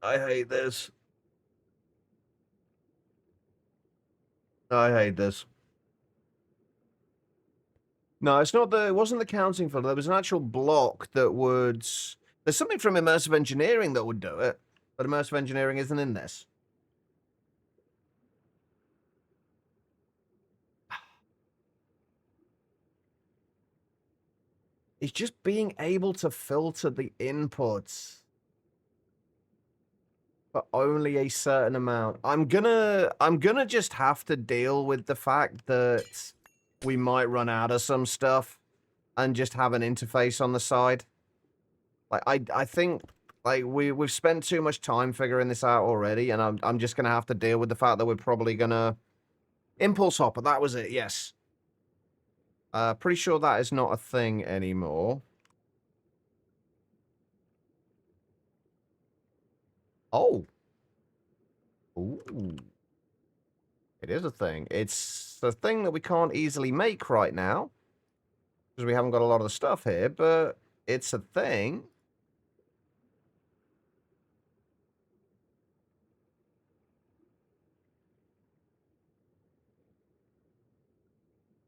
A: I hate this. I hate this. No, it's not it wasn't the counting filter. There was an actual block that would... There's something from immersive engineering that would do it, but immersive engineering isn't in this. It's just being able to filter the inputs for only a certain amount. I'm gonna just have to deal with the fact that we might run out of some stuff and just have an interface on the side. Like I think like we've spent too much time figuring this out already, and I'm just gonna have to deal with the fact that we're probably gonna impulse hopper. That was it. Yes. Pretty sure that is not a thing anymore. Oh. Ooh. It is a thing. It's a thing that we can't easily make right now because we haven't got a lot of the stuff here, but it's a thing.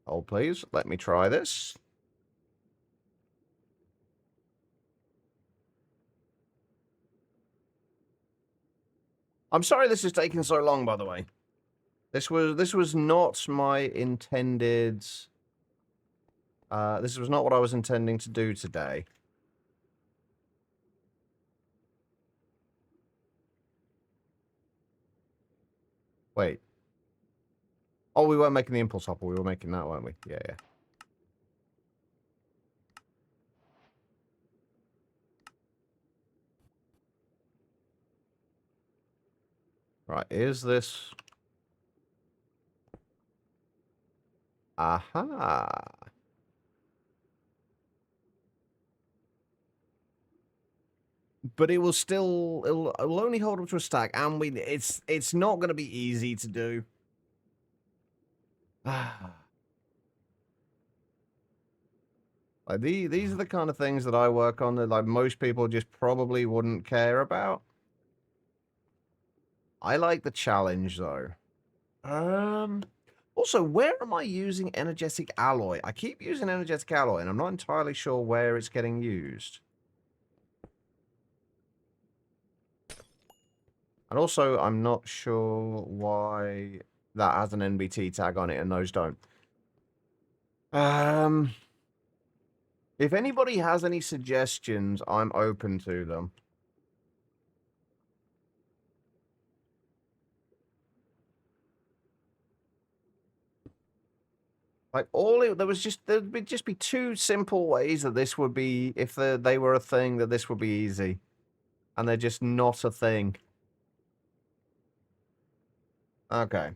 A: Hold, please. Let me try this. I'm sorry this is taking so long, by the way. This was not my intended... this was not what I was intending to do today. Wait. Oh, we weren't making the impulse hopper. We were making that, weren't we? Yeah, yeah. Right, is this... Aha. But it will still... It'll only hold up to a stack, and it's not going to be easy to do. Like these are the kind of things that I work on that like most people just probably wouldn't care about. I like the challenge though. Also, where am I using energetic alloy? I keep using energetic alloy and I'm not entirely sure where it's getting used. And also, I'm not sure why that has an NBT tag on it and those don't. If anybody has any suggestions, I'm open to them. Like there'd just be two simple ways that this would be, if they were a thing, that this would be easy. And they're just not a thing. Okay.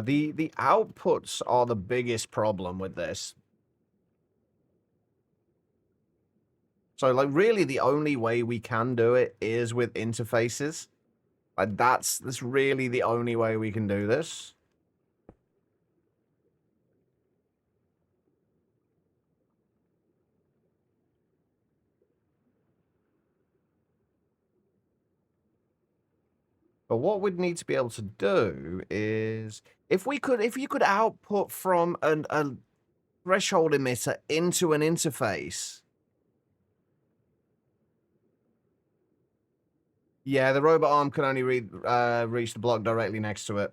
A: The outputs are the biggest problem with this. So, like, really the only way we can do it is with interfaces. Like, that's really the only way we can do this. But what we'd need to be able to do is, if you could output from a threshold emitter into an interface. Yeah, the robot arm can only reach the block directly next to it.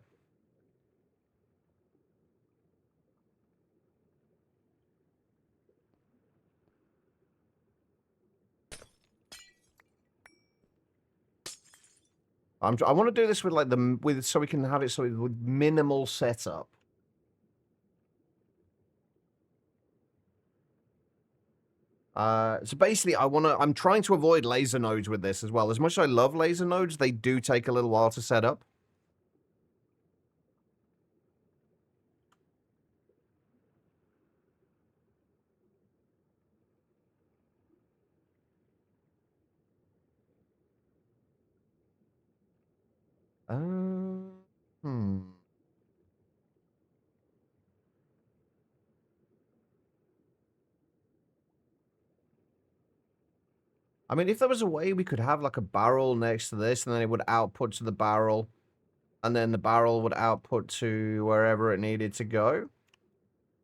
A: I want to do this with like so we can have it with minimal setup. So basically, I'm trying to avoid laser nodes with this as well. As much as I love laser nodes, they do take a little while to set up. Hmm. I mean, if there was a way we could have like a barrel next to this, and then it would output to the barrel, and then the barrel would output to wherever it needed to go.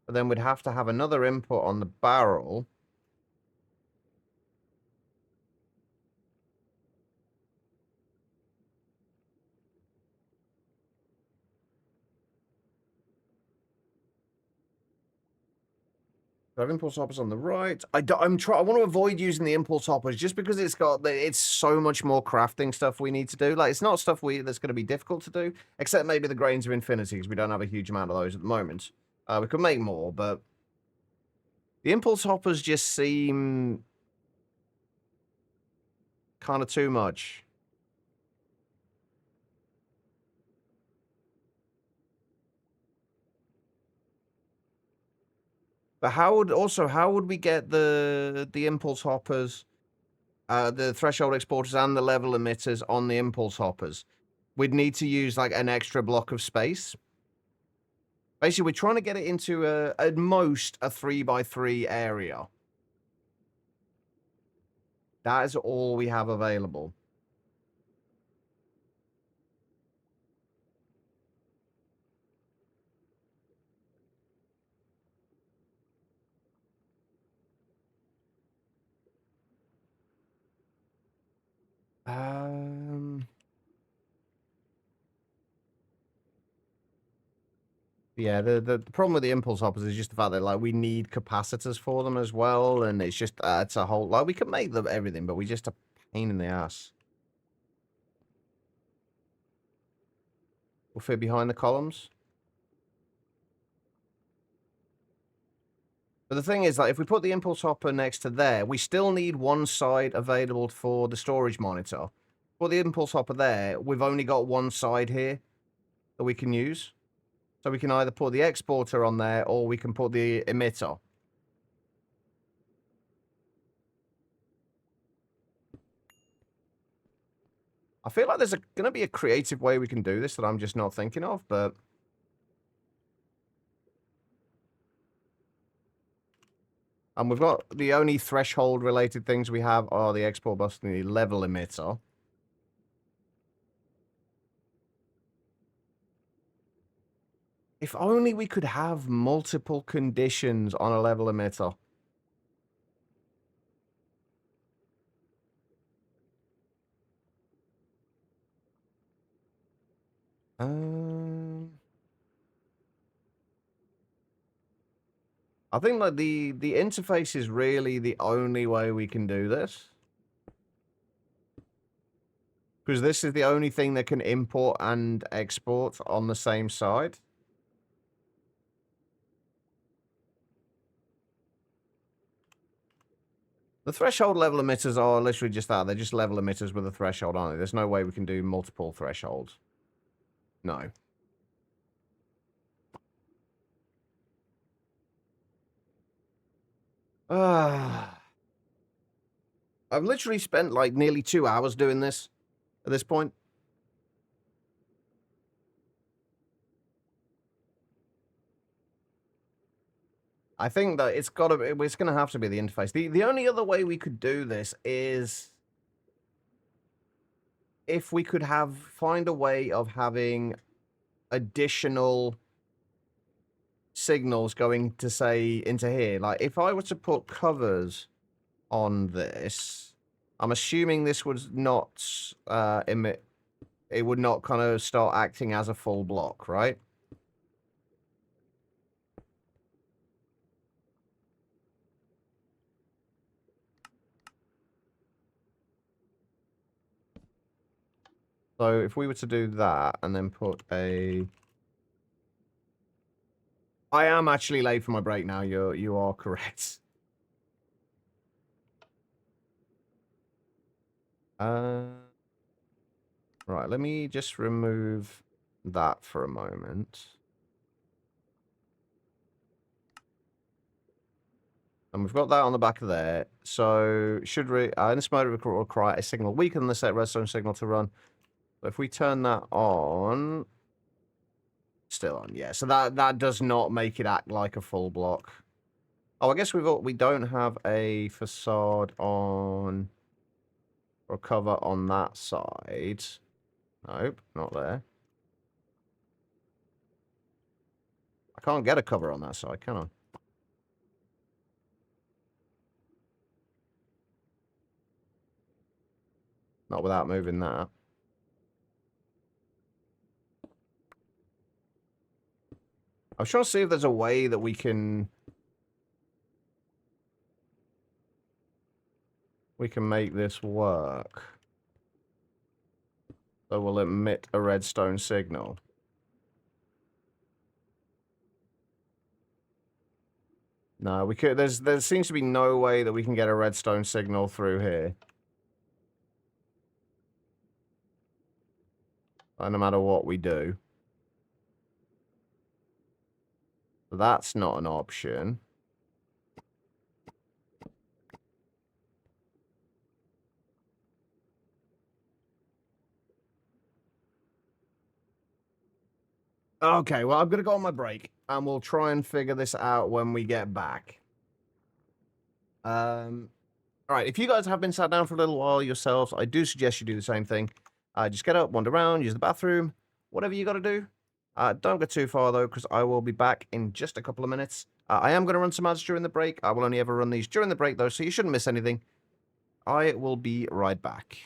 A: But then we'd have to have another input on the barrel. I have impulse hoppers on the right. I want to avoid using the impulse hoppers just because it's so much more crafting stuff we need to do. Like, it's not stuff that's going to be difficult to do, except maybe the grains of infinity, because we don't have a huge amount of those at the moment. We could make more, but the impulse hoppers just seem kind of too much. But how would we get the impulse hoppers, the threshold exporters and the level emitters on the impulse hoppers? We'd need to use like an extra block of space. Basically, we're trying to get it into at most a 3x3 area. That is all we have available. Yeah, the problem with the impulse hoppers is just the fact that like we need capacitors for them as well, and it's just it's a whole like we can make them everything, but we just a pain in the ass. We'll fit behind the columns. But the thing is, like, if we put the impulse hopper next to there, we still need one side available for the storage monitor. Put the impulse hopper there, we've only got one side here that we can use. So we can either put the exporter on there, or we can put the emitter. I feel like there's going to be a creative way we can do this that I'm just not thinking of, but... And we've got the only threshold-related things we have are the export bus and the level emitter. If only we could have multiple conditions on a level emitter. I think like the interface is really the only way we can do this. Because this is the only thing that can import and export on the same side. The threshold level emitters are literally just that. They're just level emitters with a threshold, aren't they? There's no way we can do multiple thresholds. No. I've literally spent like nearly 2 hours doing this at this point. I think that it's going to have to be the interface. The only other way we could do this is if we could find a way of having additional signals going to say into here. Like if I were to put covers on this, I'm assuming this would not emit. It would not kind of start acting as a full block, right? So if we were to do that and then put a... I am actually late for my break now. You are correct. Right, let me just remove that for a moment. And we've got that on the back of there. So should we... in this mode, we require a signal weaker than the set redstone signal to run. But if we turn that on... Still on, yeah. So that does not make it act like a full block. Oh, I guess we don't have a facade on... or cover on that side. Nope, not there. I can't get a cover on that side, can I? Not without moving that. I was trying to see if there's a way that we can make this work. So we'll emit a redstone signal. No, we could. There seems to be no way that we can get a redstone signal through here. No matter what we do. That's not an option. Okay, well, I'm going to go on my break, and we'll try and figure this out when we get back. All right, if you guys have been sat down for a little while yourselves, I do suggest you do the same thing. Just get up, wander around, use the bathroom, whatever you got to do. Don't go too far, though, because I will be back in just a couple of minutes. I am going to run some ads during the break. I will only ever run these during the break, though, so you shouldn't miss anything. I will be right back.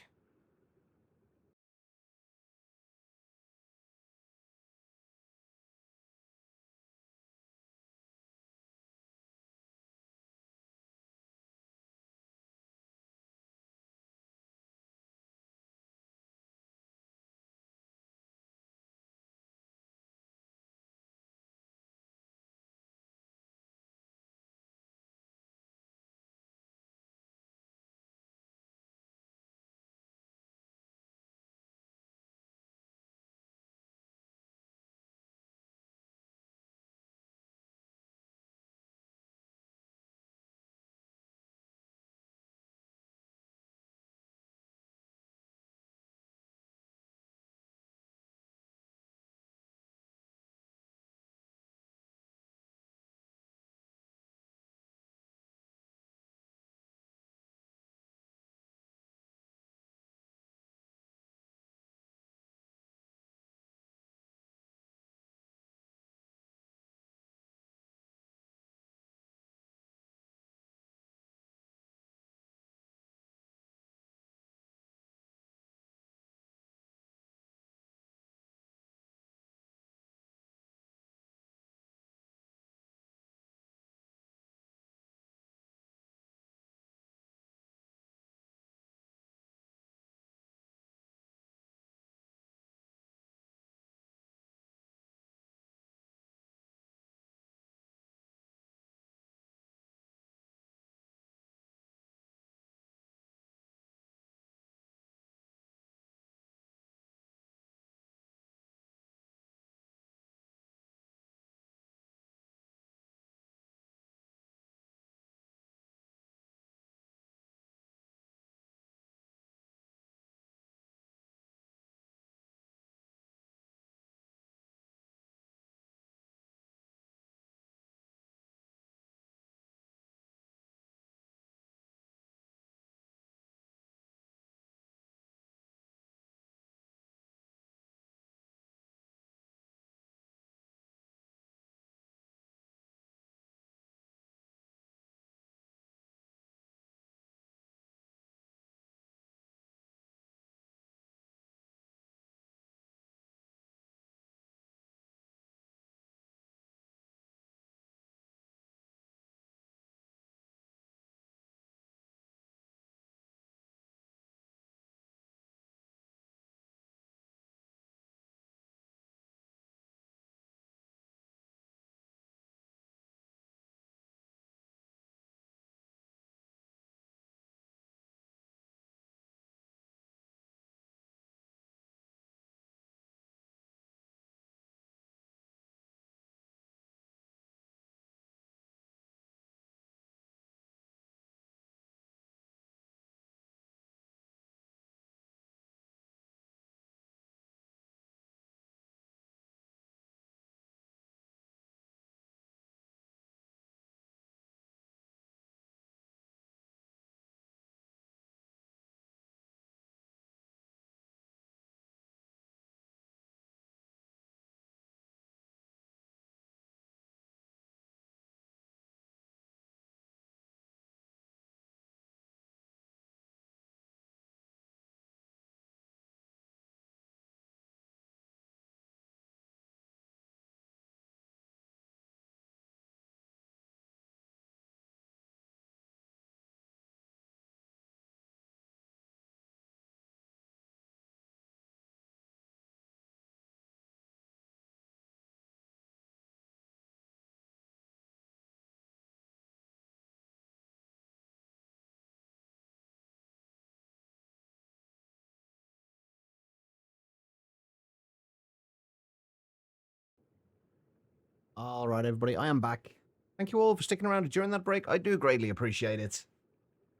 A: All right, everybody, I am back. Thank you all for sticking around during that break. I do greatly appreciate it.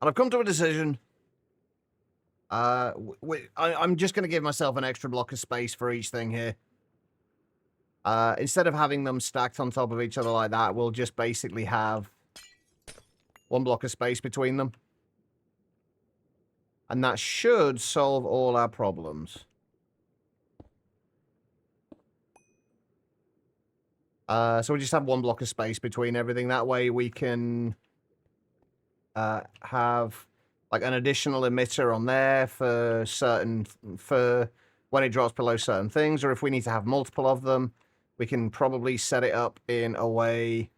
A: And I've come to a decision. I'm just going to give myself an extra block of space for each thing here. Instead of having them stacked on top of each other like that, we'll just basically have one block of space between them. And that should solve all our problems. So we just have one block of space between everything. That way we can have like an additional emitter on there for when it drops below certain things, or if we need to have multiple of them, we can probably set it up in a way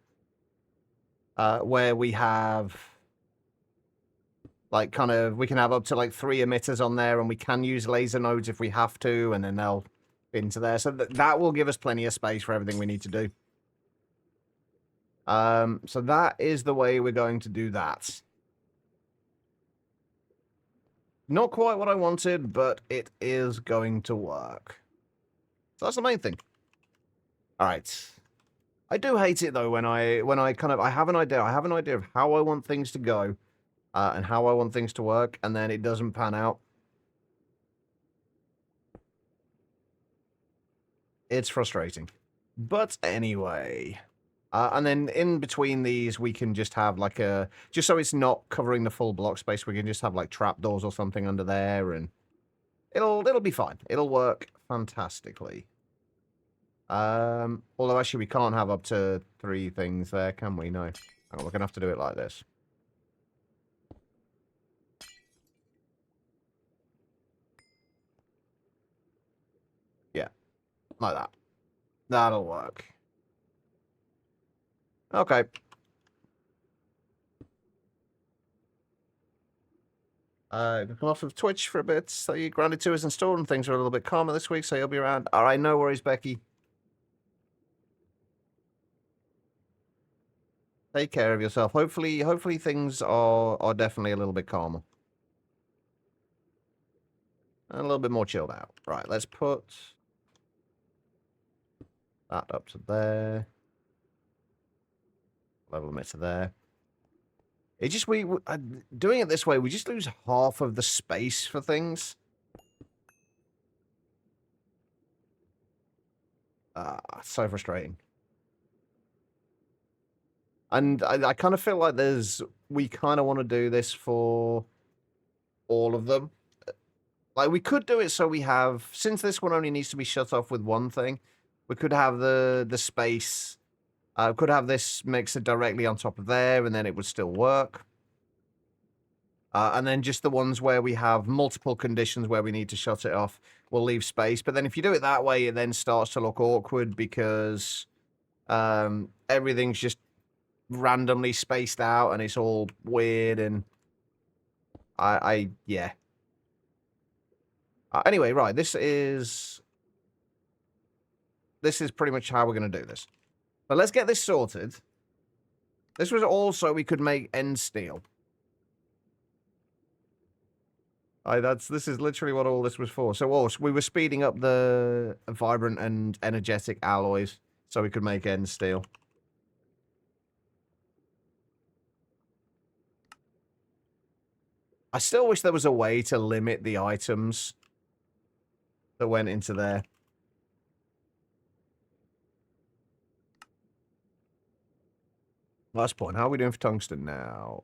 A: where we have like we can have up to like 3 emitters on there, and we can use laser nodes if we have to, and then they'll into there. So that will give us plenty of space for everything we need to do. So that is the way we're going to do that. Not quite what I wanted, but it is going to work. So that's the main thing. All right. I do hate it though when I have an idea. I have an idea of how I want things to go, and how I want things to work, and then it doesn't pan out. It's frustrating. But anyway. And then in between these, we can just have like just so it's not covering the full block space, we can just have like trapdoors or something under there, and it'll be fine. It'll work fantastically. Although actually we can't have up to 3 things there, can we? No. Oh, we're gonna have to do it like this. Yeah. Like that. That'll work. Okay. Come off of Twitch for a bit. So you Grounded 2 is installed and things are a little bit calmer this week, so you'll be around. All right, no worries, Becky. Take care of yourself. Hopefully things are definitely a little bit calmer. And a little bit more chilled out. Right, let's put that up to there. Level emitter there. It just, doing it this way, we just lose half of the space for things. So frustrating. And I kind of feel like we kind of want to do this for all of them. Like, we could do it so we have, since this one only needs to be shut off with one thing, we could have the space, could have this mixer directly on top of there, and then it would still work. And then just the ones where we have multiple conditions where we need to shut it off, we'll leave space. But then if you do it that way, it then starts to look awkward because everything's just randomly spaced out and it's all weird, and yeah. Anyway, right, this is pretty much how we're going to do this. But let's get this sorted. This was also we could make end steel. This is literally what all this was for. So we were speeding up the vibrant and energetic alloys so we could make end steel. I still wish there was a way to limit the items that went into there. Last point. How are we doing for tungsten now?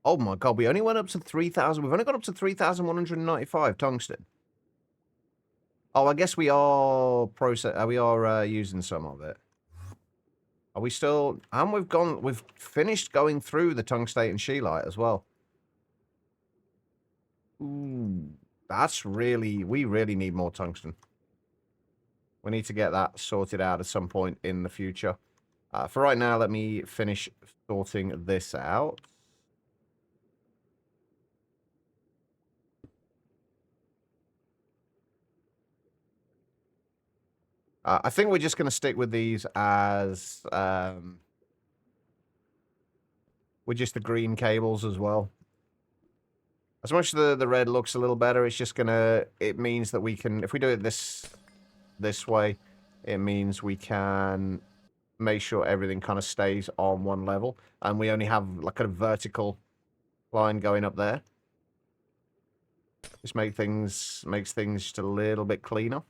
A: Oh my god, we only went up to 3,000. We've only got up to 3,195 tungsten. Oh, I guess we are using some of it. Are we still? And we've finished going through the tungstate and scheelite as well. Ooh, we really need more tungsten. We need to get that sorted out at some point in the future. For right now, let me finish sorting this out. I think we're just going to stick with these as with just the green cables as well. As much as the red looks a little better, it's just it means that we can, if we do it this way, it means we can make sure everything kind of stays on one level, and we only have like a vertical line going up there. Just makes things just a little bit cleaner.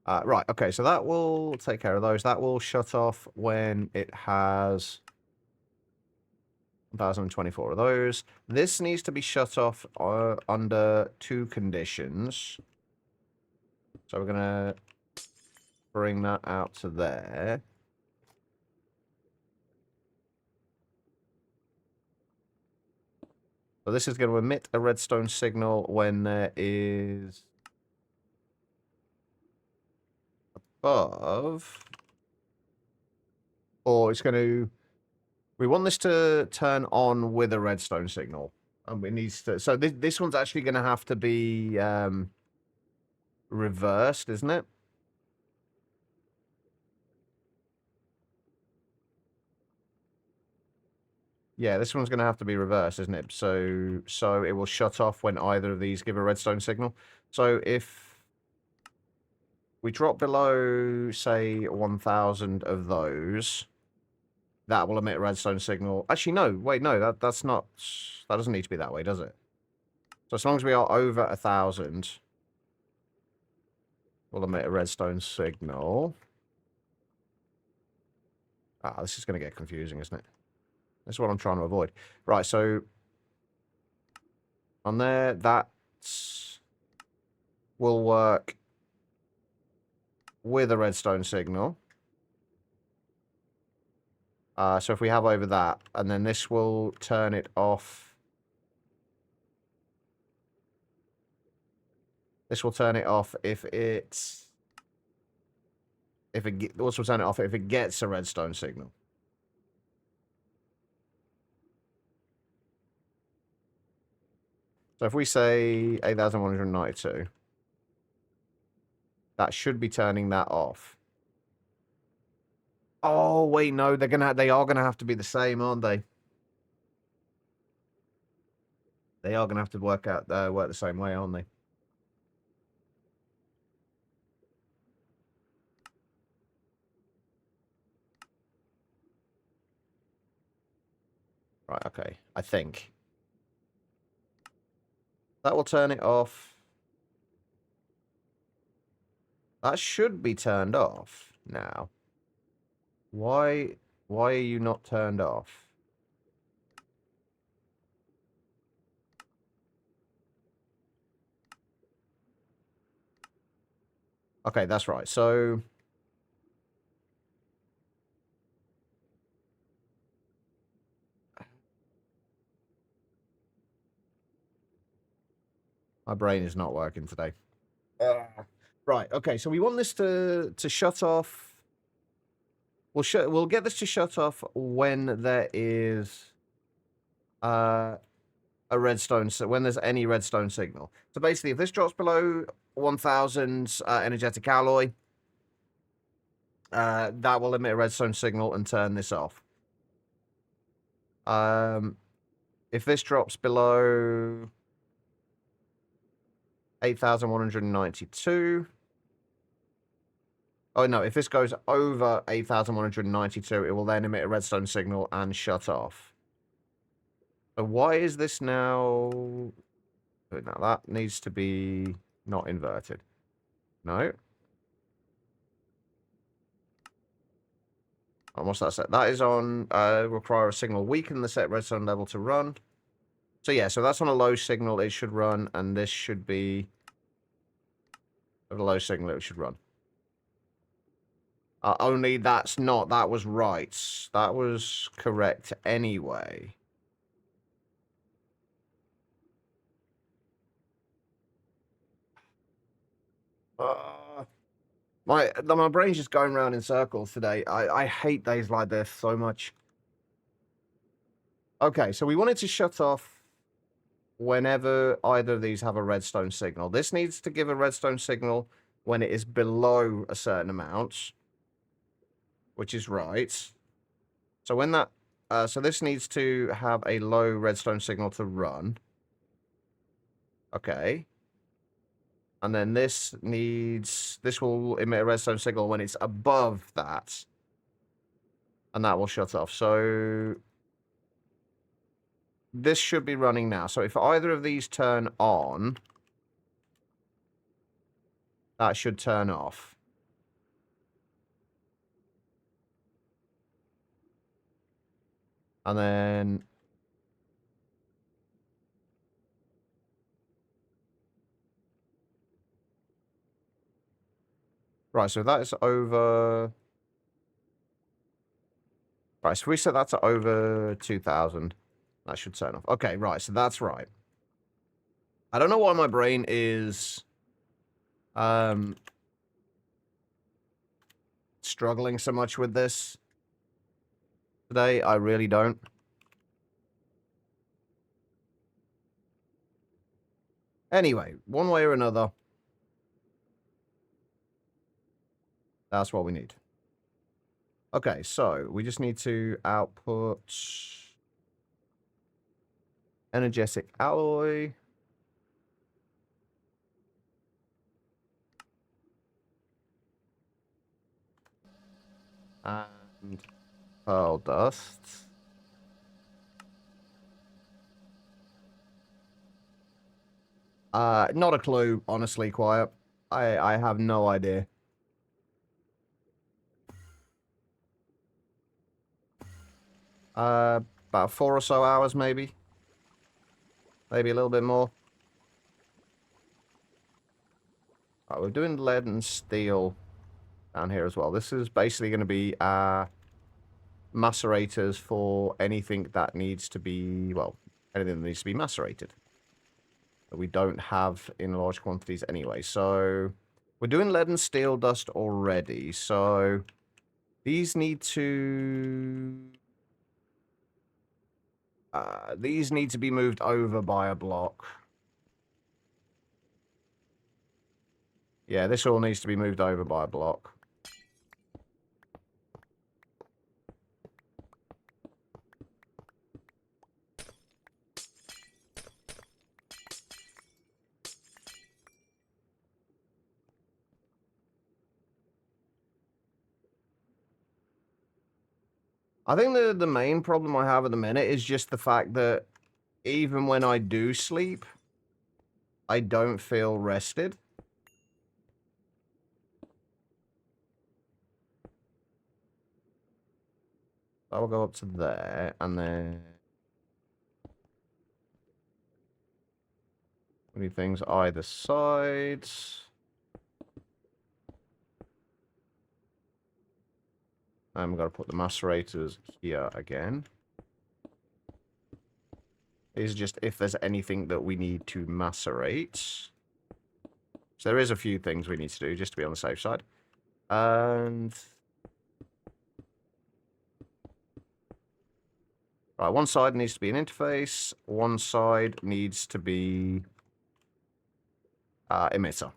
A: Right, okay, so that will take care of those. That will shut off when it has 1,024 of those. This needs to be shut off under 2 conditions. So we're going to bring that out to there. So this is going to emit a redstone signal when there is above, or it's going to, we want this to turn on with a redstone signal, and it needs to, so this one's actually going to have to be reversed, isn't it? Yeah, this one's going to have to be reversed, isn't it? So it will shut off when either of these give a redstone signal. So if we drop below, say, 1,000 of those, that will emit a redstone signal. Actually, no. Wait, no. That's not... That doesn't need to be that way, does it? So as long as we are over 1,000, we'll emit a redstone signal. Ah, this is going to get confusing, isn't it? That's what I'm trying to avoid. Right, so... on there, that will work with a redstone signal. So if we have over that, and then this will turn it off. This will turn it off if it's... also turn it off if it gets a redstone signal. So if we say 8,192, that should be turning that off. Oh wait, no, they are gonna have to be the same, aren't they? They are gonna have to work the same way, aren't they? Right, okay. I think that will turn it off. That should be turned off now. Why are you not turned off? Okay, that's right. So my brain is not working today. Right, okay, so we want this to shut off. We'll get this to shut off when there is a redstone, so when there's any redstone signal. So basically, if this drops below 1,000 energetic alloy, that will emit a redstone signal and turn this off. If this drops below 8,192... Oh, no, if this goes over 8,192, it will then emit a redstone signal and shut off. So why is this now... Now, that needs to be not inverted. No. And what's that set? That is on require a signal weaken the set redstone level to run. So yeah, so that's on a low signal, it should run, and this should be at a low signal, it should run. Only that's not, that was right. That was correct anyway. My brain's just going around in circles today. I hate days like this so much. Okay, so we wanted to shut off whenever either of these have a redstone signal. This needs to give a redstone signal when it is below a certain amount, which is right. So when that, so this needs to have a low redstone signal to run. Okay. And then this will emit a redstone signal when it's above that. And that will shut off. So this should be running now. So if either of these turn on, that should turn off. And then right, so that is over. Right, so we set that to over 2,000. That should turn off. Okay, right, so that's right. I don't know why my brain is struggling so much with this today. I really don't. Anyway, one way or another, that's what we need. Okay, so we just need to output energetic alloy. And pearl dust. Not a clue, honestly, Quiet. I have no idea. About 4 or so hours, maybe. Maybe a little bit more. Right, we're doing lead and steel down here as well. This is basically going to be our macerators for anything that needs to be, well, anything that needs to be macerated. That we don't have in large quantities anyway. So we're doing lead and steel dust already. So these need to... these need to be moved over by a block. Yeah, this all needs to be moved over by a block. I think the main problem I have at the minute is just the fact that even when I do sleep, I don't feel rested. I will go up to there, and then... we need things either side. I'm going to put the macerators here again. Is just if there's anything that we need to macerate. So there is a few things we need to do just to be on the safe side. And... right, one side needs to be an interface. One side needs to be... emitter.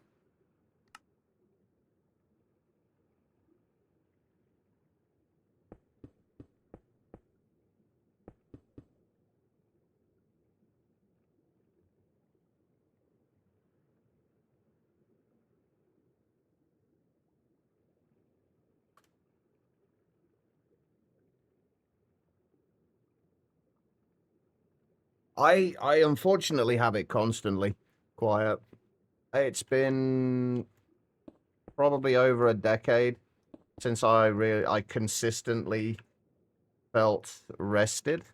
A: I unfortunately have it constantly quiet. It's been probably over a decade since I consistently felt rested.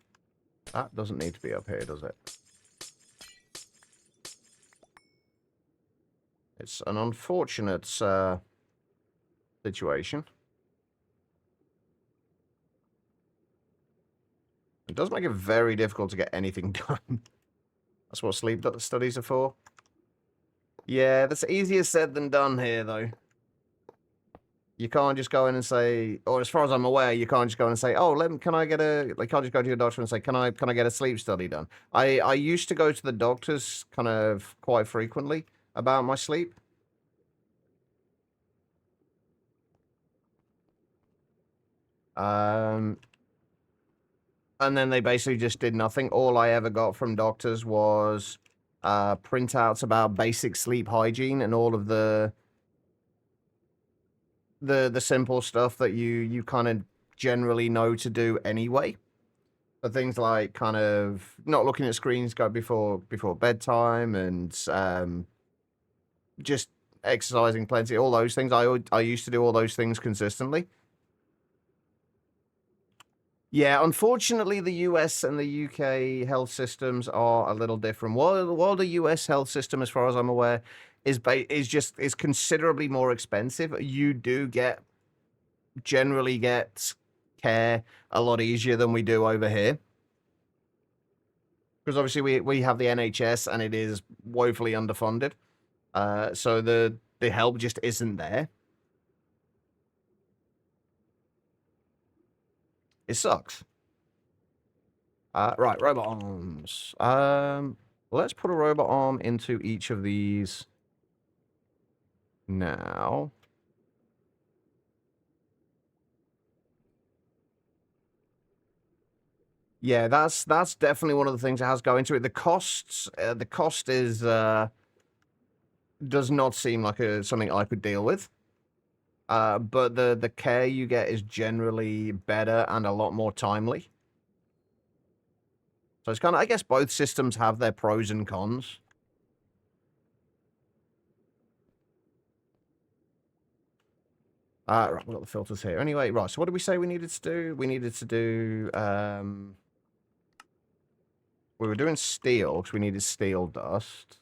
A: That doesn't need to be up here, does it? It's an unfortunate situation. It does make it very difficult to get anything done. That's what sleep studies are for. Yeah, that's easier said than done here, though. You can't just go in and say, or as far as I'm aware, you can't just go in and say, oh, can I get a, like, can't just go to your doctor and say, can I get a sleep study done? I used to go to the doctors kind of quite frequently about my sleep. And then they basically just did nothing. All I ever got from doctors was printouts about basic sleep hygiene and all of the simple stuff that you kind of generally know to do anyway. So things like kind of not looking at screens go before bedtime and just exercising plenty, all those things. I used to do all those things consistently. Yeah, unfortunately, the US and the UK health systems are a little different. While the US health system, as far as I'm aware, is considerably more expensive, you do generally get care a lot easier than we do over here. Because obviously we have the NHS and it is woefully underfunded. So the help just isn't there. It sucks. Right, robot arms. Let's put a robot arm into each of these now. Yeah, that's definitely one of the things that has go into it. The cost is does not seem like something I could deal with. But the care you get is generally better and a lot more timely. So it's kind of, I guess both systems have their pros and cons. Right, we've got the filters here. Anyway, right, so what did we say we needed to do? We needed to do, we were doing steel, because we needed steel dust.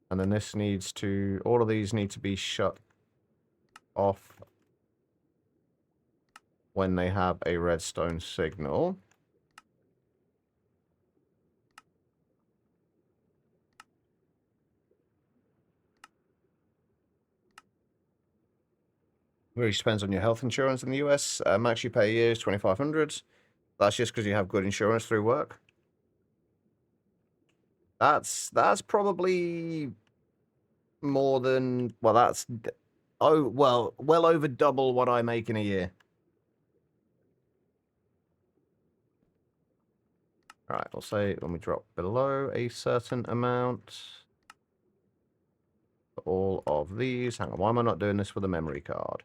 A: And then this needs to, all of these need to be shut off when they have a redstone signal. Really depends on your health insurance in the US. Max you pay a year is $2,500. That's just because you have good insurance through work. That's probably more than, well, well over double what I make in a year. All right, we'll say when we drop below a certain amount, for all of these. Hang on, why am I not doing this with a memory card?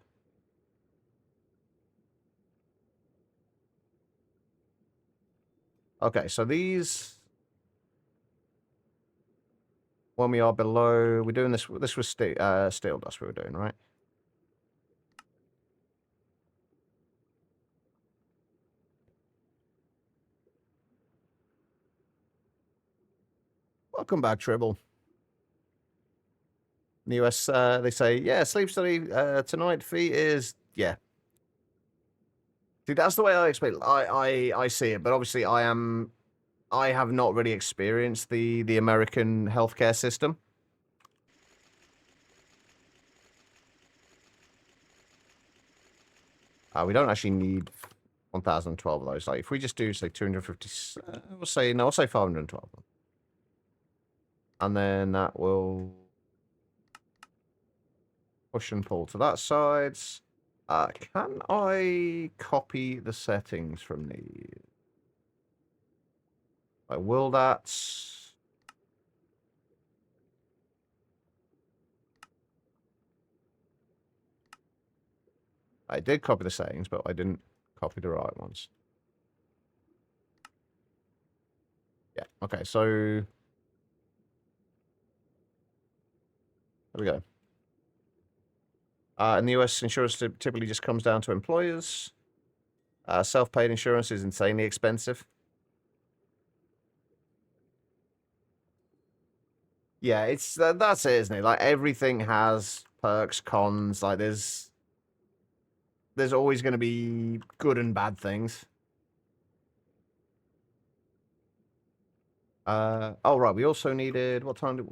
A: Okay, so these, when we are below, we're doing this. This was steel dust we were doing, right? Welcome back, Tribble. In the US, they say, yeah, sleep study tonight fee is, yeah. See, that's the way I expect. I see it, but obviously I have not really experienced the American healthcare system. We don't actually need 1,012 of those. Like, if we just do, say, 250, we'll say 512. And then that will push and pull to that side. Can I copy the settings from these? Will that? I did copy the settings, but I didn't copy the right ones. Yeah, okay, so there we go. In the US, insurance typically just comes down to employers. Self-paid insurance is insanely expensive. Yeah, that's it, isn't it? Like, everything has perks, cons. Like, there's always going to be good and bad things. Oh, right, we also needed, what did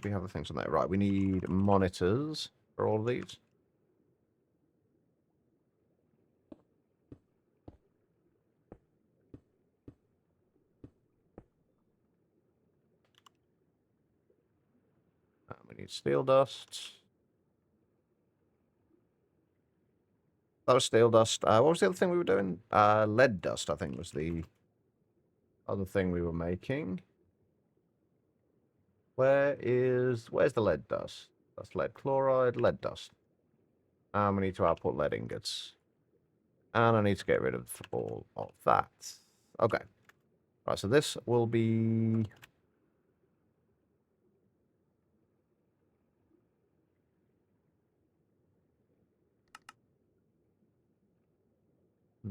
A: we have the things on there? Right, we need monitors for all of these. We need steel dust. That was steel dust. What was the other thing we were doing? Lead dust, I think, was the other thing we were making. Where's the lead dust? That's lead chloride, lead dust. And we need to output lead ingots. And I need to get rid of all of that. Okay. Right, so this will be...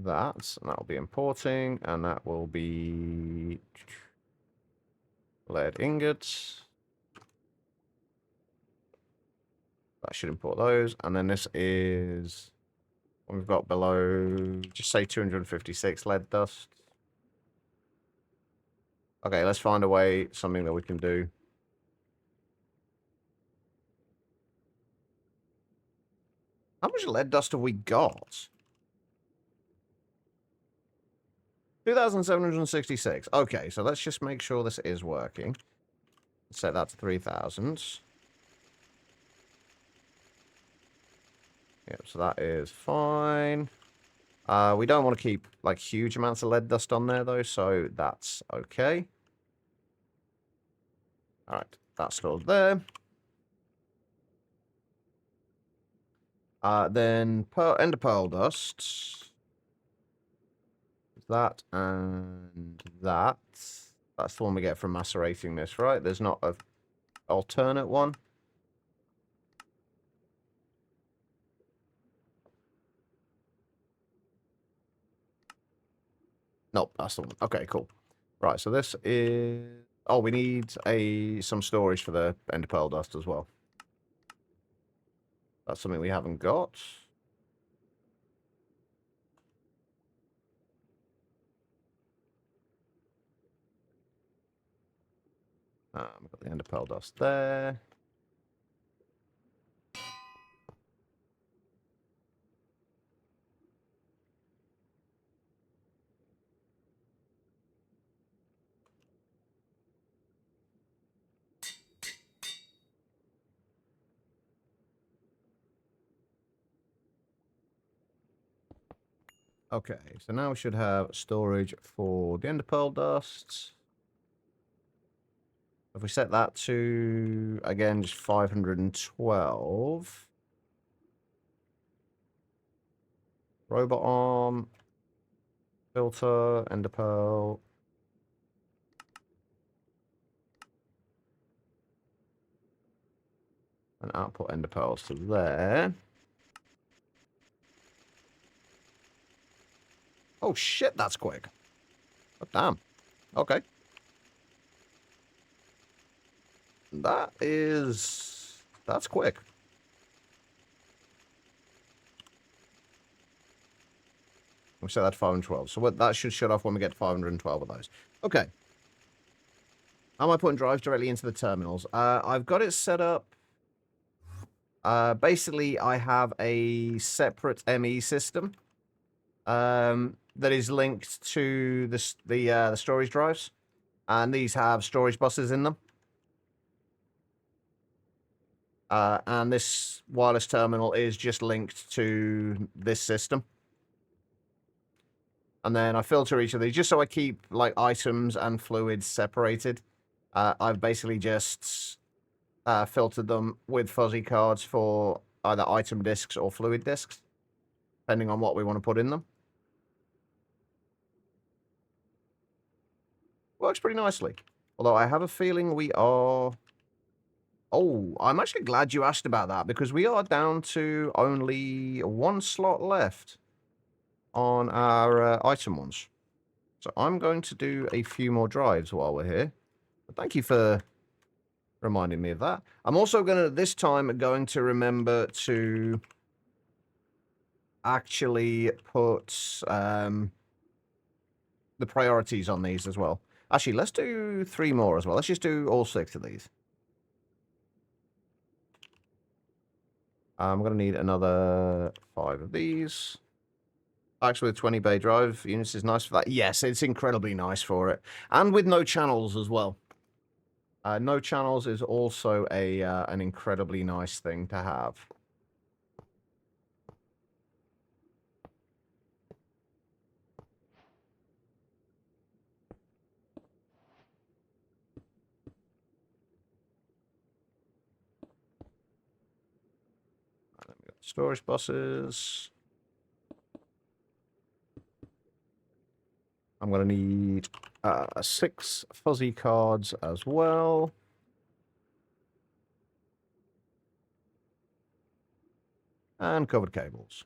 A: that, and that will be importing, and that will be lead ingots. That should import those, and then this is what we've got below, just say 256 lead dust. Okay, let's find a way, something that we can do. How much lead dust have we got? 2,766. Okay, so let's just make sure this is working. Set that to 3,000. Yep, so that is fine. We don't want to keep, like, huge amounts of lead dust on there, though, so that's okay. Alright, that's stored there. Then ender pearl dust. That and that. That's the one we get from macerating this, right? There's not an alternate one. Nope, that's the one. Okay, cool. Right, so this is... Oh, we need some storage for the ender pearl dust as well. That's something we haven't got. We've got the ender pearl dust there. Okay, so now we should have storage for the ender pearl dust. If we set that to, again, just 512. Robot arm. Filter, ender pearl. And output ender pearls to there. Oh shit, that's quick. Oh, damn. Okay. That's quick. We set that to 512. So that should shut off when we get to 512 of those. Okay. How am I putting drives directly into the terminals? I've got it set up. Basically, I have a separate ME system that is linked to the storage drives. And these have storage buses in them. And this wireless terminal is just linked to this system. And then I filter each of these just so I keep like items and fluids separated. I've basically just filtered them with fuzzy cards for either item discs or fluid discs, depending on what we want to put in them. Works pretty nicely. Although I have a feeling we are... Oh, I'm actually glad you asked about that, because we are down to only one slot left on our item ones. So I'm going to do a few more drives while we're here. But thank you for reminding me of that. I'm also this time going to remember to actually put the priorities on these as well. Actually, let's do 3 more as well. Let's just do all 6 of these. I'm going to need another 5 of these. Actually, with 20 bay drive units is nice for that. Yes, it's incredibly nice for it. And with no channels as well. No channels is also an incredibly nice thing to have. storage buses. I'm going to need 6 fuzzy cards as well. And covered cables.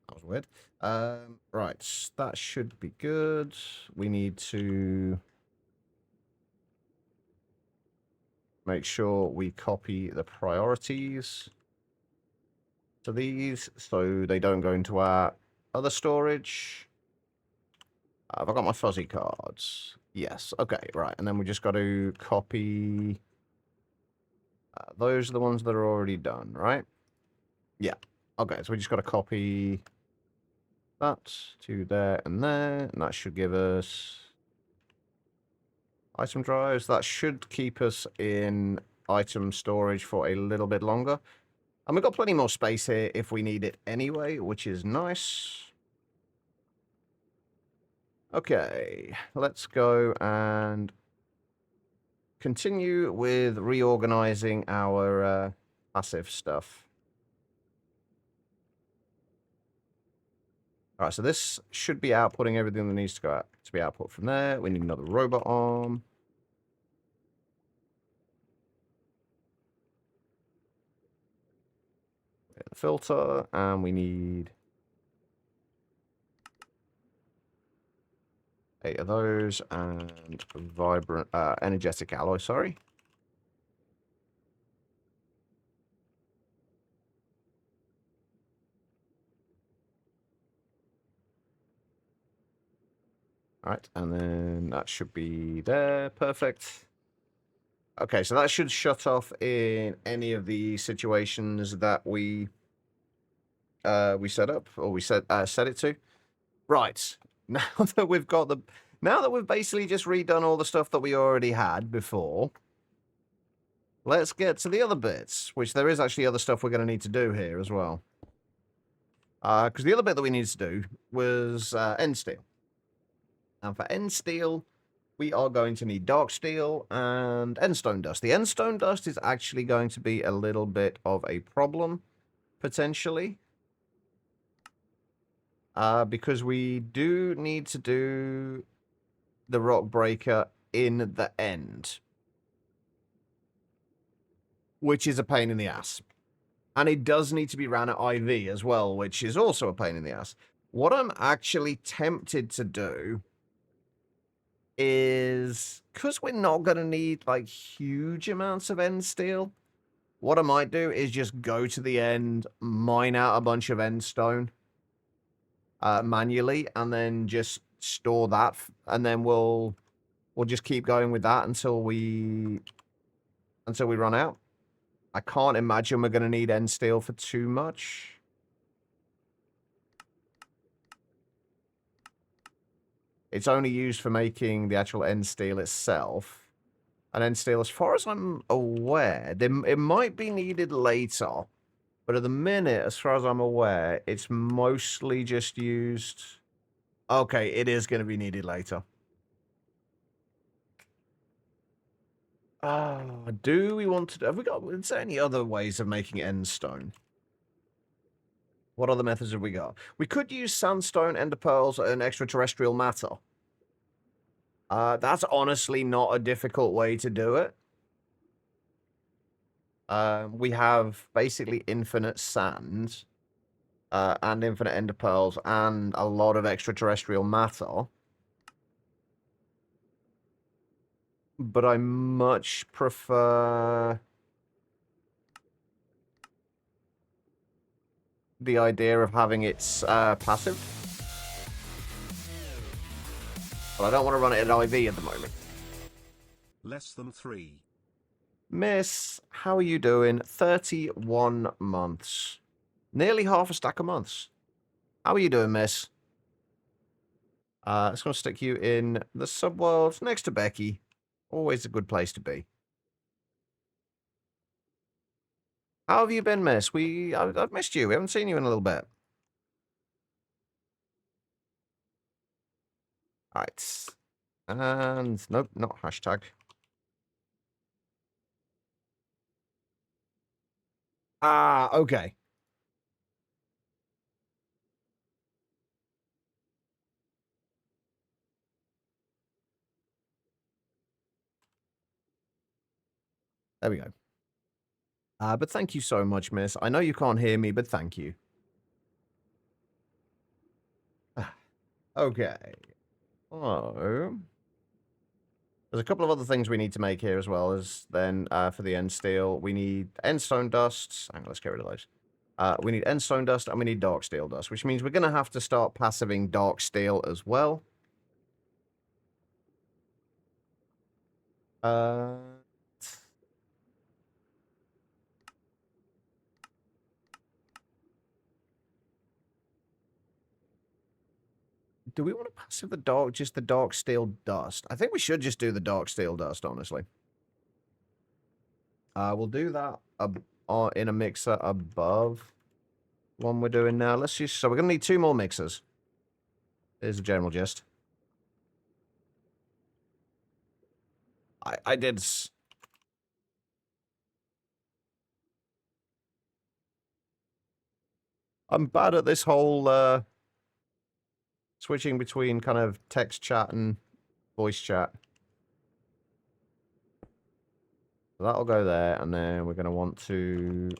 A: That was weird. Right, that should be good. We need to make sure we copy the priorities to these so they don't go into our other storage. Have I got my fuzzy cards? Yes. Okay, right. And then we just got to copy... those are the ones that are already done, right? Yeah. Okay, so we just got to copy that to there, and that should give us item drives. That should keep us in item storage for a little bit longer. And we've got plenty more space here if we need it anyway, which is nice. Okay, let's go and continue with reorganizing our passive stuff. All right, so this should be outputting everything that needs to go out to be output from there. We need another robot arm. The filter, and we need 8 of those, and vibrant, energetic alloy, sorry. All right, and then that should be there. Perfect. Okay, so that should shut off in any of the situations that we set up, or we set it to. Right. Now that we've got now that we've basically just redone all the stuff that we already had before, let's get to the other bits, which there is actually other stuff we're going to need to do here as well. Because the other bit that we needed to do was end steel. And for end steel, we are going to need dark steel and endstone dust. The endstone dust is actually going to be a little bit of a problem, potentially. Because we do need to do the rock breaker in the end, which is a pain in the ass. And it does need to be ran at IV as well, which is also a pain in the ass. What I'm actually tempted to do is, because we're not going to need like huge amounts of end steel, what I might do is just go to the end, mine out a bunch of end stone manually, and then just store that, and then we'll just keep going with that until we run out. I can't imagine we're going to need end steel for too much. It's only used for making the actual end steel itself. And end steel, as far as I'm aware, it might be needed later. But at the minute, as far as I'm aware, it's mostly just used... Okay, it is going to be needed later. Do we want to... Have we got... Is there any other ways of making end stone? What other methods have we got? We could use sandstone, ender pearls, and extraterrestrial matter. That's honestly not a difficult way to do it. We have basically infinite sand and infinite ender pearls and a lot of extraterrestrial matter. But I much prefer the idea of having its passive. But I don't want to run it at IV at the moment.
B: Less than 3.
A: Miss, how are you doing? 31 months. Nearly half a stack of months. How are you doing, miss? It's going to stick you in the subworld next to Becky. Always a good place to be. How have you been, miss? I've missed you. We haven't seen you in a little bit. Alright. And, nope, not hashtag. Ah, okay. There we go. But thank you so much, miss. I know you can't hear me, but thank you. Okay. Oh. There's a couple of other things we need to make here as well as then for the end steel. We need end stone dust. Hang on, let's get rid of those. We need end stone dust and we need dark steel dust, which means we're going to have to start passiving dark steel as well. Do we want to passive the dark, just the dark steel dust? I think we should just do the dark steel dust, honestly. We'll do that in a mixer above one we're doing now. Let's just, so we're going to need 2 more mixers. Here's the general gist. I did... I'm bad at this whole, switching between kind of text chat and voice chat. So that'll go there, and then we're going to want to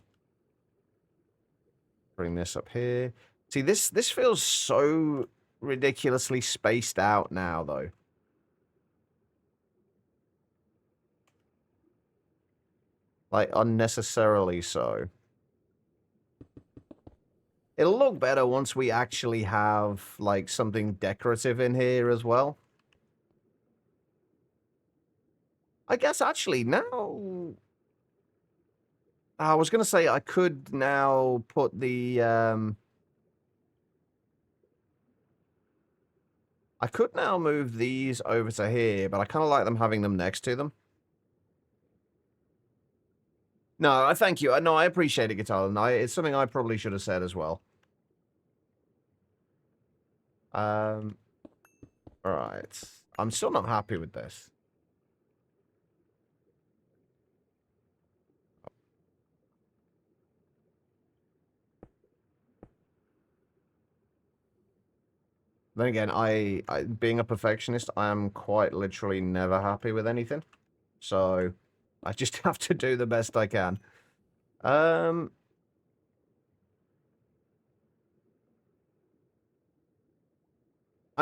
A: bring this up here. See, this feels so ridiculously spaced out now, though. Like, unnecessarily so. It'll look better once we actually have, like, something decorative in here as well. I guess, actually, now... I was going to say I could now put the, I could now move these over to here, but I kind of like them having them next to them. No, I thank you. No, I appreciate it, Guitar. And it's something I probably should have said as well. All right. I'm still not happy with this. Then again, I being a perfectionist, I am quite literally never happy with anything. So I just have to do the best I can. I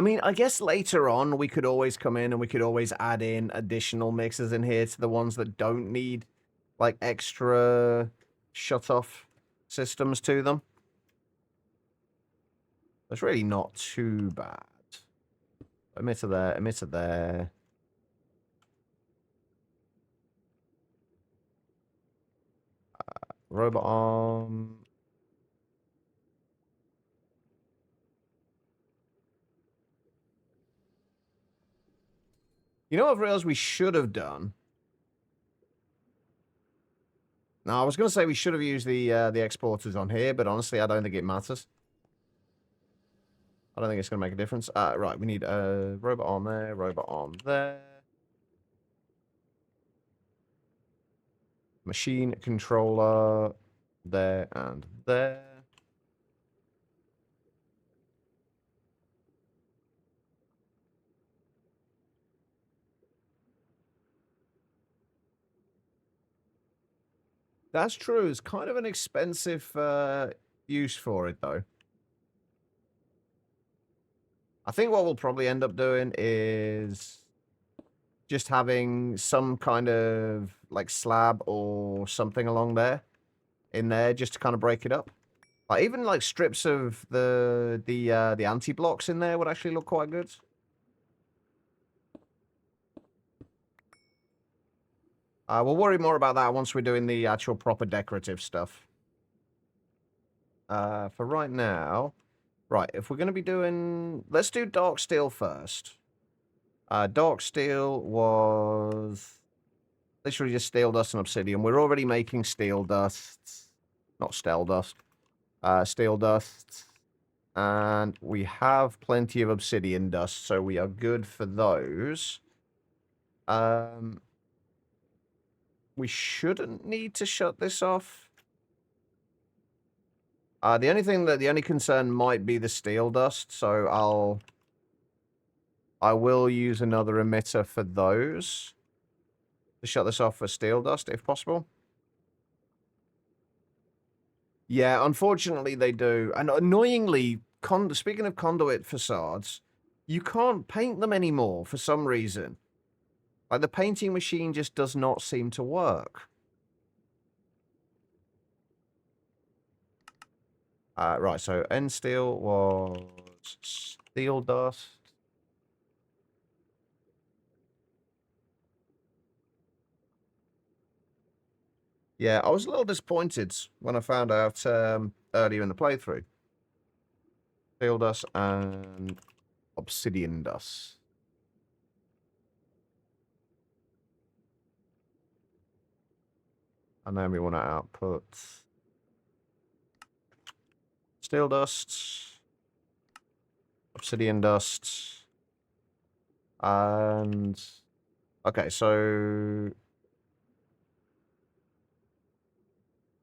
A: mean, I guess later on we could always come in and we could always add in additional mixers in here to the ones that don't need like extra shut-off systems to them. That's really not too bad. Emitter there, emitter there. Robot arm. You know what I've realized we should have done? Now, I was going to say we should have used the exporters on here, but honestly, I don't think it matters. I don't think it's going to make a difference. Right, we need a robot arm there, robot arm there. Machine controller there and there. That's true. It's kind of an expensive use for it, though. I think what we'll probably end up doing is just having some kind of like slab or something along there in there just to kind of break it up. Like even like strips of the anti-blocks in there would actually look quite good. We'll worry more about that once we're doing the actual proper decorative stuff. For right now, Right, if we're going to be doing... Let's do dark steel first. Dark steel was literally just steel dust and obsidian. We're already making steel dust. Not steel dust. Steel dust. And we have plenty of obsidian dust, so we are good for those. We shouldn't need to shut this off. The only concern might be the steel dust, so I will use another emitter for those to shut this off for steel dust, if possible. Yeah, unfortunately they do. And annoyingly, speaking of conduit facades, you can't paint them anymore for some reason. Like, the painting machine just does not seem to work. Right, so end steel was steel dust. Yeah, I was a little disappointed when I found out earlier in the playthrough. Steel dust and obsidian dust. And then we want to output steel dust, obsidian dust, and... Okay, so...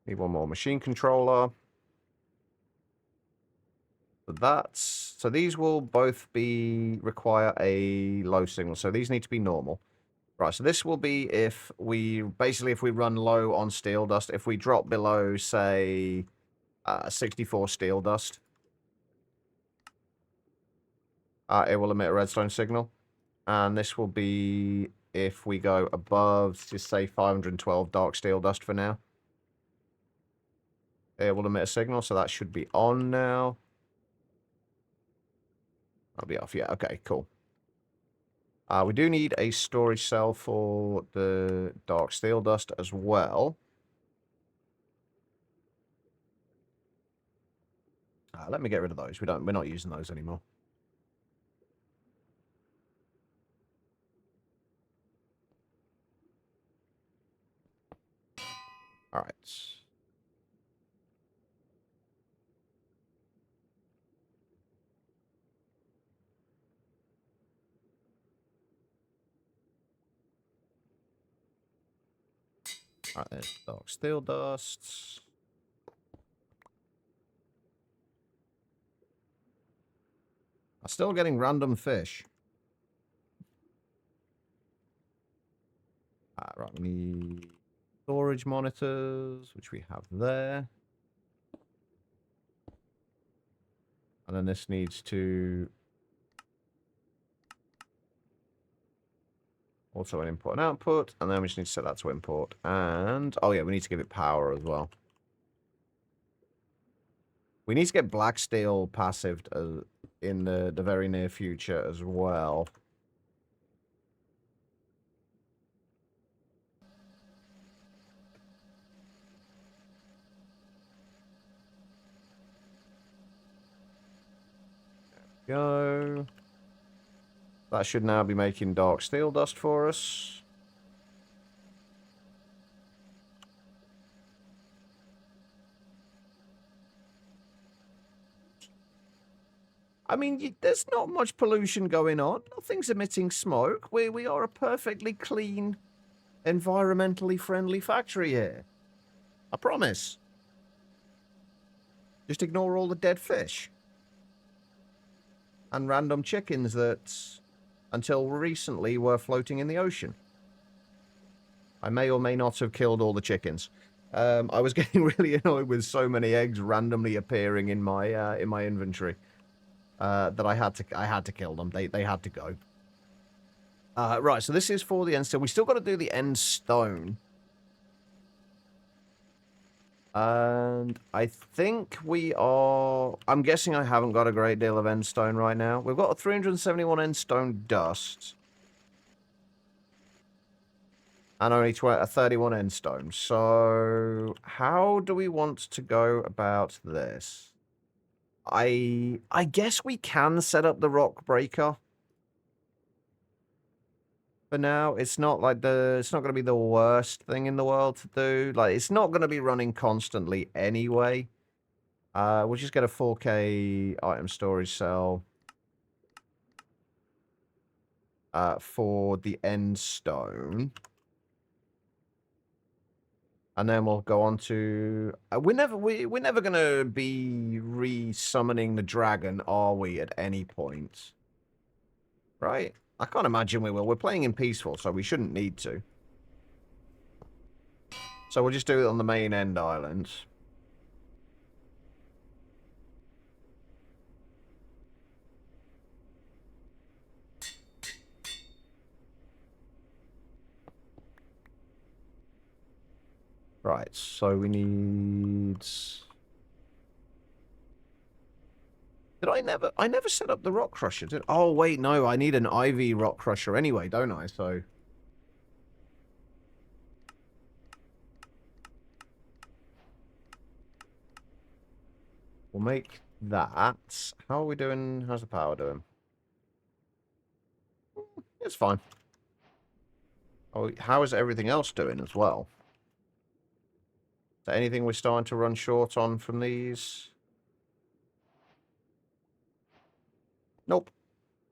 A: Need one more machine controller. So these will both require a low signal. So these need to be normal. Right, so this will be if we run low on steel dust. If we drop below, say, 64 steel dust, it will emit a redstone signal. And this will be if we go above, just say, 512 dark steel dust for now. It will emit a signal, so that should be on now. That'll be off, yeah, okay, cool. We do need a storage cell for the dark steel dust as well. Let me get rid of those. We're not using those anymore. All right. All right, there's dark steel dust. I'm still getting random fish. Right, we need storage monitors, which we have there. And then this needs to... Also an input and output. And then we just need to set that to import. And... Oh, yeah, we need to give it power as well. We need to get black steel passived in the very near future as well. Go. That should now be making dark steel dust for us. I mean, there's not much pollution going on. Nothing's emitting smoke. We are a perfectly clean, environmentally friendly factory here. I promise. Just ignore all the dead fish. And random chickens that, until recently, were floating in the ocean. I may or may not have killed all the chickens. I was getting really annoyed with so many eggs randomly appearing in my inventory that I had to kill them. They had to go. Right, so this is for the end stone. We still got to do the end stone. And I think we are... I'm guessing I haven't got a great deal of end stone right now. We've got a 371 end stone dust. And only 31 end stone. So, how do we want to go about this? I guess we can set up the rock breaker. For now, it's not like it's not going to be the worst thing in the world to do. Like, it's not going to be running constantly anyway. We'll just get a 4K item storage cell for the end stone. And then we'll go on to... we're never going to be re-summoning the dragon, are we, at any point? Right? I can't imagine we will. We're playing in peaceful, so we shouldn't need to. So we'll just do it on the main end island. Right, so we need... I never set up the rock crusher, did I? Oh, wait, no, I need an IV rock crusher anyway, don't I? So... we'll make that. How are we doing? How's the power doing? It's fine. Oh, how is everything else doing as well? Is there anything we're starting to run short on from these? Nope.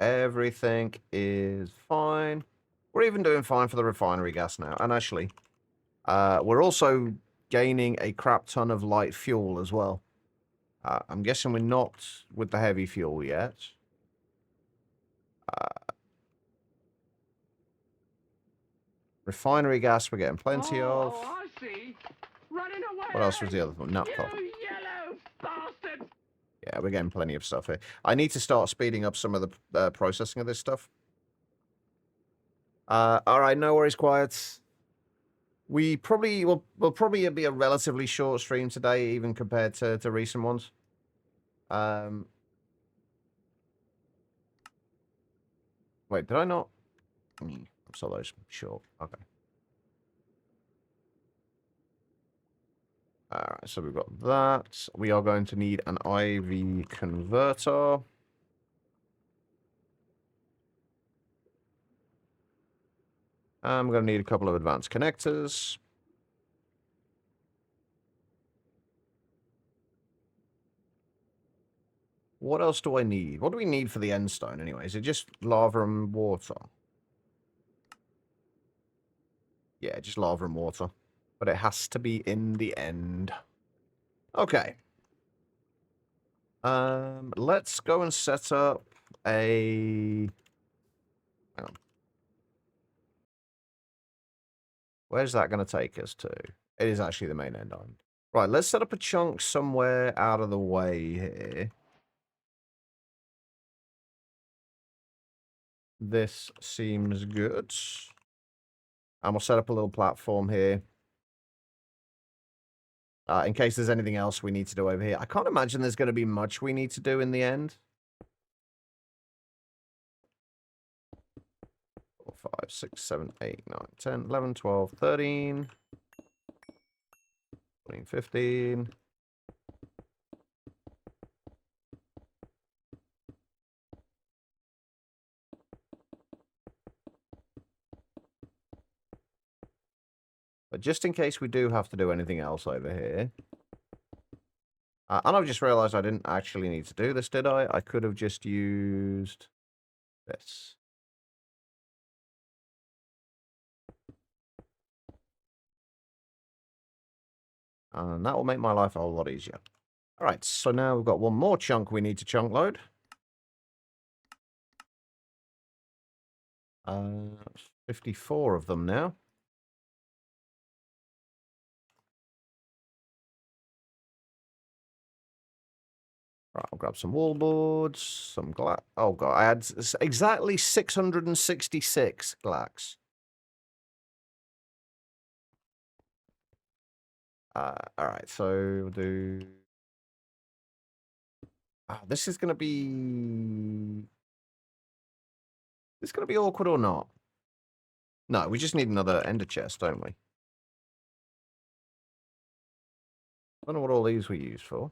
A: Everything is fine. We're even doing fine for the refinery gas now. And actually, we're also gaining a crap ton of light fuel as well. I'm guessing we're not with the heavy fuel yet. Refinery gas we're getting plenty of.
C: Oh, I see. Running away.
A: What else was the other one? Naphtha.
C: You yellow bastard.
A: Yeah, we're getting plenty of stuff here. I need to start speeding up some of the processing of this stuff. All right, no worries, quiet. We'll probably be a relatively short stream today, even compared to recent ones. Wait, did I not? I'm so short. Okay. Alright, so we've got that. We are going to need an IV converter. I'm going to need a couple of advanced connectors. What else do I need? What do we need for the end stone anyway? Is it just lava and water? Yeah, just lava and water. But it has to be in the end. Okay. Let's go and set up a... hang on. Where's that going to take us to? It is actually the main end island. Right, let's set up a chunk somewhere out of the way here. This seems good. And we'll set up a little platform here. In case there's anything else we need to do over here. I can't imagine there's going to be much we need to do in the end. 4, 5, 6, 7, 8, 9, 10, 11, 12, 13, 14, 15. But just in case we do have to do anything else over here. And I've just realized I didn't actually need to do this, did I? I could have just used this. And that will make my life a whole lot easier. All right, so now we've got one more chunk we need to chunk load. 54 of them now. Right, I'll grab some wall boards, some glass. Oh, God, I had exactly 666 glass. All right, so we'll do... this is going to be... Is this going to be awkward or not? No, we just need another ender chest, don't we? I don't know what all these were used for.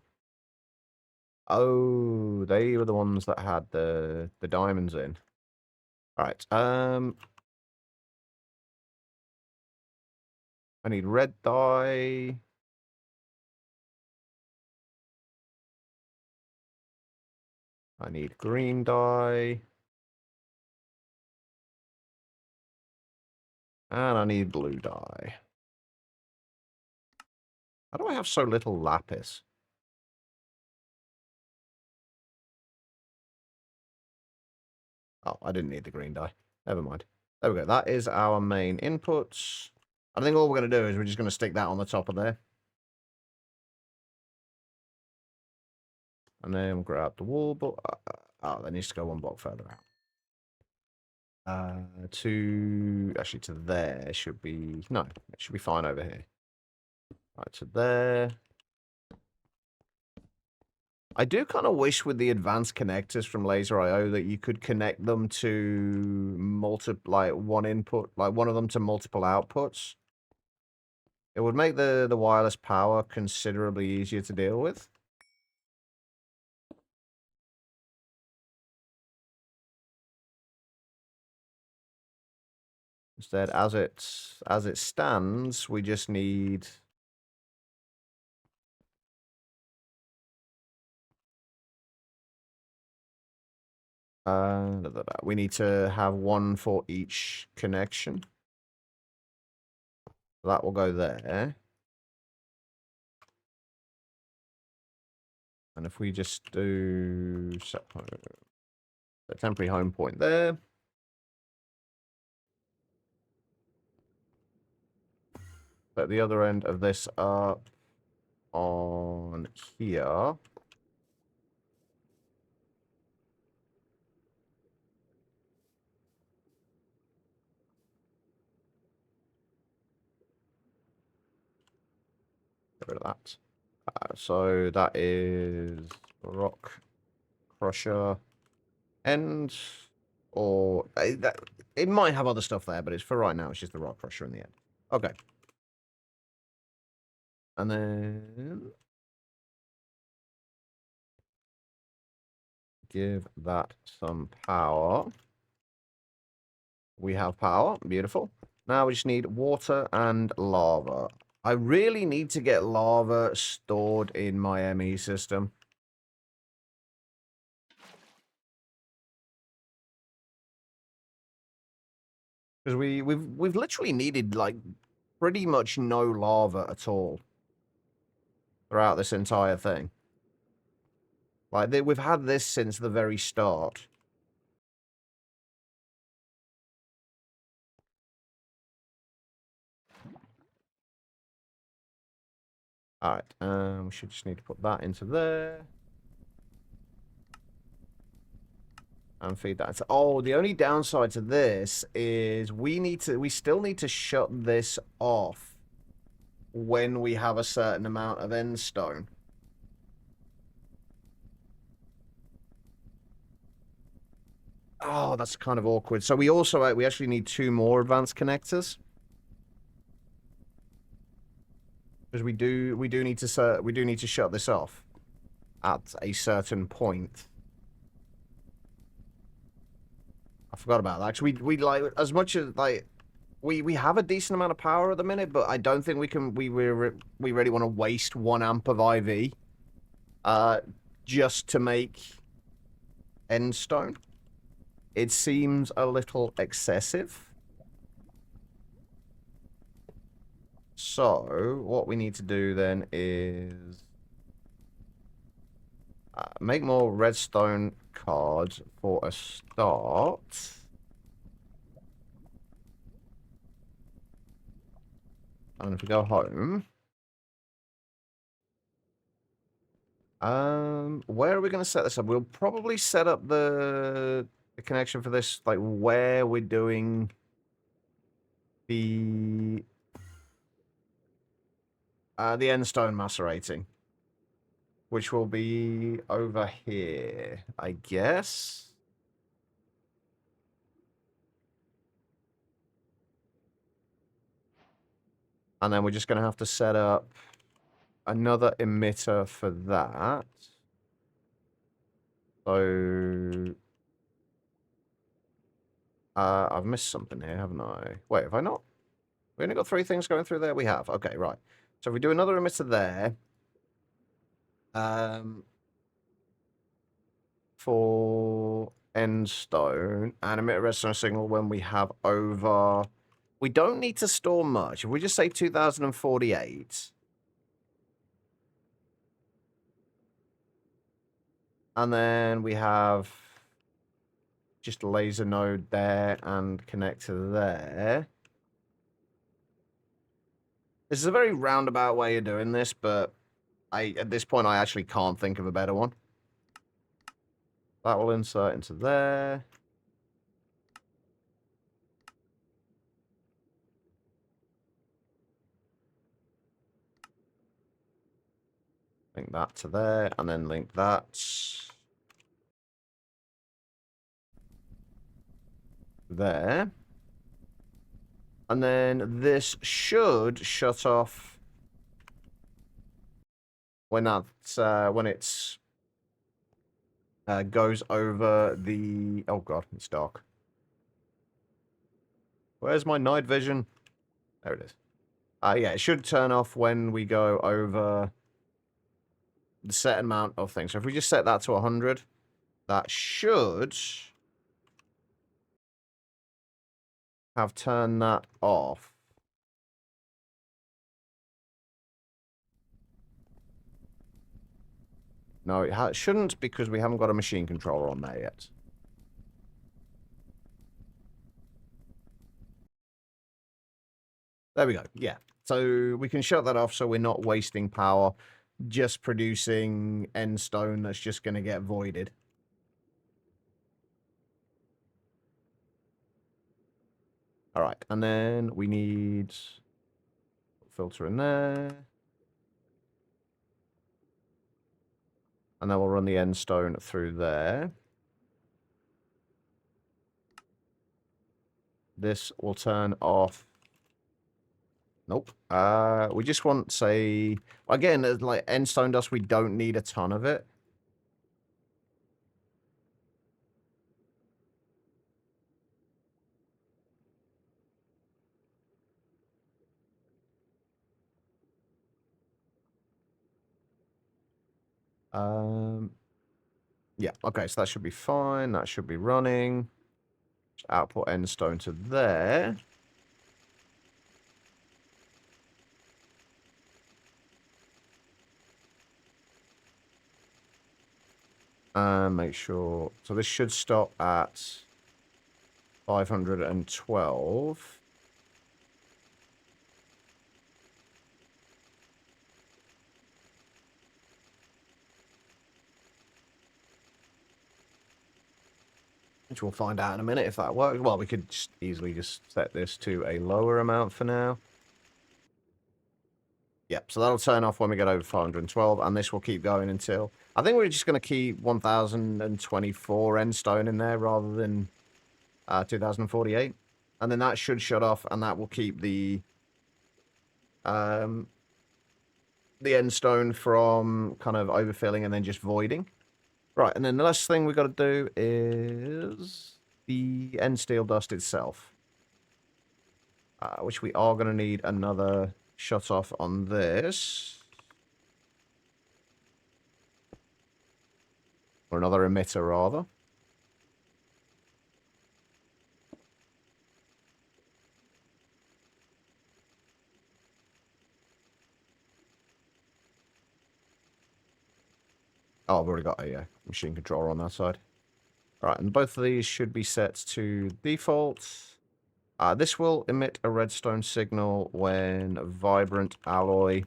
A: Oh, they were the ones that had the diamonds in. All right. I need red dye. I need green dye. And I need blue dye. How do I have so little lapis? Oh, I didn't need the green dye. Never mind. There we go. That is our main inputs. I think all we're going to do is we're just going to stick that on the top of there. And then we'll grab the wall, but oh, that needs to go one block further out. Actually to there should be, no, it should be fine over here. Right, to there. I do kind of wish with the advanced connectors from Laser IO that you could connect them to like one input, like one of them to multiple outputs. It would make the wireless power considerably easier to deal with. Instead, as it stands, we just need we need to have one for each connection. That will go there. And if we just do set a temporary home point there. Put the other end of this up on here. Get rid of that. So that is rock crusher end, or it might have other stuff there, but it's for right now. It's just the rock crusher in the end. Okay. And then give that some power. We have power. Beautiful. Now we just need water and lava. I really need to get lava stored in my ME system. Because we've literally needed like pretty much no lava at all throughout this entire thing. Like we've had this since the very start. All right, we should just need to put that into there. And feed that. Oh, the only downside to this is we still need to shut this off when we have a certain amount of end stone. Oh, that's kind of awkward. So we actually need 2 more advanced connectors. Because we do need to shut this off at a certain point. I forgot about that. Actually, we like as much as like we have a decent amount of power at the minute, but I don't think we really want to waste 1 amp of IV just to make end stone. It seems a little excessive. So what we need to do then is make more redstone cards for a start. And if we go home, where are we going to set this up? We'll probably set up the connection for this, like where we're doing the end stone macerating, which will be over here, I guess. And then we're just going to have to set up another emitter for that. So I've missed something here, haven't I? Wait, have I not? We only got 3 things going through there? We have. Okay, right. So if we do another emitter there, for end stone and emit a redstone signal when we have over... We don't need to store much. If we just say 2048... And then we have just a laser node there and connector there. This is a very roundabout way of doing this, but at this point, I actually can't think of a better one. That will insert into there. Link that to there, and then link that there. And then this should shut off when it's goes over the... Oh god, it's dark. Where's my night vision? There it is. Yeah, it should turn off when we go over the set amount of things. So if we just set that to 100, that should have turned that off. No, it shouldn't, because we haven't got a machine controller on there yet. There we go. Yeah. So we can shut that off so we're not wasting power just producing end stone that's just going to get voided. All right. And then we need filter in there. And then we'll run the end stone through there. This will turn off. Nope. We just want, say, again, like end stone dust, we don't need a ton of it. Yeah, okay, so that should be fine. That should be running. Just output end stone to there. And make sure... So this should stop at 512. Which we'll find out in a minute if that works. Well, we could just easily just set this to a lower amount for now. Yep, so that'll turn off when we get over 512, and this will keep going until... I think we're just going to keep 1024 end stone in there rather than 2048. And then that should shut off, and that will keep the end stone from kind of overfilling and then just voiding. Right, and then the last thing we've got to do is the end steel dust itself. Which we are going to need another shut off on this. Or another emitter, rather. Oh, I've already got a machine controller on that side. Alright, and both of these should be set to default. This will emit a redstone signal when vibrant alloy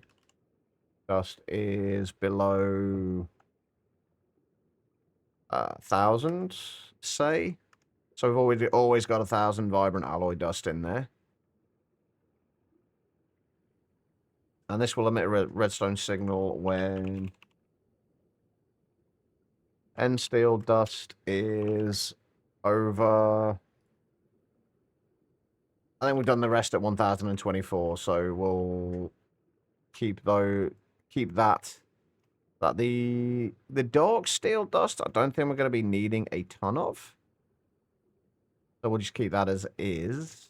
A: dust is below 1,000, say. So we've always got 1,000 vibrant alloy dust in there. And this will emit a redstone signal when end steel dust is over... I think we've done the rest at 1024, so we'll keep that But the dark steel dust, I don't think we're going to be needing a ton of. So we'll just keep that as is.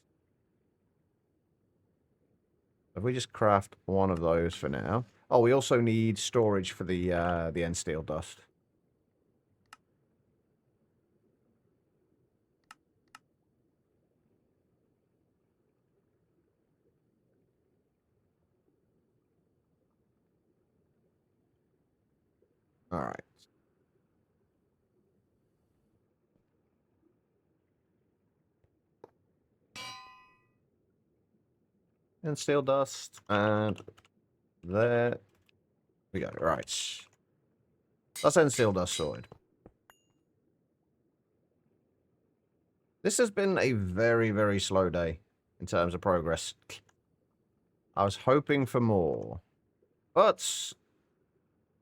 A: If we just craft one of those for now. Oh, we also need storage for the end steel dust. All right. And steel dust, and there we go. Right. Let's end steel dust sorted. This has been a very, very slow day in terms of progress. I was hoping for more, but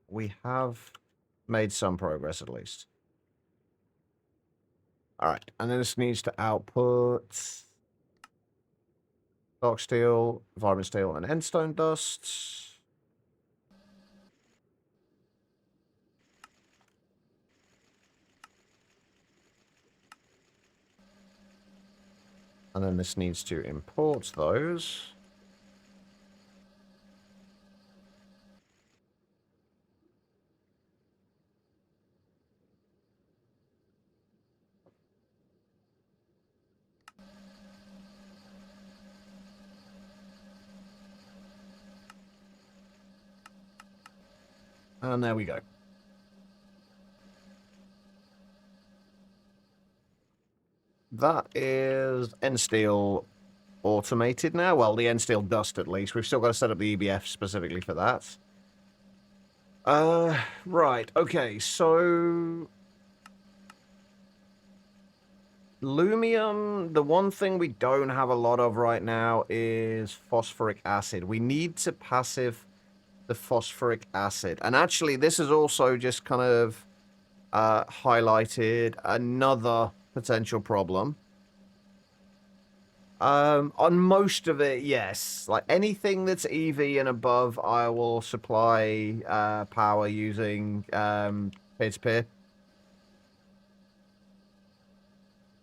A: we have made some progress at least. All right, and then this needs to output dark steel, vibrant steel, and endstone dust. And then this needs to import those. And there we go. That is end steel automated now. Well, the end steel dust at least. We've still got to set up the EBF specifically for that. Right. Okay, so Lumium, the one thing we don't have a lot of right now is phosphoric acid. We need to passive the phosphoric acid. And actually, this is also just kind of highlighted another potential problem. On most of it, yes. Like anything that's EV and above, I will supply power using peer-to-peer.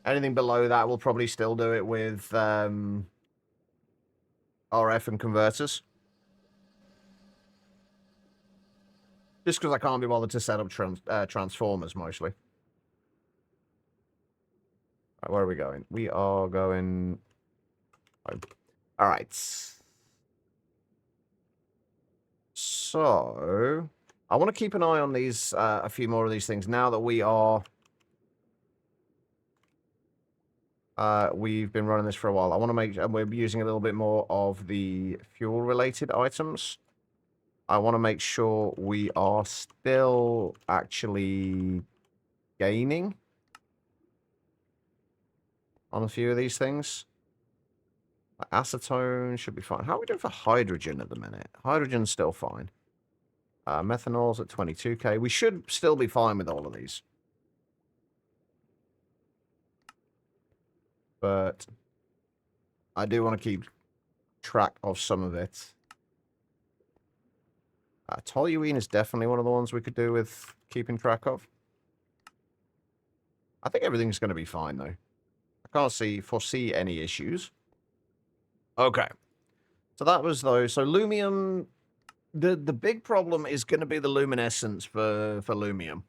A: Anything below that, we'll probably still do it with RF and converters. Just because I can't be bothered to set up transformers, mostly. Right, where are we going? We are going... All right. So, I want to keep an eye on these, a few more of these things now that we are... we've been running this for a while. I want to make... we're using a little bit more of the fuel-related items. I want to make sure we are still actually gaining on a few of these things. Acetone should be fine. How are we doing for hydrogen at the minute? Hydrogen's still fine. Methanol's at 22k. We should still be fine with all of these. But I do want to keep track of some of it. Toluene is definitely one of the ones we could do with keeping track of. I think everything's going to be fine, though. I can't foresee any issues. Okay. So that was those. So Lumium, the big problem is going to be the luminescence for Lumium.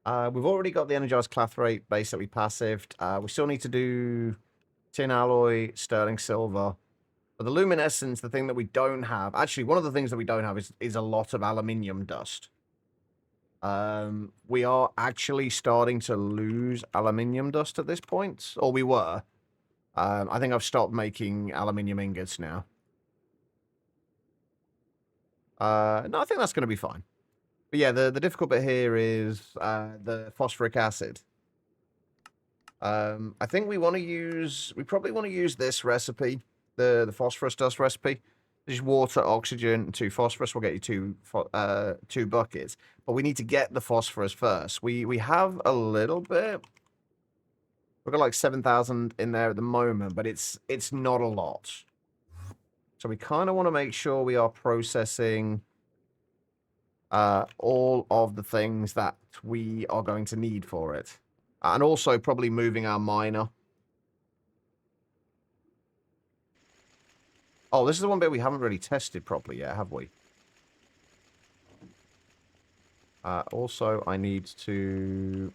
A: We've already got the energized clathrate base that we passived. We still need to do tin alloy, sterling silver. But the luminescence, the thing that we don't have... Actually, one of the things that we don't have is a lot of aluminium dust. We are actually starting to lose aluminium dust at this point. Or we were. I think I've stopped making aluminium ingots now. No, I think that's going to be fine. But yeah, the difficult bit here is the phosphoric acid. I think we probably want to use this recipe, the phosphorus dust recipe. Just water, oxygen, and 2 phosphorus. We'll get you two buckets. But we need to get the phosphorus first. We have a little bit. We've got like 7,000 in there at the moment, but it's not a lot. So we kind of want to make sure we are processing all of the things that we are going to need for it. And also probably moving our miner. Oh, this is the one bit we haven't really tested properly yet, have we? Also, I need to...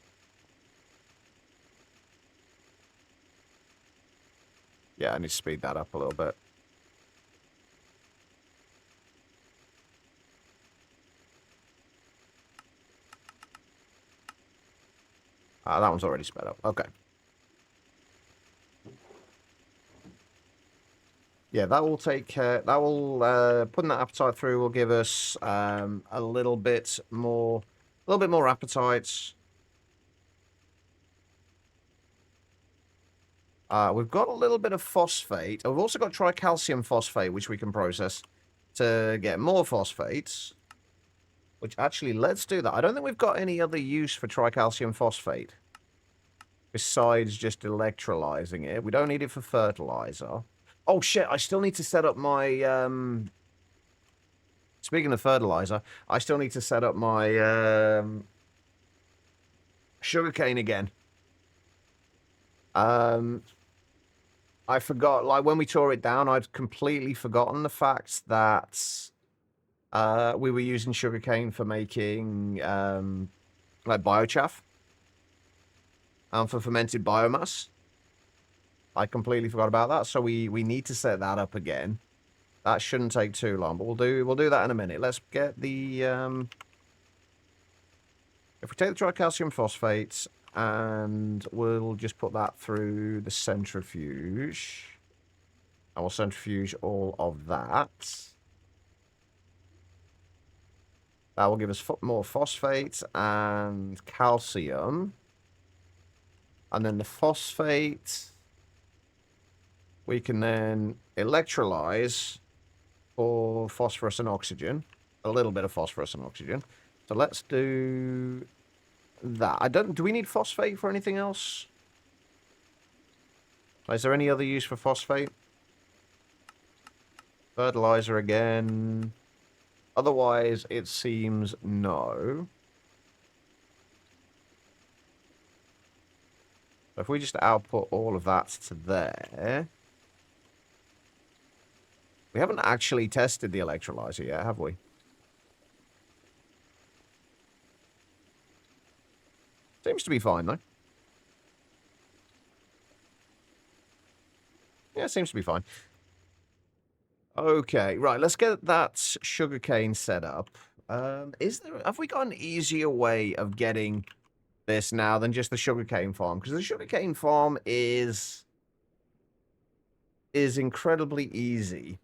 A: Yeah, I need to speed that up a little bit. That one's already sped up. Okay. Yeah, that will take care. That will putting that appetite through will give us a little bit more appetite. We've got a little bit of phosphate. We've also got tricalcium phosphate, which we can process to get more phosphates. Which actually, let's do that. I don't think we've got any other use for tricalcium phosphate besides just electrolyzing it. We don't need it for fertilizer. Oh shit! I still need to set up my. Speaking of fertilizer, I still need to set up my sugarcane again. I forgot, like, when we tore it down, I'd completely forgotten the fact that we were using sugarcane for making, like, biochaff. And for fermented biomass. I completely forgot about that, so we need to set that up again. That shouldn't take too long, but we'll do that in a minute. Let's get the, if we take the tricalcium phosphate, and we'll just put that through the centrifuge. I will centrifuge all of that. That will give us more phosphate and calcium. And then the phosphate, we can then electrolyze for phosphorus and oxygen. A little bit of phosphorus and oxygen. So let's do that. Do we need phosphate for anything else? Is there any other use for phosphate? Fertilizer again. Otherwise, it seems no. So if we just output all of that to there. We haven't actually tested the electrolyzer yet, have we? Seems to be fine, though. Yeah, seems to be fine. Okay, right, let's get that sugarcane set up. Have we got an easier way of getting this now than just the sugarcane farm? Because the sugarcane farm is incredibly easy.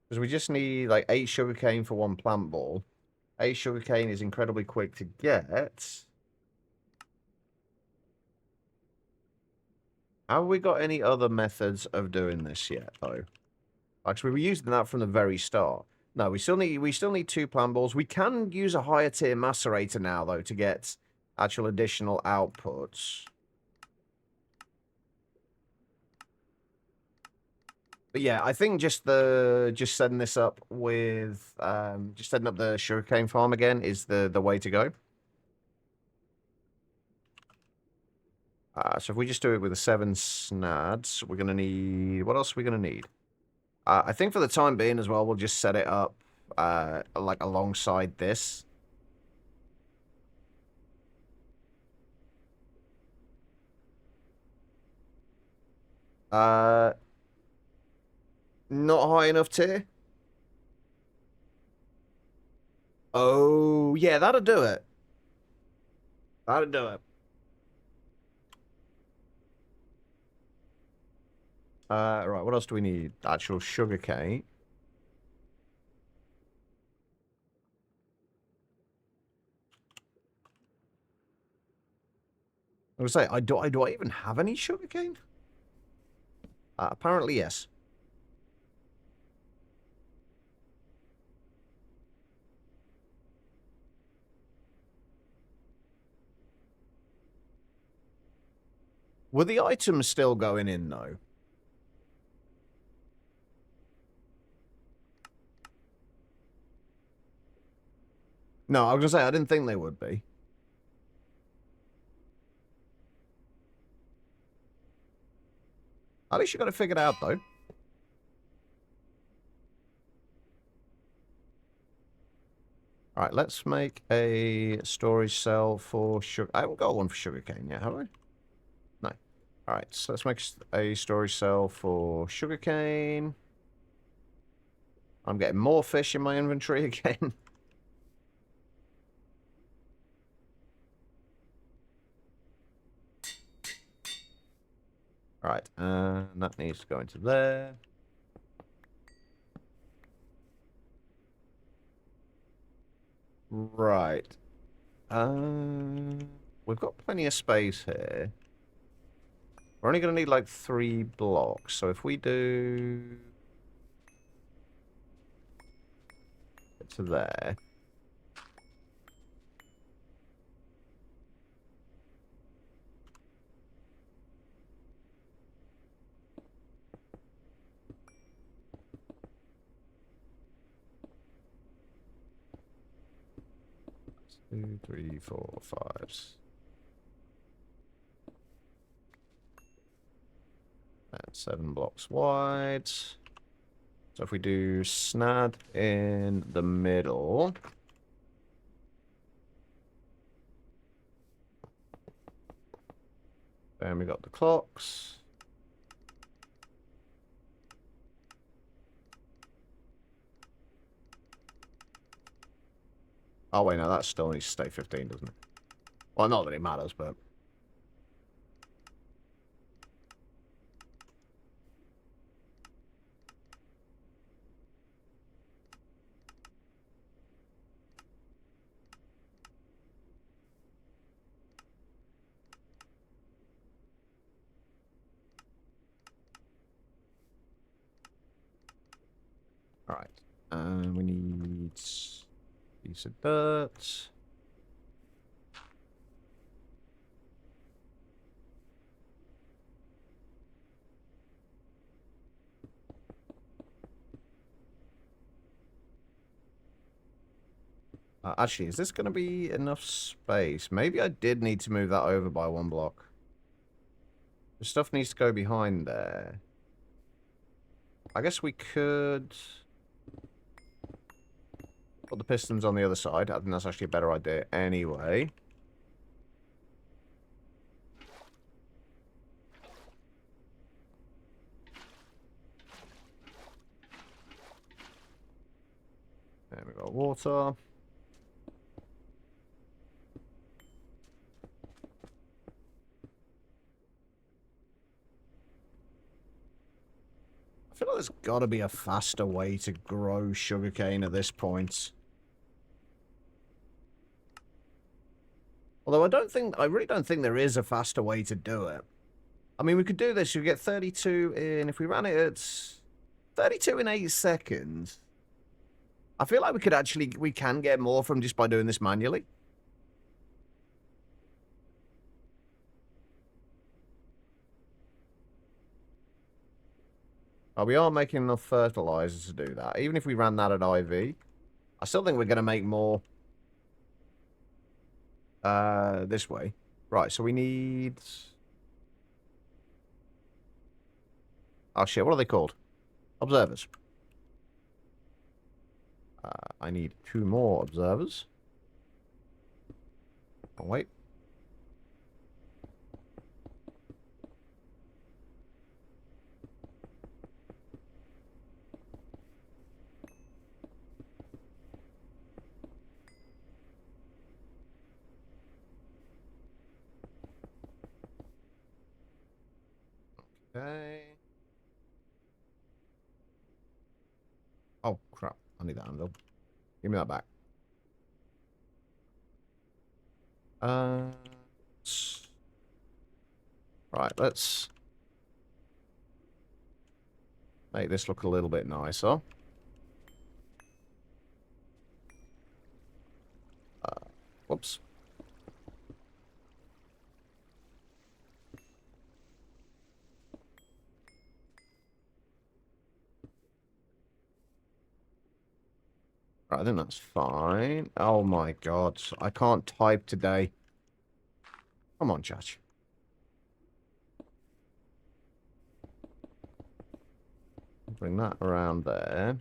A: Because we just need, like, 8 sugarcane for 1 plant ball. 8 sugarcane is incredibly quick to get. Have we got any other methods of doing this yet, though? Actually, we were using that from the very start. No, we still need 2 plant balls. We can use a higher tier macerator now, though, to get actual additional outputs. But yeah, I think just setting this up with just setting up the sugarcane farm again is the way to go. So if we just do it with the 7 snads, we're gonna need, what else are we gonna need? I think for the time being as well, we'll just set it up like alongside this. Not high enough tier. Oh, yeah, that'll do it. That'll do it. Right, what else do we need? Actual sugarcane. I was gonna say, do I even have any sugarcane? Apparently, yes. Were the items still going in, though? No, I was going to say, I didn't think they would be. At least you got it figured out, though. Alright, let's make a storage cell for sugar. I haven't got one for sugarcane yet, have I? No. Alright, so let's make a storage cell for sugarcane. I'm getting more fish in my inventory again. Alright, and that needs to go into there. Right. We've got plenty of space here. We're only going to need like 3 blocks. So if we do it to there. Two, 3, 4, 5. That's 7 blocks wide. So if we do snad in the middle. Then we got the clocks. Oh wait, no, that still needs to stay 15, doesn't it? Well, not that it matters, but... Alright. And we need a piece of dirt. Actually, is this going to be enough space? Maybe I did need to move that over by 1 block. The stuff needs to go behind there. I guess we could put the pistons on the other side. I think that's actually a better idea anyway. There we go, water. I feel like there's got to be a faster way to grow sugarcane at this point. Although I really don't think there is a faster way to do it. I mean, we could do this. You get 32 in, if we ran it at 32 in 8 seconds. I feel like we can get more from just by doing this manually. Oh, we are making enough fertilizer to do that. Even if we ran that at IV, I still think we're going to make more this way. Right, so we need... Oh, shit, what are they called? Observers. I need 2 more observers. Oh, wait. Okay. Oh, crap. I need that anvil. Give me that back. Right, let's make this look a little bit nicer. Whoops. Right, I think that's fine. Oh my god, I can't type today. Come on, Judge. Bring that around there.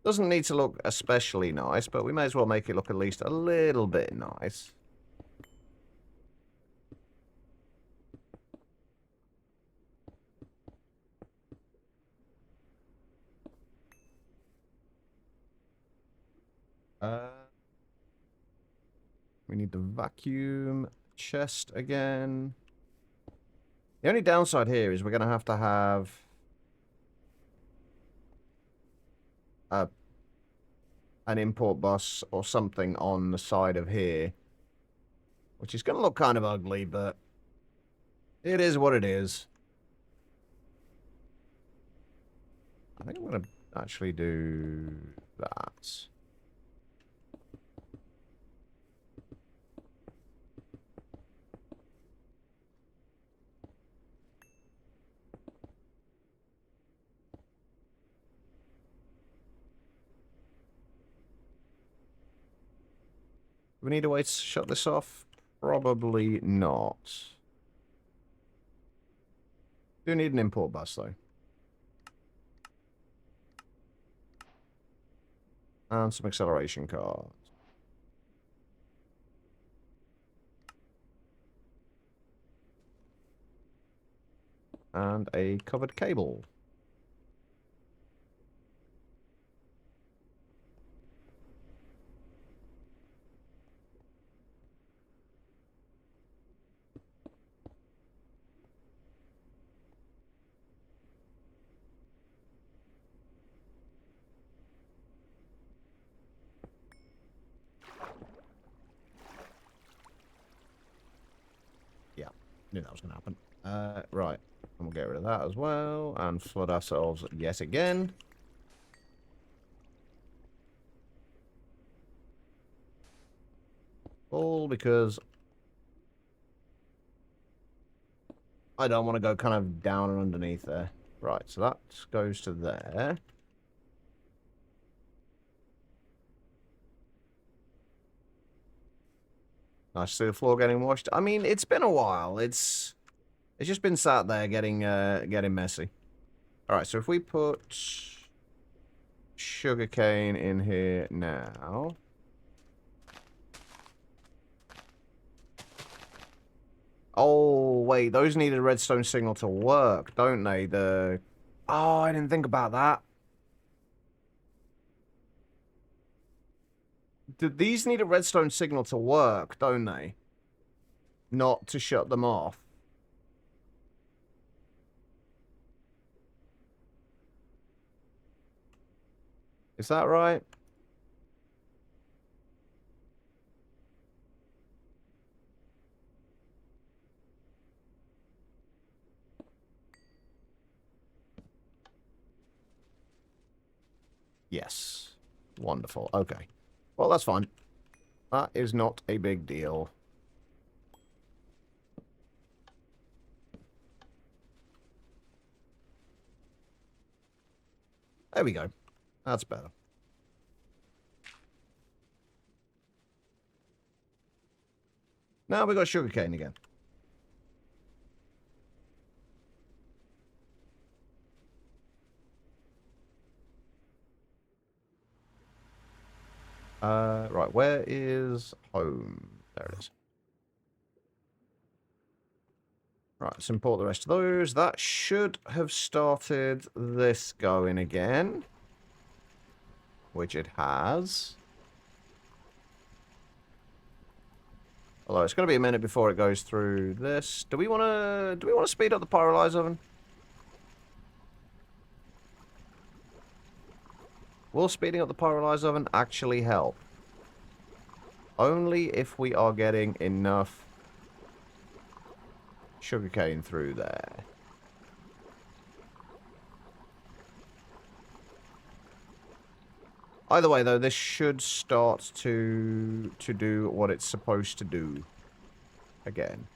A: Doesn't need to look especially nice, but we may as well make it look at least a little bit nice. We need the vacuum chest again. The only downside here is we're going to have an import bus or something on the side of here, which is going to look kind of ugly, but it is what it is. I think I'm going to actually do that. Do we need a way to shut this off? Probably not. Do need an import bus, though. And some acceleration cards. And a covered cable. Yeah, knew that was going to happen. Right. And we'll get rid of that as well. And flood ourselves yet again. All because I don't want to go kind of down and underneath there. Right, so that goes to there. Nice to see the floor getting washed. I mean, it's been a while. It's just been sat there getting messy. All right, so if we put sugarcane in here now. Oh, wait, those need a redstone signal to work, don't they? Oh, I didn't think about that. These need a redstone signal to work, don't they? Not to shut them off. Is that right? Yes. Wonderful. Okay. Well, that's fine. That is not a big deal. There we go. That's better. Now we got sugarcane again. Right, where is home? There it is. Right, let's import the rest of those. That should have started this going again. Which it has. Although it's going to be a minute before it goes through this. Do we want to speed up the pyrolyze oven? Will speeding up the pyrolyze oven actually help? Only if we are getting enough sugarcane through there. Either way, though, this should start to do what it's supposed to do. Again.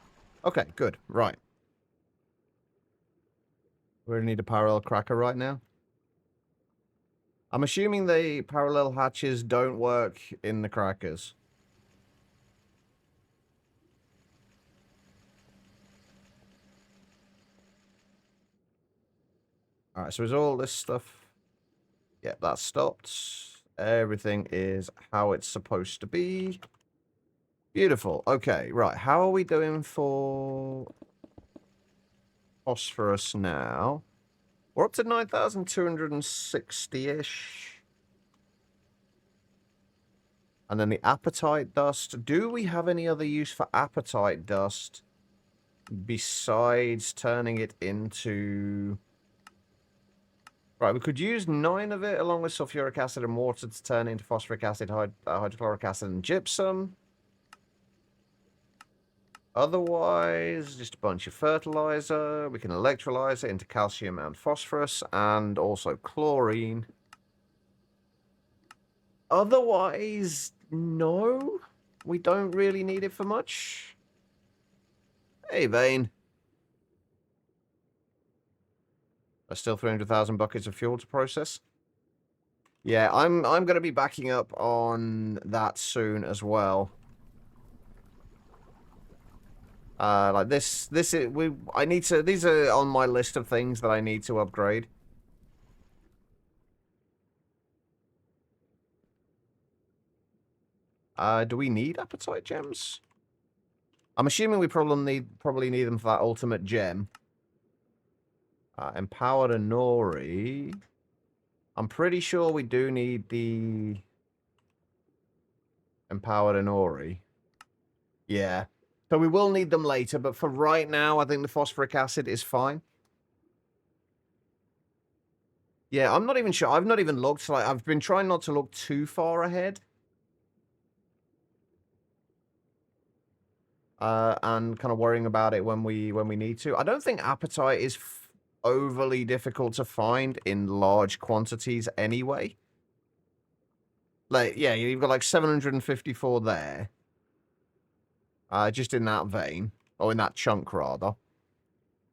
A: Okay, good. Right. We need a parallel cracker right now. I'm assuming the parallel hatches don't work in the crackers. Alright, so is all this stuff... Yeah, that's stopped. Everything is how it's supposed to be. Beautiful. Okay, right. How are we doing for phosphorus now? We're up to 9,260-ish. And then the apatite dust. Do we have any other use for apatite dust besides turning it into... Right, we could use 9 of it along with sulfuric acid and water to turn into phosphoric acid, hydrochloric acid, and gypsum. Otherwise, just a bunch of fertilizer. We can electrolyze it into calcium and phosphorus, and also chlorine. Otherwise, no. We don't really need it for much. Hey, Vane. There's still 300,000 buckets of fuel to process. Yeah, I'm going to be backing up on that soon as well. Like this is I need to. These are on my list of things that I need to upgrade. Do we need apatite gems? I'm assuming we probably need them for that ultimate gem. Empowered Anori. I'm pretty sure we do need the Empowered Anori. Yeah. So we will need them later, but for right now, I think the phosphoric acid is fine. Yeah, I'm not even sure. I've not even looked. Like, I've been trying not to look too far ahead. And kind of worrying about it when we need to. I don't think apatite is overly difficult to find in large quantities anyway. Like, yeah, you've got like 754 there. Just in that vein. Or in that chunk, rather.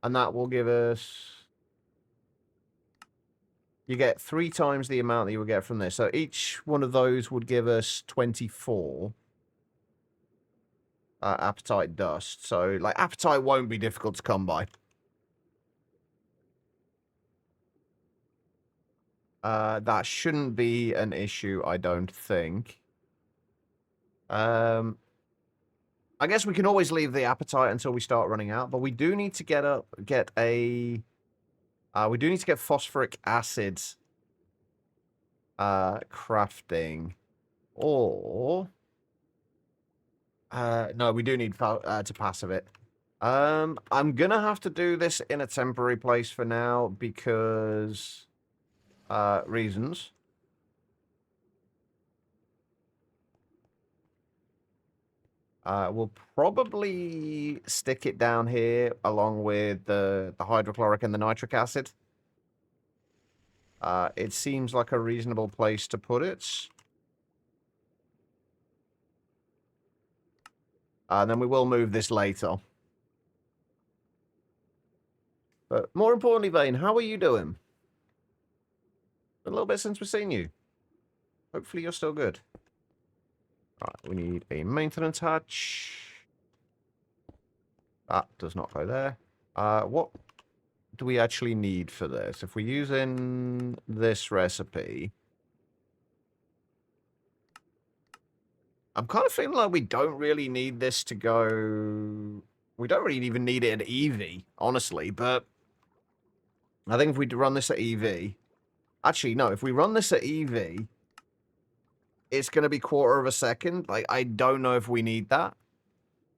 A: And that will give us... You get 3 times the amount that you would get from this. So each one of those would give us 24. Apatite dust. So, like, apatite won't be difficult to come by. That shouldn't be an issue, I don't think. I guess we can always leave the apatite until we start running out, but we do need to get phosphoric acid crafting. Or no, we do need to passive it. I'm gonna have to do this in a temporary place for now because reasons. We'll probably stick it down here along with the hydrochloric and the nitric acid. It seems like a reasonable place to put it. And then we will move this later. But more importantly, Vane, how are you doing? A little bit since we've seen you. Hopefully you're still good. Right, we need a maintenance hatch. That does not go there. What do we actually need for this? If we're using this recipe... I'm kind of feeling like we don't really need this to go... We don't really even need it at EV, honestly, but... I think if we run this at EV... Actually, no, if we run this at EV... It's going to be 1/4 of a second. Like, I don't know if we need that.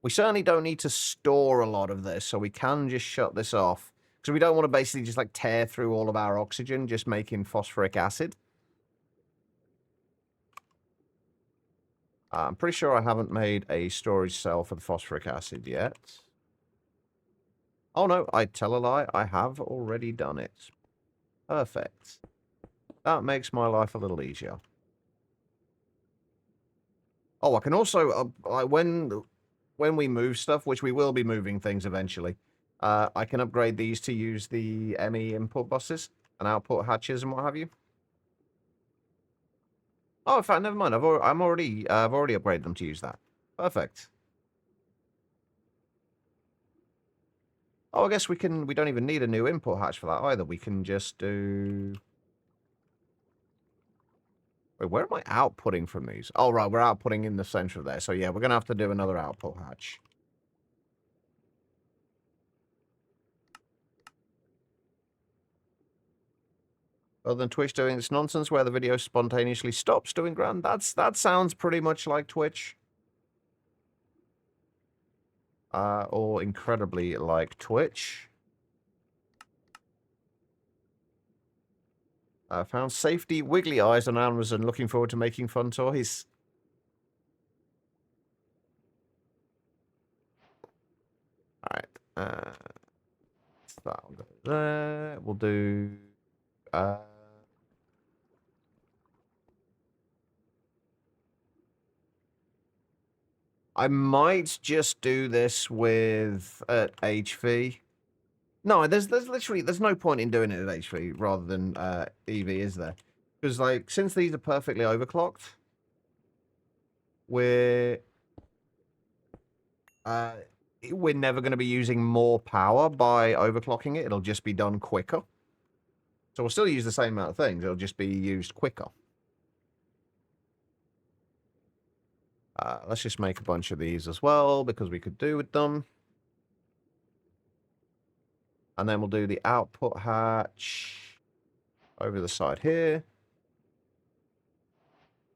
A: We certainly don't need to store a lot of this, so we can just shut this off. Because we don't want to basically just, like, tear through all of our oxygen, just making phosphoric acid. I'm pretty sure I haven't made a storage cell for the phosphoric acid yet. Oh, no, I tell a lie. I have already done it. Perfect. That makes my life a little easier. Oh, I can also, when we move stuff, which we will be moving things eventually, I can upgrade these to use the ME input buses and output hatches and what have you. Oh, in fact, never mind. I've already upgraded them to use that. Perfect. Oh, I guess we don't even need a new input hatch for that either. We can just do... Wait, where am I outputting from these? Oh, right, we're outputting in the center of there. So, yeah, we're going to have to do another output hatch. Other than Twitch doing this nonsense where the video spontaneously stops doing grand, that sounds pretty much like Twitch. Or incredibly like Twitch. Found safety wiggly eyes on Amazon. Looking forward to making fun toys. Alright. That'll go there. We'll do... I might just do this with HV. No, there's no point in doing it at HV rather than EV, is there? Because like since these are perfectly overclocked, we're never going to be using more power by overclocking it. It'll just be done quicker. So we'll still use the same amount of things. It'll just be used quicker. Let's just make a bunch of these as well, because we could do with them. And then we'll do the output hatch over the side here.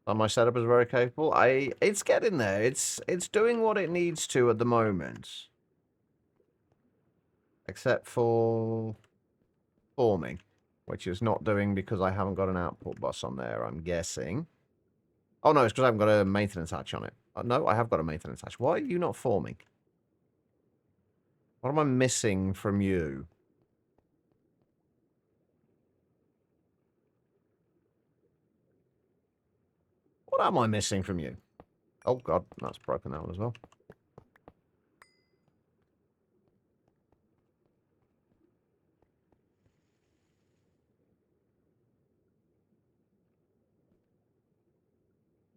A: And my setup is very capable. It's getting there. It's doing what it needs to at the moment. Except for forming, which is not doing because I haven't got an output bus on there, I'm guessing. Oh, no, it's because I haven't got a maintenance hatch on it. No, I have got a maintenance hatch. Why are you not forming? What am I missing from you? What am I missing from you? Oh, God, that's broken that one as well.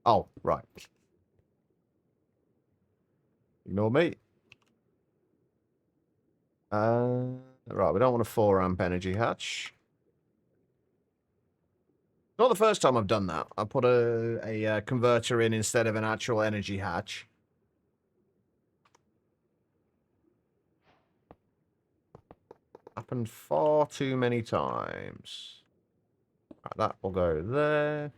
A: Oh, right. Ignore me. Right, we don't want a 4-amp energy hatch. Not the first time I've done that. I put a converter in instead of an actual energy hatch. Happened far too many times. Right, that will go there.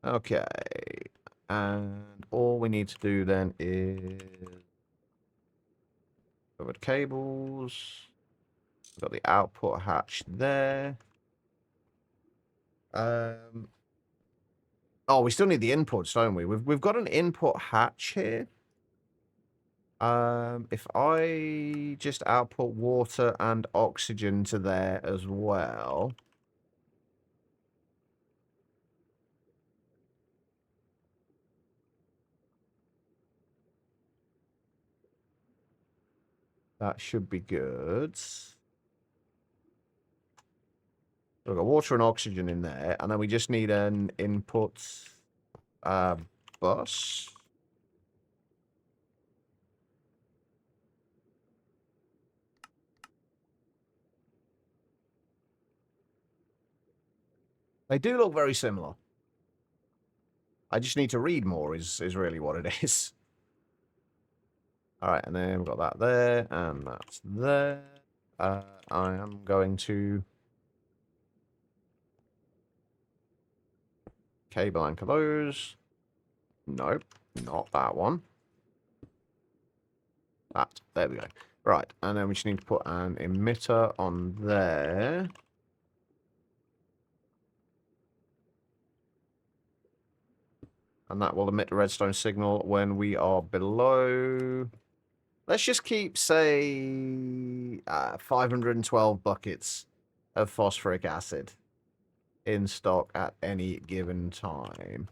A: Okay. And all we need to do then is covered cables. We've got the output hatch there. Oh, we still need the inputs, don't we? We've got an input hatch here. If I just output water and oxygen to there as well. That should be good. We've got water and oxygen in there, and then we just need an input bus. They do look very similar. I just need to read more is really what it is. Alright, and then we've got that there, and that's there. I am going to cable anchor those. Nope, not that one. That, there we go. Right, and then we just need to put an emitter on there. And that will emit a redstone signal when we are below... Let's just keep, say, 512 buckets of phosphoric acid in stock at any given time.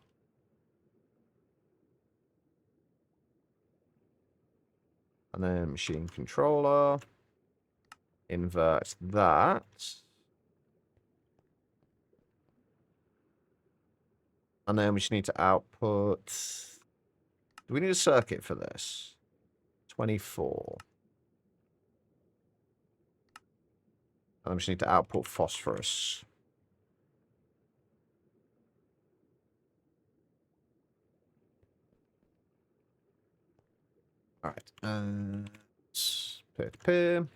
A: And then machine controller. Invert that. And then we just need to output... Do we need a circuit for this? 24. And we just need to output phosphorus. Alright. Peer-to-peer.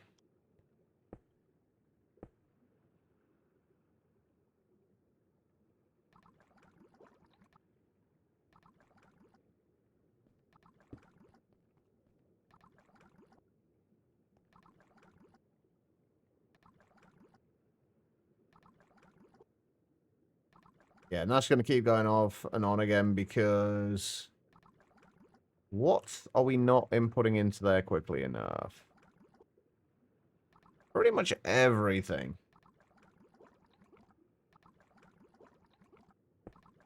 A: Yeah, and that's going to keep going off and on again because... What are we not inputting into there quickly enough? Pretty much everything.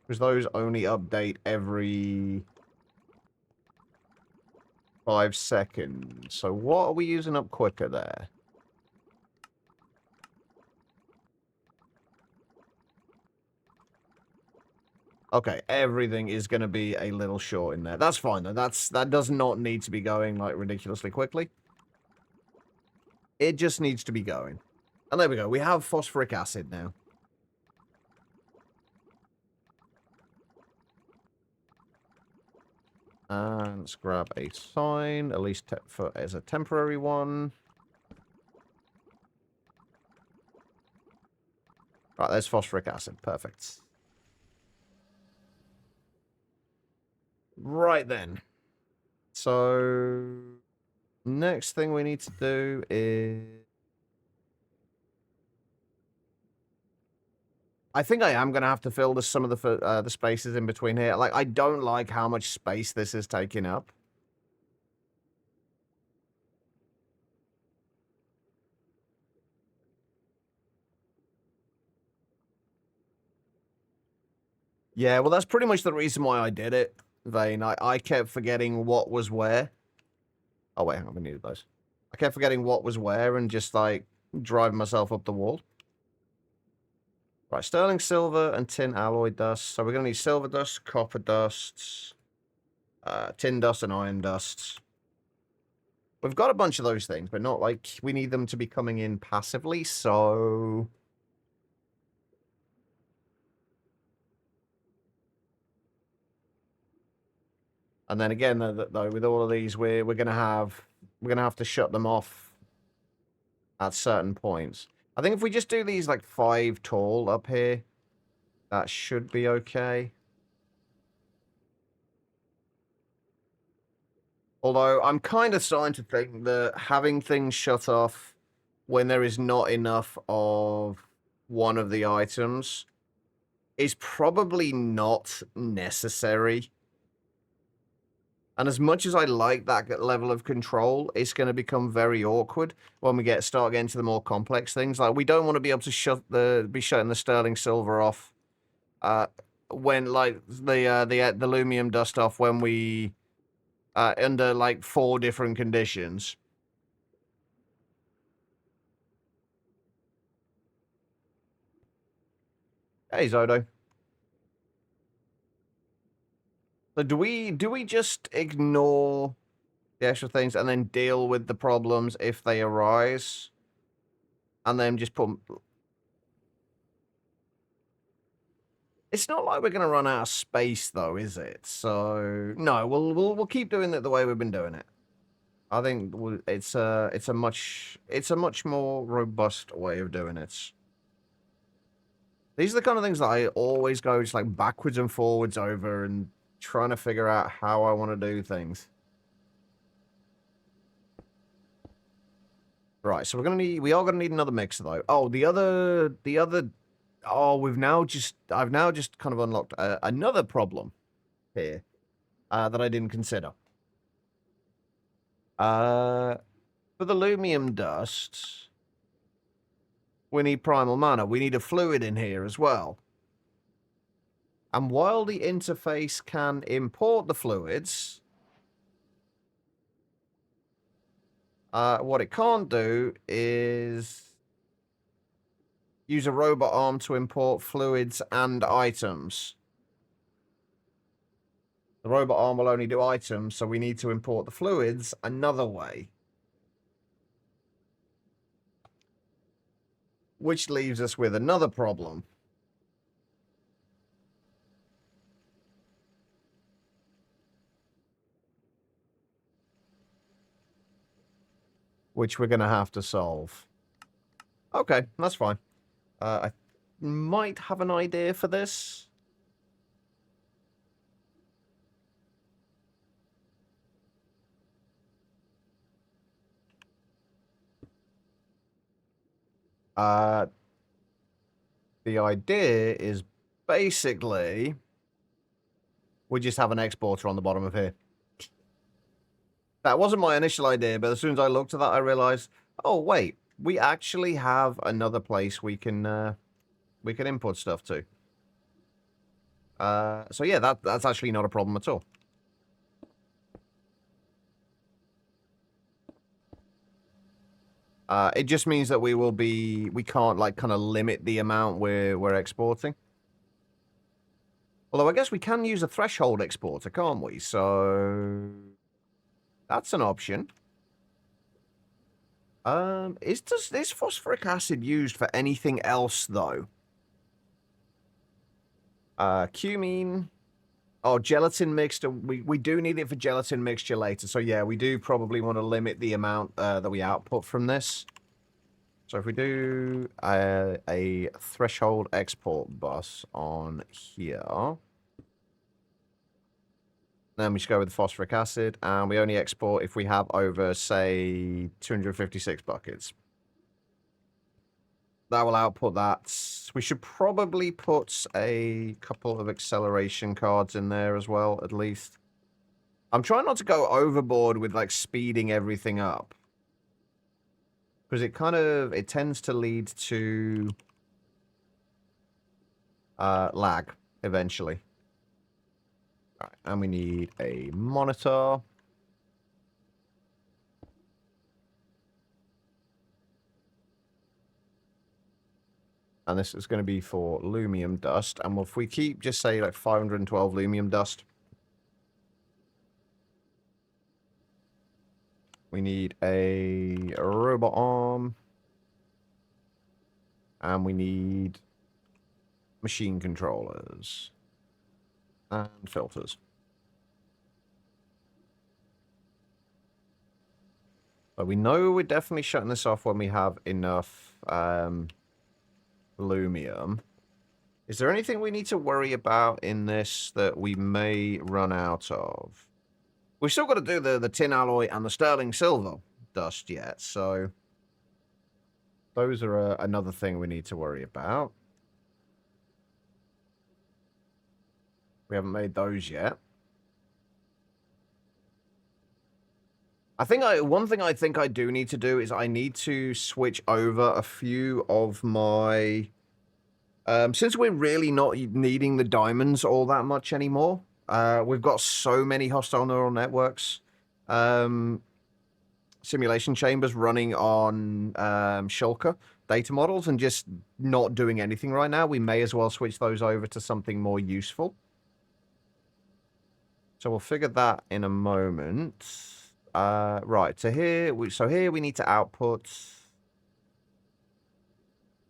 A: Because those only update every 5 seconds. So what are we using up quicker there? Okay, everything is going to be a little short in there. That's fine, though. That does not need to be going, like, ridiculously quickly. It just needs to be going. And there we go. We have phosphoric acid now. And let's grab a sign, at least as a temporary one. Right, there's phosphoric acid. Perfect. Right then. So, next thing we need to do is... I think I am going to have to fill some of the spaces in between here. Like, I don't like how much space this is taking up. Yeah, well, that's pretty much the reason why I did it, Vane. I kept forgetting what was where. Oh, wait, hang on, we needed those. I kept forgetting what was where and just, like, driving myself up the wall. Right, sterling silver and tin alloy dust. So we're going to need silver dust, copper dust, tin dust, and iron dust. We've got a bunch of those things, but not like we need them to be coming in passively, so... And then again, though, with all of these, we're gonna have to shut them off at certain points. I think if we just do these like 5 tall up here, that should be okay. Although I'm kind of starting to think that having things shut off when there is not enough of one of the items is probably not necessary. And as much as I like that level of control, it's going to become very awkward when we start getting to the more complex things. Like, we don't want to be able to be shutting the sterling silver off, when like the aluminum dust off when we under like 4 different conditions. Hey, Zodo. So do we just ignore the extra things and then deal with the problems if they arise? And then just put... It's not like we're going to run out of space, though, is it? So, no, we'll keep doing it the way we've been doing it. I think it's a much more robust way of doing it. These are the kind of things that I always go just like backwards and forwards over and trying to figure out how I want to do things. Right, so we are gonna need another mixer though. Oh, I've now just kind of unlocked another problem here that I didn't consider. For the aluminum dust, we need primal mana. We need a fluid in here as well. And while the interface can import the fluids, What it can't do is use a robot arm to import fluids and items. The robot arm will only do items, so we need to import the fluids another way. Which leaves us with another problem. Which we're going to have to solve. Okay, that's fine. I might have an idea for this. The idea is basically we just have an exporter on the bottom of here. That wasn't my initial idea, but as soon as I looked at that, I realized, oh wait, we actually have another place we can input stuff to. So yeah, that's actually not a problem at all. It just means that we can't like kind of limit the amount we're exporting. Although I guess we can use a threshold exporter, can't we? So that's an option. Is phosphoric acid used for anything else though? Cumene. Oh, gelatin mixture. We do need it for gelatin mixture later. So yeah, we do probably want to limit the amount that we output from this. So if we do a threshold export bus on here, then we should go with the phosphoric acid, and we only export if we have over, say, 256 buckets. That will output that. We should probably put a couple of acceleration cards in there as well, at least. I'm trying not to go overboard with, like, speeding everything up. Because it tends to lead to lag, eventually. All right, and we need a monitor. And this is going to be for lumium dust. And if we keep, just say, like 512 lumium dust, we need a robot arm. And we need machine controllers. And filters. But we know we're definitely shutting this off when we have enough lumium. Is there anything we need to worry about in this that we may run out of? We've still got to do the tin alloy and the sterling silver dust yet, so those are another thing we need to worry about. We haven't made those yet. I think one thing I think I do need to do is I need to switch over a few of my... since we're really not needing the diamonds all that much anymore, we've got so many hostile neural networks, simulation chambers running on Shulker data models and just not doing anything right now. We may as well switch those over to something more useful. So we'll figure that in a moment. Right, so here we need to output.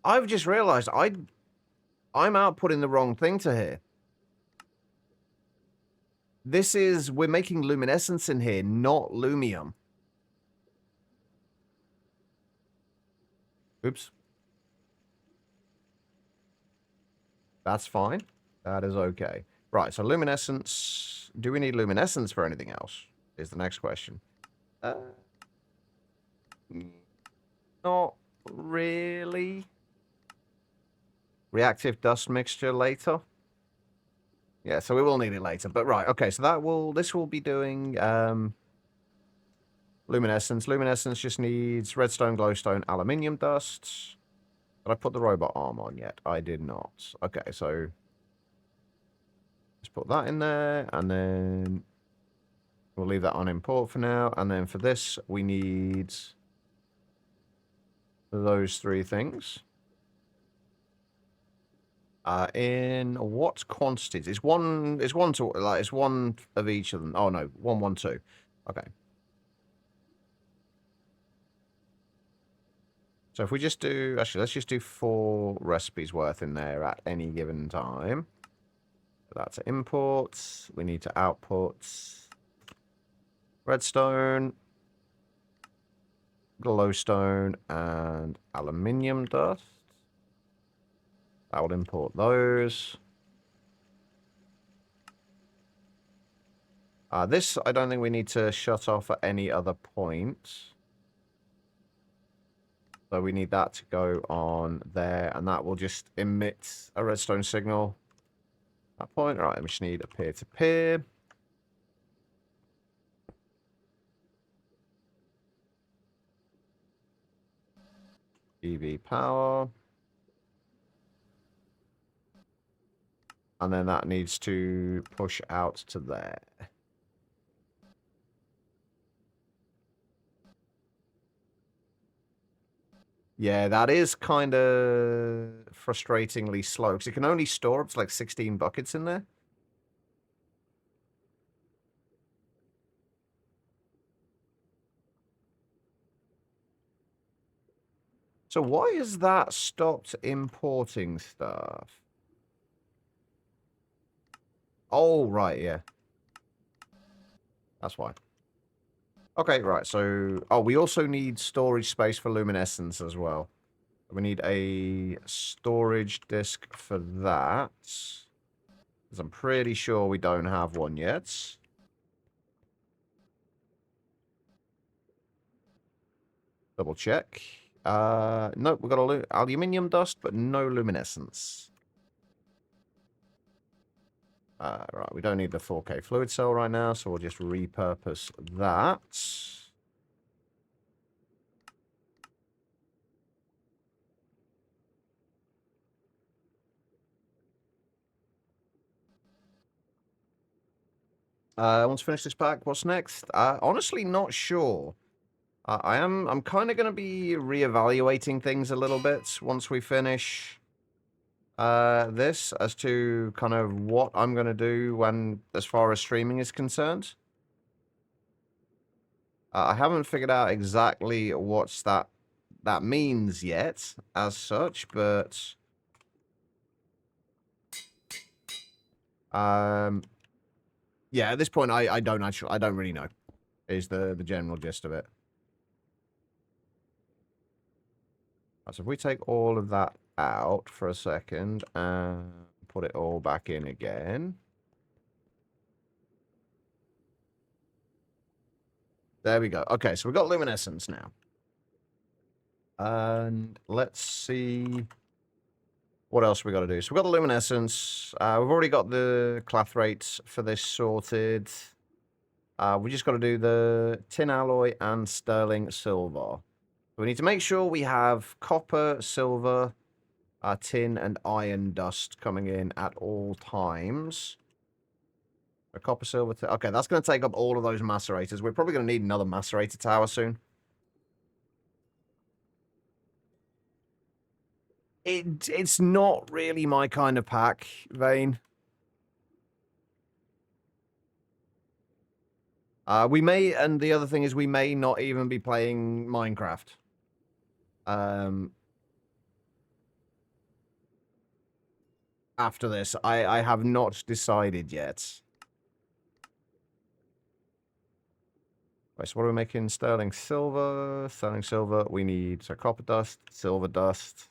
A: I've just realized I'm outputting the wrong thing to here. We're making luminescence in here, not lumium. Oops. That's fine. That is okay. Right, so luminescence. Do we need luminescence for anything else? Is the next question. Not really. Reactive dust mixture later. Yeah, so we will need it later. But right, okay, so this will be doing luminescence. Luminescence just needs redstone, glowstone, aluminium dust. Did I put the robot arm on yet? I did not. Okay, so let's put that in there, and then We'll leave that on import for now. And then for this, we need those 3 things. In what quantities? It's one to like it's one of each of them. Oh no, 1, 1, 2. Okay. So if we just do actually let's just do 4 recipes worth in there at any given time. That's imports. We need to output redstone, glowstone, and aluminium dust. I will import those. This, I don't think we need to shut off at any other point. So we need that to go on there, and that will just emit a redstone signal at that point. All right, we just need a peer-to-peer. EV power. And then that needs to push out to there. Yeah, that is kind of frustratingly slow, because it can only store up to like 16 buckets in there. So why is that stopped importing stuff? Oh, right, yeah. That's why. Okay, right, so... Oh, we also need storage space for luminescence as well. We need a storage disk for that. Because I'm pretty sure we don't have one yet. Double check. Nope, we've got aluminium dust, but no luminescence. Right, we don't need the 4K fluid cell right now, so we'll just repurpose that. Once finish this pack, what's next? Honestly, not sure. I'm kind of going to be reevaluating things a little bit once we finish this as to kind of what I'm going to do when, as far as streaming is concerned. I haven't figured out exactly what's that means yet, as such, but yeah, at this point, I don't really know. Is the general gist of it. Right, so if we take all of that out for a second and put it all back in again. There we go. Okay, so we've got luminescence now. And let's see what else we got to do. So we've got the luminescence. We've already got the cloth rates for this sorted. We just got to do the tin alloy and sterling silver. We need to make sure we have copper, silver, tin, and iron dust coming in at all times. A copper, silver, tin. Okay, that's going to take up all of those macerators. We're probably going to need another macerator tower soon. It's not really my kind of pack, Vane. We may, and the other thing is we may not even be playing Minecraft. After this, I have not decided yet. Right, so what are we making? Sterling silver. Sterling silver. We need copper dust, silver dust,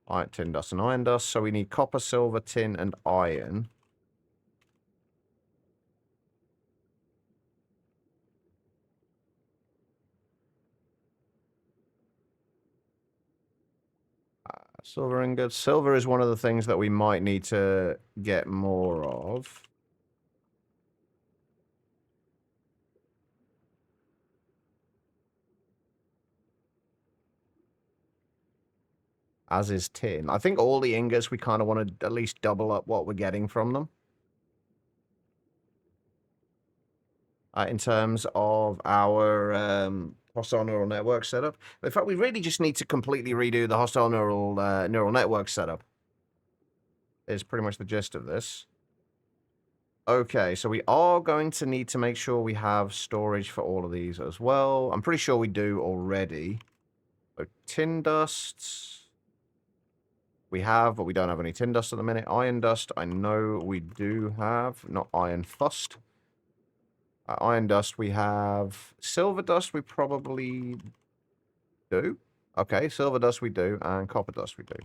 A: iron, tin dust, and iron dust. So we need copper, silver, tin, and iron. Silver ingots. Silver is one of the things that we might need to get more of. As is tin. I think all the ingots, we kind of want to at least double up what we're getting from them. in terms of our hostile neural network setup. In fact, we really just need to completely redo the hostile neural network setup. Is pretty much the gist of this. Okay, so we are going to need to make sure we have storage for all of these as well. I'm pretty sure we do already. So tin dust. We have, but we don't have any tin dust at the minute. Iron dust, I know we do have. Not iron fust. Iron dust, we have. Silver dust, we probably do. Okay, silver dust we do, and copper dust we do.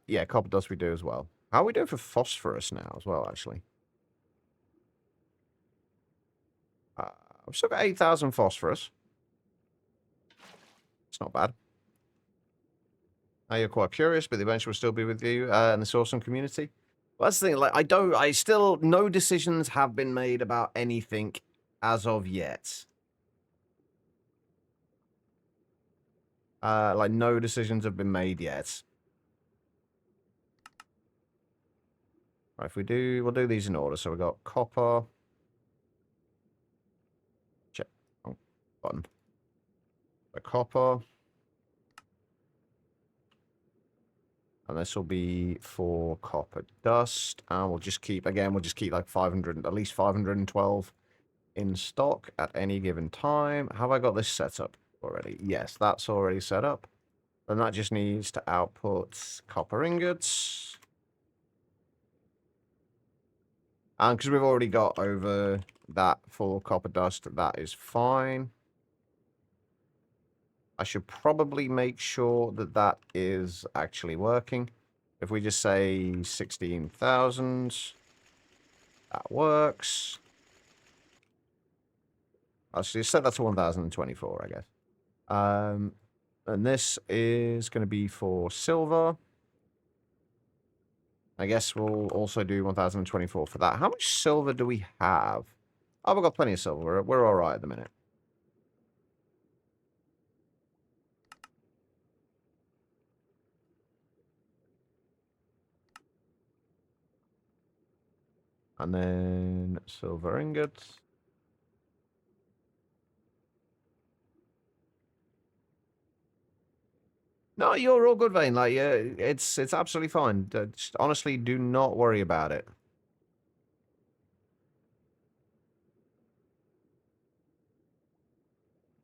A: Yeah, copper dust we do as well. How are we doing for phosphorus now as well, actually? I've still got 8,000 phosphorus. It's not bad. Now you're quite curious, but the adventure will still be with you and this awesome community. Well, that's the thing. Like, no decisions have been made about anything as of yet. Like, no decisions have been made yet. Right, if we do, we'll do these in order. So we got copper. Check. Oh, button. The copper. And this will be for copper dust. And we'll just keep, again, like 500, at least 512 in stock at any given time. Have I got this set up already? Yes, that's already set up. Then that just needs to output copper ingots. And because we've already got over that for copper dust, that is fine. I should probably make sure that that is actually working. If we just say 16,000, that works. I'll just set that to 1,024, I guess. And this is going to be for silver. I guess we'll also do 1,024 for that. How much silver do we have? Oh, we've got plenty of silver. We're all right at the minute. And then silver ingots. No, you're all good, Vane. Like, yeah, it's absolutely fine. Just honestly, do not worry about it.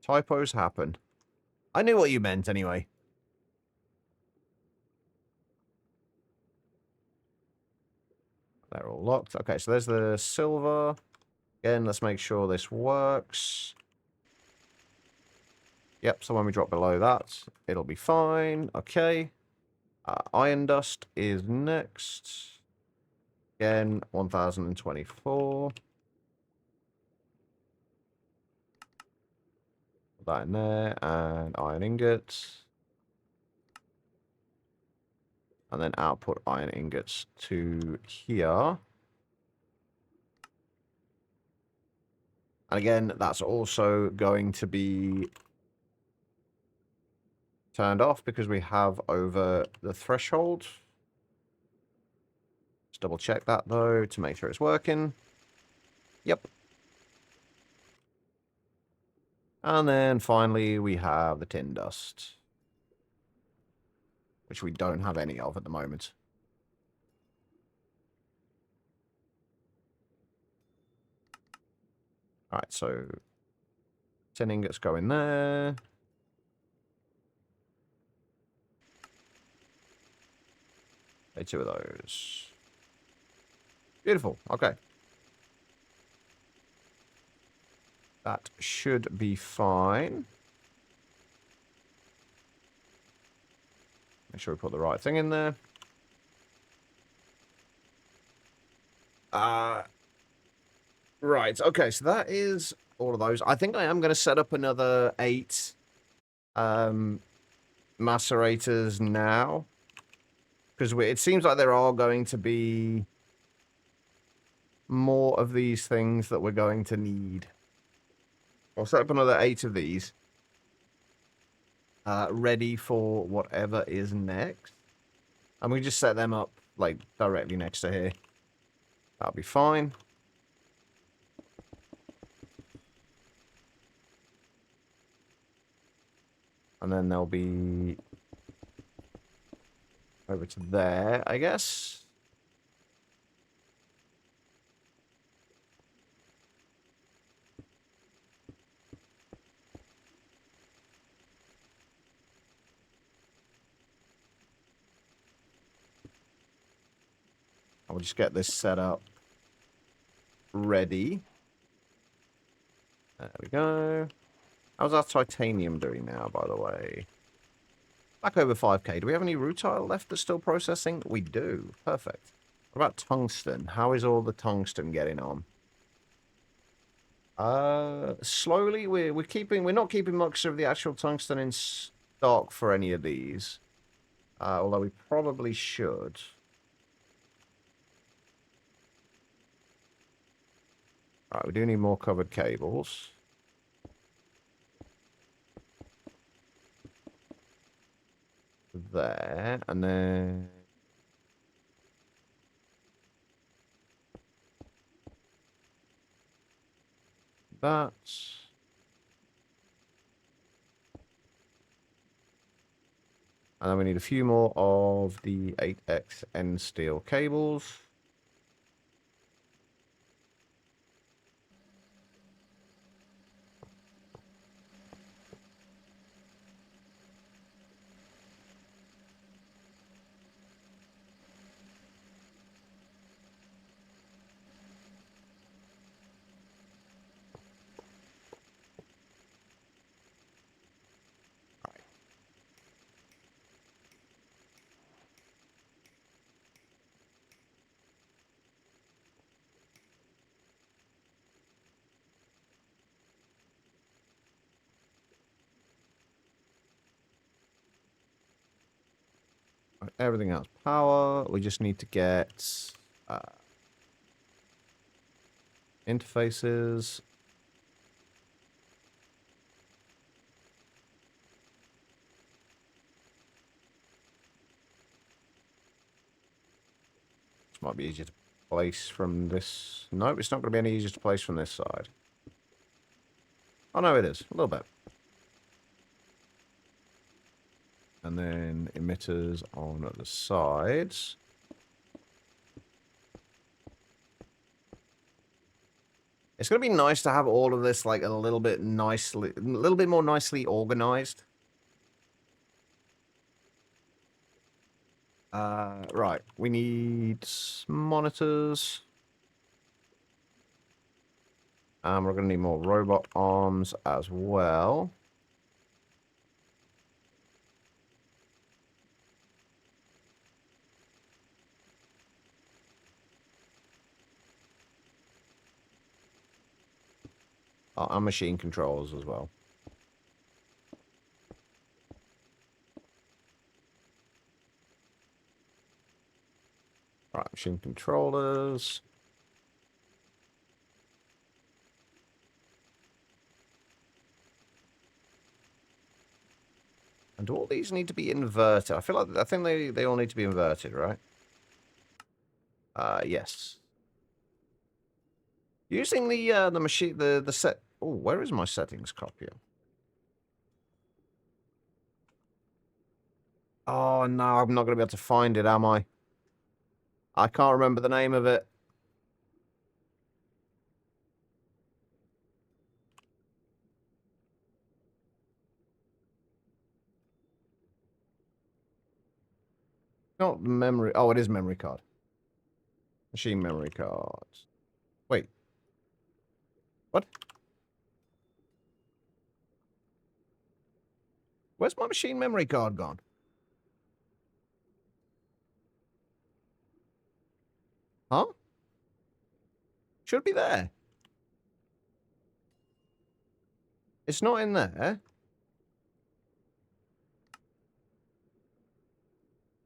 A: Typos happen. I knew what you meant anyway. They're all locked. Okay, so there's the silver. Again, let's make sure this works. Yep, so when we drop below that, it'll be fine. Okay. Iron dust is next. Again, 1,024. Put that in there. And iron ingots. And then output iron ingots to here. And again, that's also going to be turned off because we have over the threshold. Let's double check that though to make sure it's working. Yep. And then finally we have the tin dust, which we don't have any of at the moment. Alright, so tin ingots go in there. Okay, 2 of those. Beautiful. Okay. That should be fine. Make sure we put the right thing in there. Right. Okay, so that is all of those. I think I am going to set up another 8 macerators now. Because it seems like there are going to be more of these things that we're going to need. I'll set up another 8 of these. Ready for whatever is next. And we just set them up, like, directly next to here. That'll be fine. And then there'll be over to there, I guess. I'll just get this set up ready. There we go. How's our titanium doing now, by the way? Back over 5k. Do we have any rutile left that's still processing? We do. Perfect. What about tungsten? How is all the tungsten getting on? Slowly. We're not keeping much of the actual tungsten in stock for any of these. Although we probably should. Alright, we do need more covered cables. There, and then that. And then we need a few more of the 8XN steel cables. Everything else power. We just need to get interfaces. This might be easier to place from this. Nope, it's not going to be any easier to place from this side. Oh no, it is. A little bit. And then emitters on the sides. It's going to be nice to have all of this like a little bit more nicely organized. Right, we need monitors. We're going to need more robot arms as well. And machine controllers as well. Right, machine controllers. And do all these need to be inverted? I think they all need to be inverted, right? Yes. Using the machine the set. Oh, where is my settings copier? Oh no, I'm not going to be able to find it, am I? I can't remember the name of it. Not memory. Oh, it is memory card. Machine memory cards. Wait. What? Where's my machine memory card gone? Huh? Should be there. It's not in there.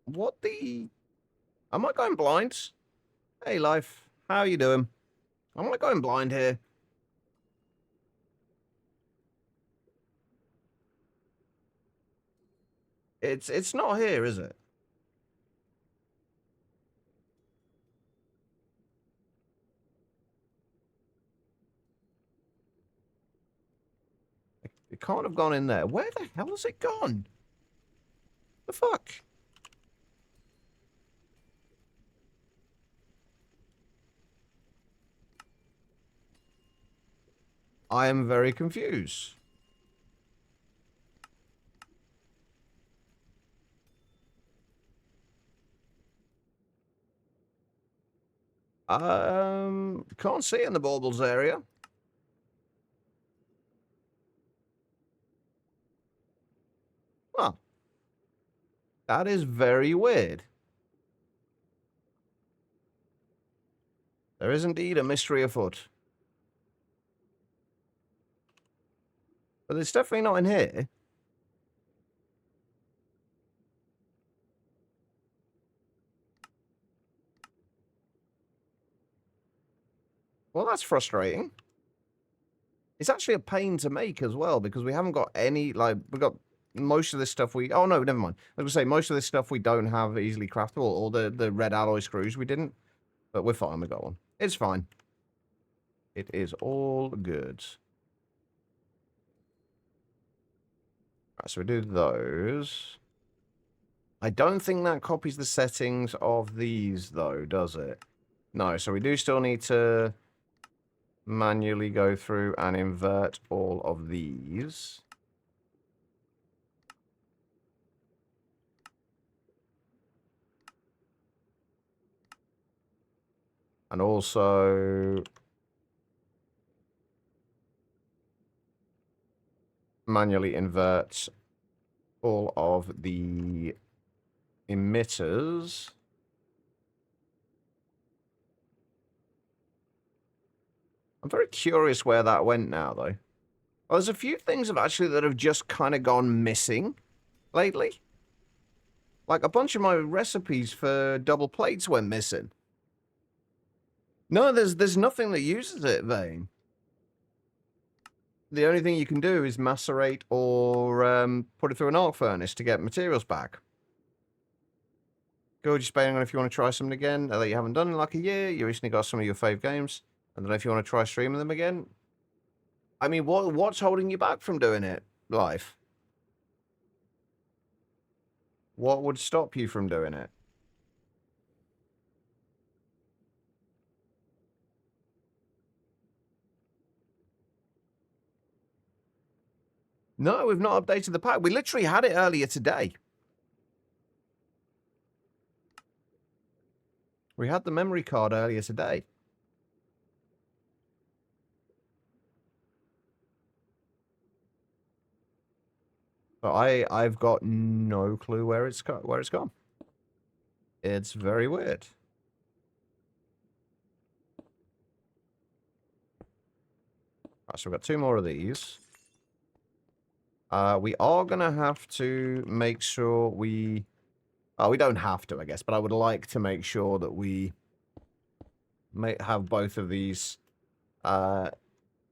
A: What the... Am I going blind? Hey, life. How you doing? Am I going blind here? It's not here, is it? It can't have gone in there. Where the hell has it gone? The fuck? I am very confused. Can't see it in the baubles area. Huh. That is very weird. There is indeed a mystery afoot. But it's definitely not in here. Well, that's frustrating. It's actually a pain to make as well, because we haven't got any, like, we've got most of this stuff we... Oh, no, never mind. I was going to say, most of this stuff we don't have easily craftable, or the red alloy screws we didn't. But we're fine, we got one. It's fine. It is all good. Right, so we do those. I don't think that copies the settings of these, though, does it? No, so we do still need to manually go through and invert all of these. And also manually invert all of the emitters. I'm very curious where that went now, though. Well, there's a few things that have just kind of gone missing lately. Like, a bunch of my recipes for double plates went missing. No, there's nothing that uses it, Vane. The only thing you can do is macerate or put it through an arc furnace to get materials back. Gorgeous Bane, if you want to try something again that you haven't done in like a year, you recently got some of your fave games. I don't know if you want to try streaming them again. I mean, what's holding you back from doing it live? What would stop you from doing it? No, we've not updated the pack. We literally had it earlier today. We had the memory card earlier today. But I've got no clue where it's gone. It's very weird. Right, so we've got 2 more of these. We are going to have to make sure we... Oh, we don't have to, I guess, but I would like to make sure that we have both of these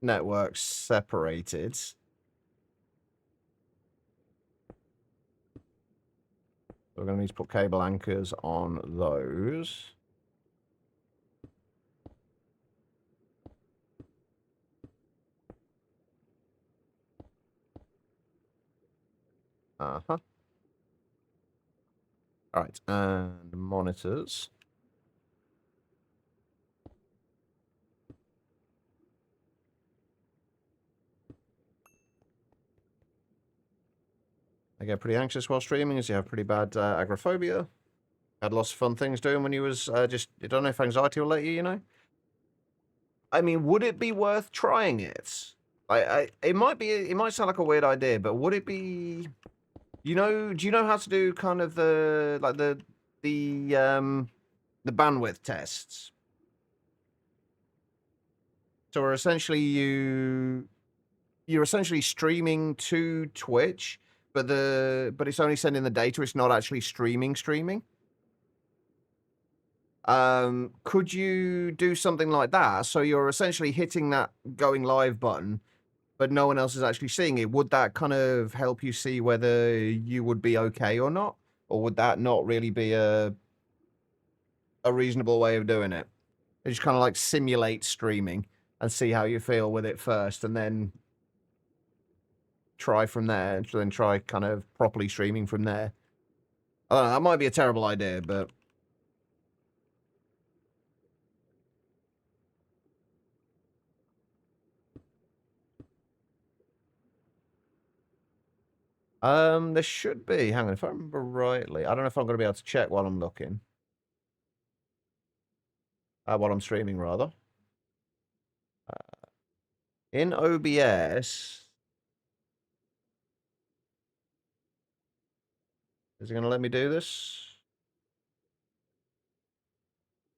A: networks separated. We're going to need to put cable anchors on those. Uh-huh. All right, and monitors. I get pretty anxious while streaming as you have pretty bad agoraphobia. Had lots of fun things doing when you was just... I don't know if anxiety will let you, you know? I mean, would it be worth trying it? It might sound like a weird idea, but would it be... You know, do you know how to do kind of the bandwidth tests? So we're essentially you're essentially streaming to Twitch, but it's only sending the data, it's not actually streaming. Could you do something like that? So you're essentially hitting that going live button, but no one else is actually seeing it. Would that kind of help you see whether you would be okay or not? Or would that not really be a reasonable way of doing it? You just kind of like simulate streaming and see how you feel with it first, and then... try from there, and then try kind of properly streaming from there. I don't know, that might be a terrible idea, but there should be. Hang on, if I remember rightly, I don't know if I'm going to be able to check while I'm looking. While I'm streaming, rather. In OBS, is it going to let me do this?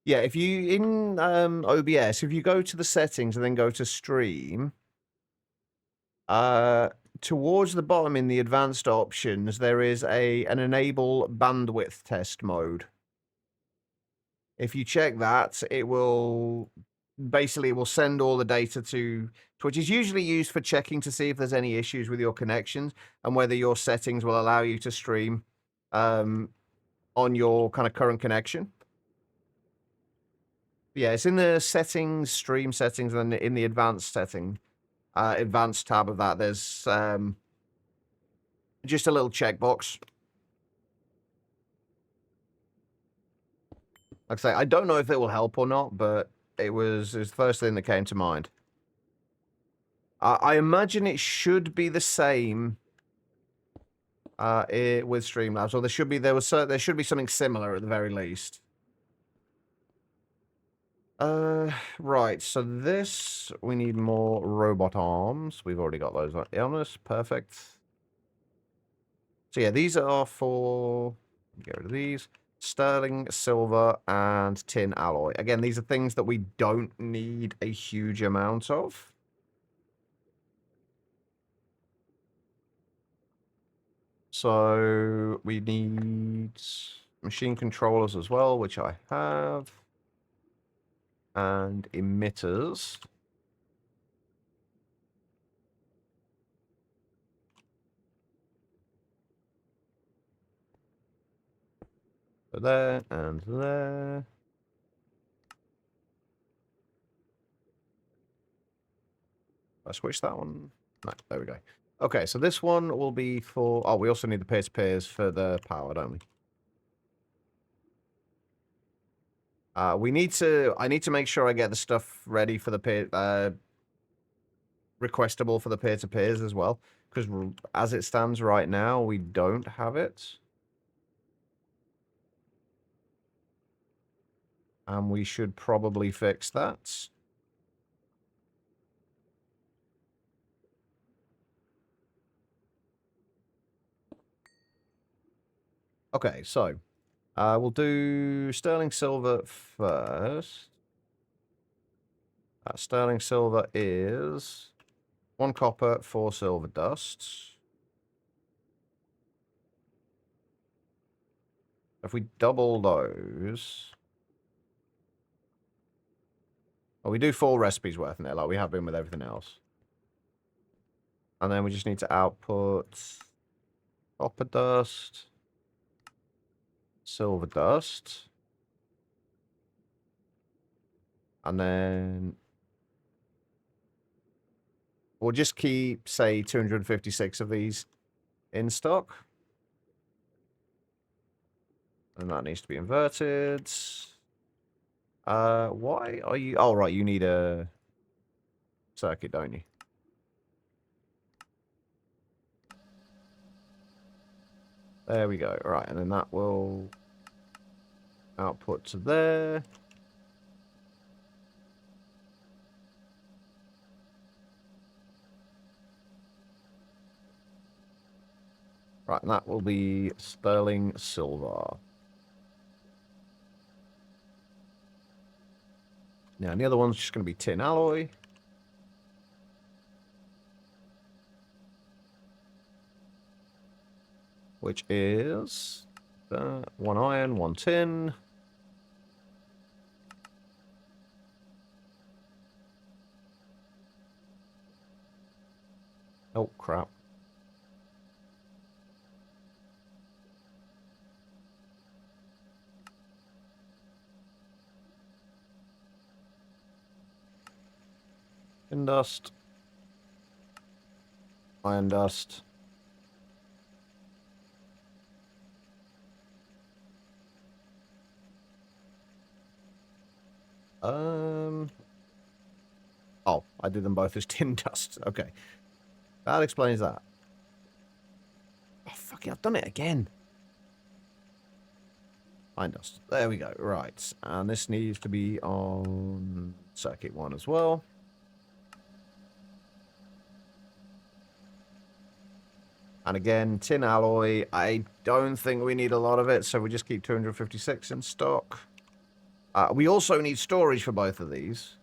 A: Yeah, if you in OBS, if you go to the settings and then go to stream, towards the bottom in the advanced options, there is an enable bandwidth test mode. If you check that, it will basically send all the data to Twitch. It's usually used for checking to see if there's any issues with your connections and whether your settings will allow you to stream on your kind of current connection. Yeah, it's in the settings, stream settings, and in the advanced setting, advanced tab of that, there's just a little checkbox. Like I say, I don't know if it will help or not, but it was the first thing that came to mind. I imagine it should be the same with Streamlabs, or there should be something similar at the very least. Right, so this, we need more robot arms. We've already got those on illness. Perfect. So yeah, these are for, get rid of these, sterling, silver, and tin alloy. Again, these are things that we don't need a huge amount of. So we need machine controllers as well, which I have. And emitters. So there and there. I switched that one. No, there we go. Okay, so this one will be for... Oh, we also need the peer-to-peers for the power, don't we? I need to make sure I get the stuff ready for the peer... requestable for the peer-to-peers as well. Because as it stands right now, we don't have it. And we should probably fix that. Okay, so we'll do sterling silver first. Sterling silver is 1 copper, 4 silver dust. If we double those... Oh, we do 4 recipes worth in there, like we have been with everything else. And then we just need to output copper dust, silver dust. And then we'll just keep, say, 256 of these in stock. And that needs to be inverted. Why are you... Oh, right, you need a circuit, don't you? There we go. Right, and then that will output to there. Right, and that will be sterling silver. Now, and the other one's just going to be tin alloy. Which is 1 iron, 1 tin. Oh, crap. Tin dust. Iron dust. Oh, I did them both as tin dust. Okay. That explains that. Oh, fuck it, I've done it again. Iron dust. There we go. Right. And this needs to be on circuit 1 as well. And again, tin alloy. I don't think we need a lot of it, so we just keep 256 in stock. We also need storage for both of these.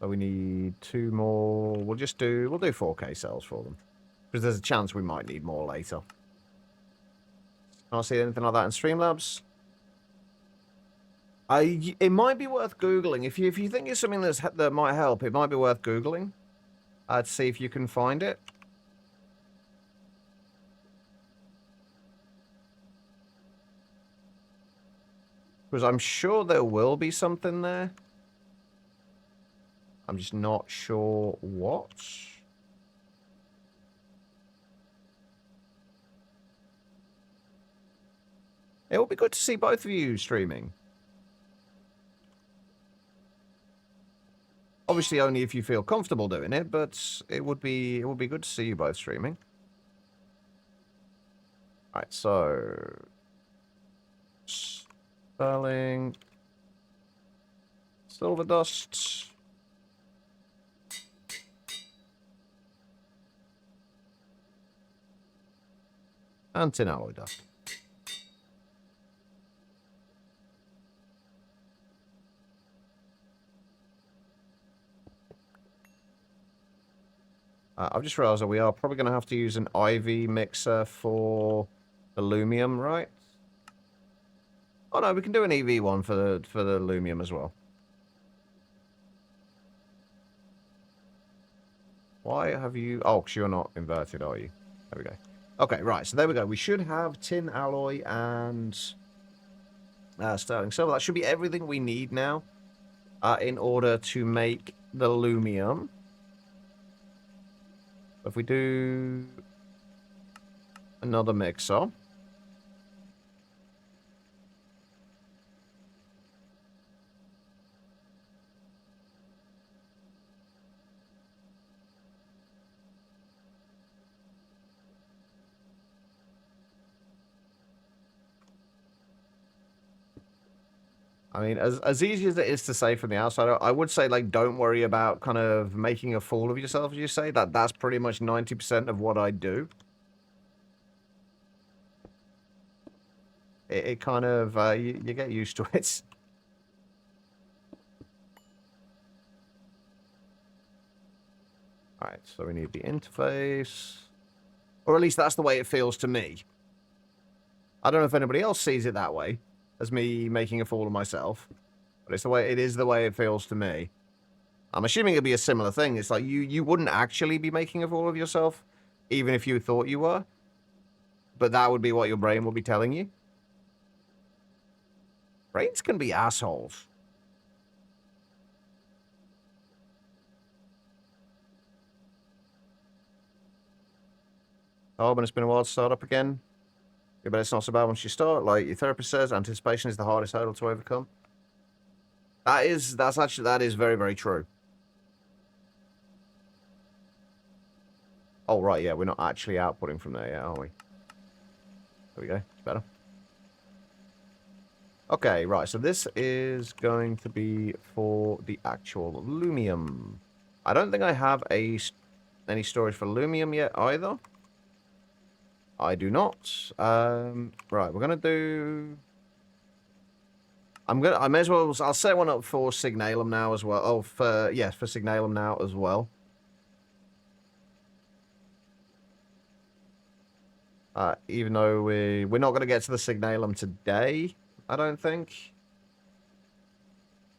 A: So we need 2 more. We'll do 4K cells for them. Because there's a chance we might need more later. Can't see anything like that in Streamlabs. It might be worth Googling. If you think it's something that might help, it might be worth Googling. To see if you can find it. Because I'm sure there will be something there. I'm just not sure what. It will be good to see both of you streaming. Obviously only if you feel comfortable doing it, but it would be good to see you both streaming. Alright, so Sterling, silver dust. And tin alloy dust. I've just realized that we are probably going to have to use an IV mixer for aluminum, right? Oh no, we can do an EV one for the aluminum as well. Why have you... Oh, because you're not inverted, are you? There we go. Okay, right, so there we go. We should have tin alloy and sterling silver. That should be everything we need now in order to make the aluminum. If we do another mixer. I mean, as easy as it is to say from the outside, I would say, like, don't worry about kind of making a fool of yourself, as you say. That's pretty much 90% of what I do. It kind of, you get used to it. Alright, so we need the interface. Or at least that's the way it feels to me. I don't know if anybody else sees it that way, as me making a fool of myself. But it is the way it feels to me. I'm assuming it'd be a similar thing. It's like you wouldn't actually be making a fool of yourself, even if you thought you were. But that would be what your brain would be telling you. Brains can be assholes. Oh, but it's been a while to start up again. Yeah, but it's not so bad once you start. Like your therapist says, anticipation is the hardest hurdle to overcome. That is very, very true. Oh, right, yeah, we're not actually outputting from there yet, are we? There we go, it's better. Okay, right, so this is going to be for the actual Lumium. I don't think I have any storage for Lumium yet either. I do not. Right, we're gonna do... I may as well... I'll set one up for Signalum now as well. Oh, for Signalum now as well. Even though we're not going to get to the Signalum today, I don't think.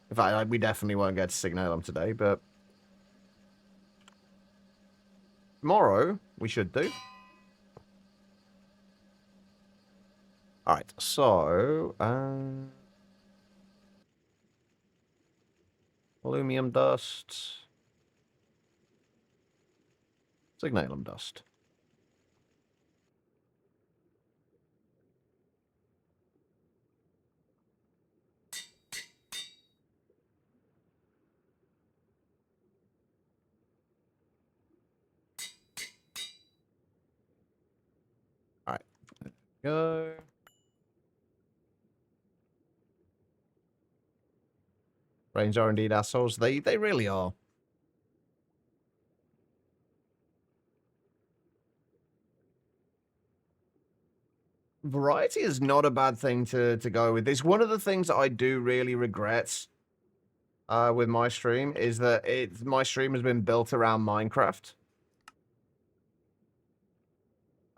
A: In fact, we definitely won't get to Signalum today, but tomorrow we should do. Alright, so... aluminum dust. Signalum dust. Alright, there we go. Brains are indeed assholes. They really are. Variety is not a bad thing to go with. It's one of the things that I do really regret with my stream is that my stream has been built around Minecraft.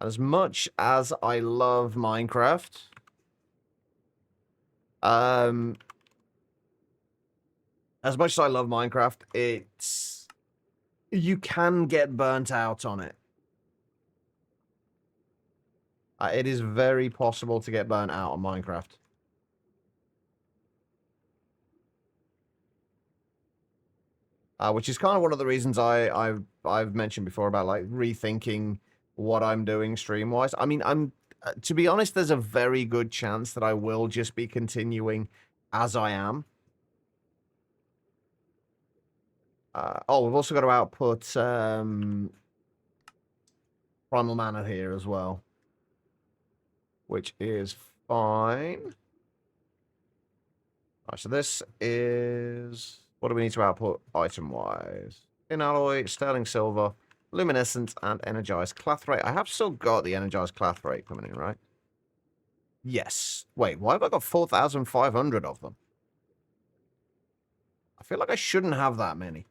A: As much as I love Minecraft, you can get burnt out on it. It is very possible to get burnt out on Minecraft. Which is kind of one of the reasons I've mentioned before about like rethinking what I'm doing stream-wise. I mean, to be honest, there's a very good chance that I will just be continuing as I am. Oh, we've also got to output Primal Mana here as well, which is fine. Right, so this is... What do we need to output item-wise? In alloy, sterling silver, luminescent, and energized clathrate. I have still got the energized clathrate coming in, right? Yes. Wait, why have I got 4,500 of them? I feel like I shouldn't have that many.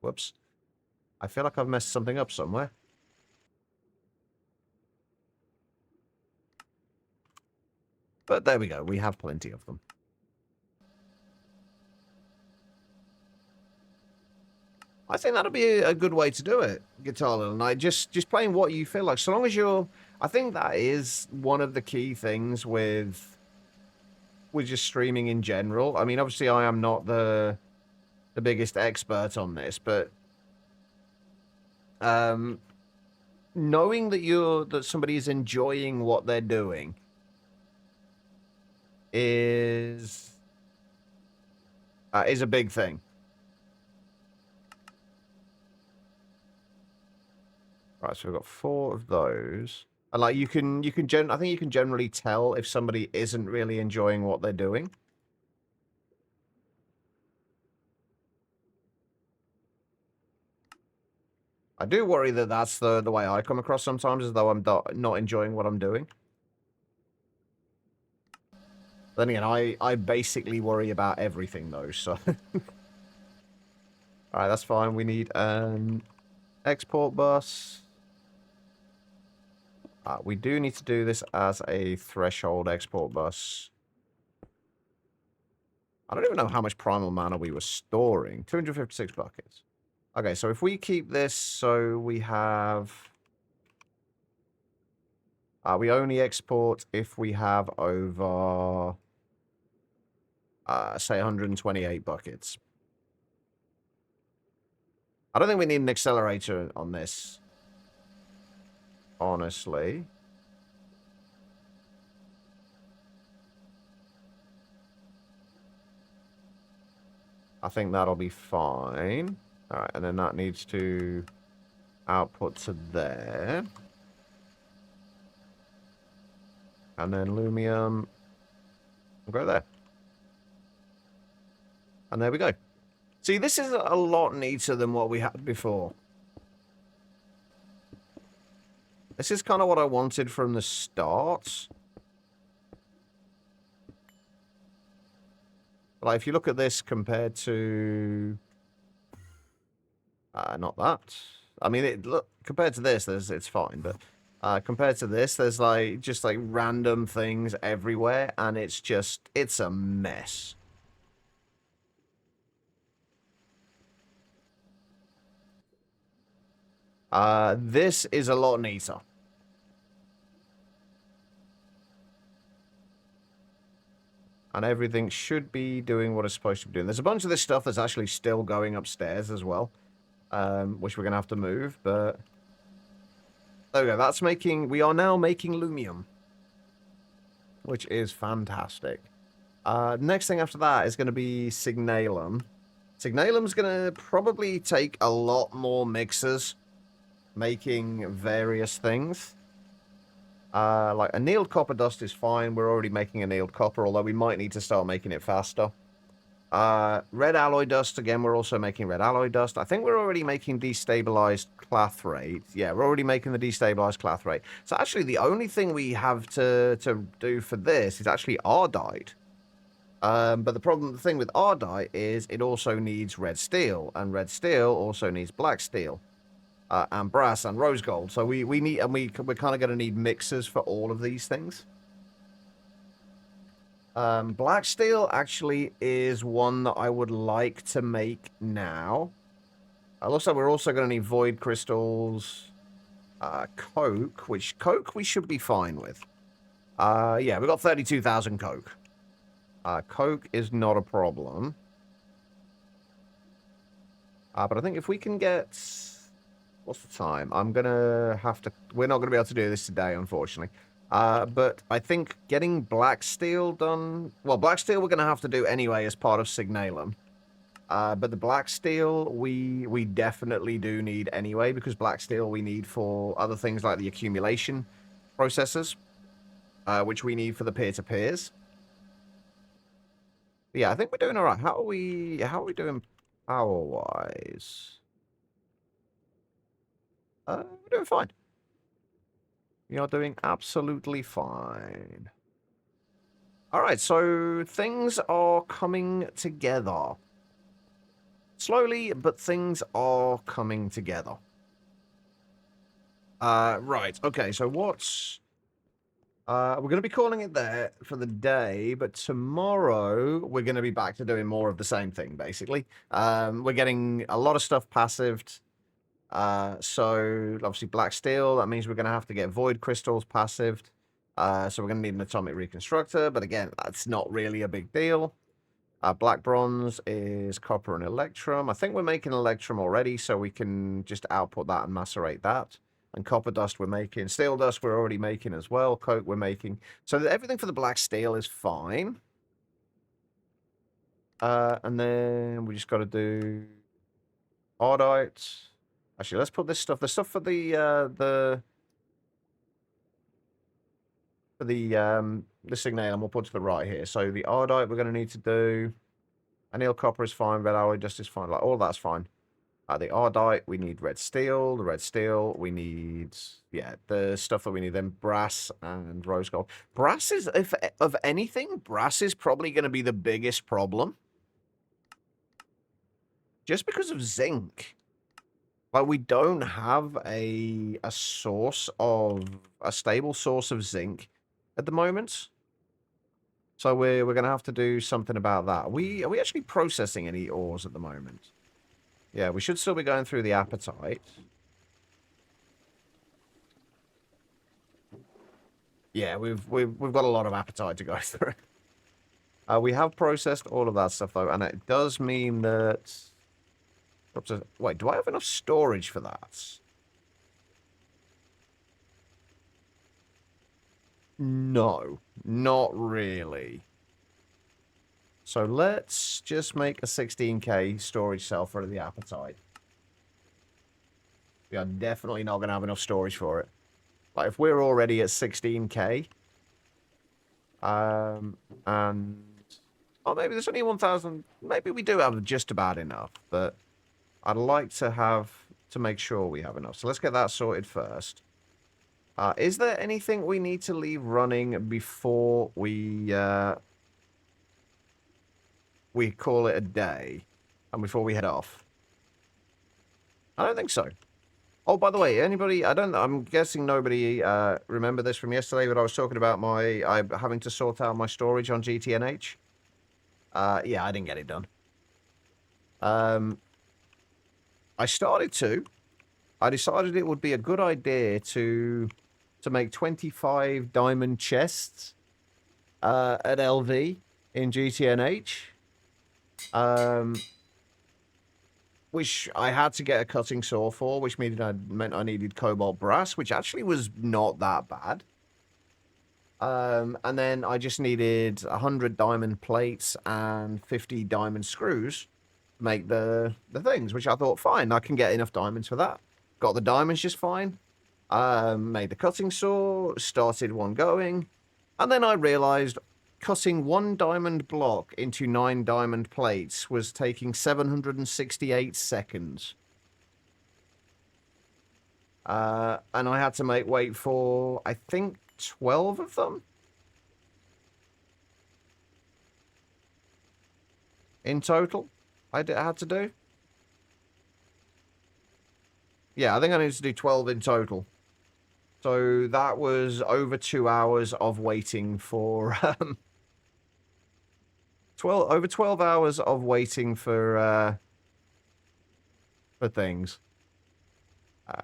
A: Whoops. I feel like I've messed something up somewhere. But there we go. We have plenty of them. I think that'll be a good way to do it, Guitar Little Night. Just playing what you feel like. So long as you're... I think that is one of the key things with just streaming in general. I mean, obviously, I am not the biggest expert on this, but knowing that somebody is enjoying what they're doing is a big thing. Right, so we've got 4 of those. And like I think you can generally tell if somebody isn't really enjoying what they're doing. I do worry that that's the way I come across sometimes, as though I'm not enjoying what I'm doing. Then again, I basically worry about everything, though, so... Alright, that's fine. We need an export bus. We do need to do this as a threshold export bus. I don't even know how much primal mana we were storing. 256 buckets. Okay, so if we keep this, so we have... we only export if we have over... say 128 buckets. I don't think we need an accelerator on this. Honestly. I think that'll be fine. Alright, and then that needs to output to there. And then Lumium will go there. And there we go. See, this is a lot neater than what we had before. This is kind of what I wanted from the start. Like, if you look at this compared to... not that. I mean, look, compared to this, it's fine, but compared to this, there's like just like random things everywhere, and it's a mess. This is a lot neater. And everything should be doing what it's supposed to be doing. There's a bunch of this stuff that's actually still going upstairs as well, which we're going to have to move, but... There we go, that's making... We are now making Lumium, which is fantastic. Next thing after that is going to be Signalum. Signalum's going to probably take a lot more mixers making various things. Like annealed copper dust is fine. We're already making annealed copper, although we might need to start making it faster. Red alloy dust, again, we're also making red alloy dust. I think we're already making destabilized clathrate. Yeah, we're already making the destabilized clathrate. So actually, the only thing we have to do for this is actually ardite. But the thing with ardite is it also needs red steel, and red steel also needs black steel. And brass and rose gold. So we're kind of going to need mixers for all of these things. Black steel actually is one that I would like to make now. Looks like we're also going to need void crystals, coke, which coke we should be fine with. Yeah, we've got 32,000 coke. Coke is not a problem. But I think if we can get... What's the time? I'm going to have to... We're not going to be able to do this today, unfortunately. But I think getting black steel done... Well, black steel we're going to have to do anyway as part of Signalum. But the black steel we definitely do need anyway, because black steel we need for other things like the accumulation processes, which we need for the peer-to-peers. Yeah, I think we're doing all right. How are we doing power-wise? We're doing fine. We are doing absolutely fine. All right, so things are coming together. Slowly, but things are coming together. Right, okay, so what's... we're going to be calling it there for the day, but tomorrow we're going to be back to doing more of the same thing, basically. We're getting a lot of stuff passived. So obviously black steel, that means we're going to have to get void crystals passived. So we're going to need an atomic reconstructor, but again, that's not really a big deal. Black bronze is copper and electrum. I think we're making electrum already, so we can just output that and macerate that. And copper dust we're making. Steel dust we're already making as well. Coke we're making. So everything for the black steel is fine. And then we just got to do ardite. Actually, let's put this stuff. The stuff for the signalum we'll put to the right here. So the ardite we're going to need to do. Anneal copper is fine. Red alloy dust is fine. Like all that's fine. The ardite we need red steel. The red steel we need the stuff that we need. Then brass and rose gold. Brass is, if of anything, brass is probably going to be the biggest problem. Just because of zinc. Like, we don't have a stable source of zinc at the moment. So we're going to have to do something about that. Are we actually processing any ores at the moment? Yeah, we should still be going through the apatite. Yeah, we've got a lot of apatite to go through. We have processed all of that stuff, though, and it does mean that... Wait, do I have enough storage for that? No, not really. So let's just make a 16k storage cell for the apatite. We are definitely not going to have enough storage for it. Like, if we're already at 16k, and... Oh, maybe there's only 1,000... Maybe we do have just about enough, but... I'd like to make sure we have enough. So let's get that sorted first. Is there anything we need to leave running before we call it a day? And before we head off? I don't think so. Oh, by the way, anybody, I'm guessing nobody remember this from yesterday, but I was talking about having to sort out my storage on GTNH. Yeah, I didn't get it done. I decided it would be a good idea to make 25 diamond chests at LV in GTNH. Which I had to get a cutting saw for, which meant I needed cobalt brass, which actually was not that bad. And then I just needed 100 diamond plates and 50 diamond screws to make the things, which I thought, fine, I can get enough diamonds for that. Got the diamonds just fine. Made the cutting saw, started one going, and then I realized cutting 1 diamond block into 9 diamond plates was taking 768 seconds. And I had to wait for, I think, 12 of them? In total, I had to do? Yeah, I think I needed to do 12 in total. So that was over 2 hours of waiting for, over 12 hours of waiting for things.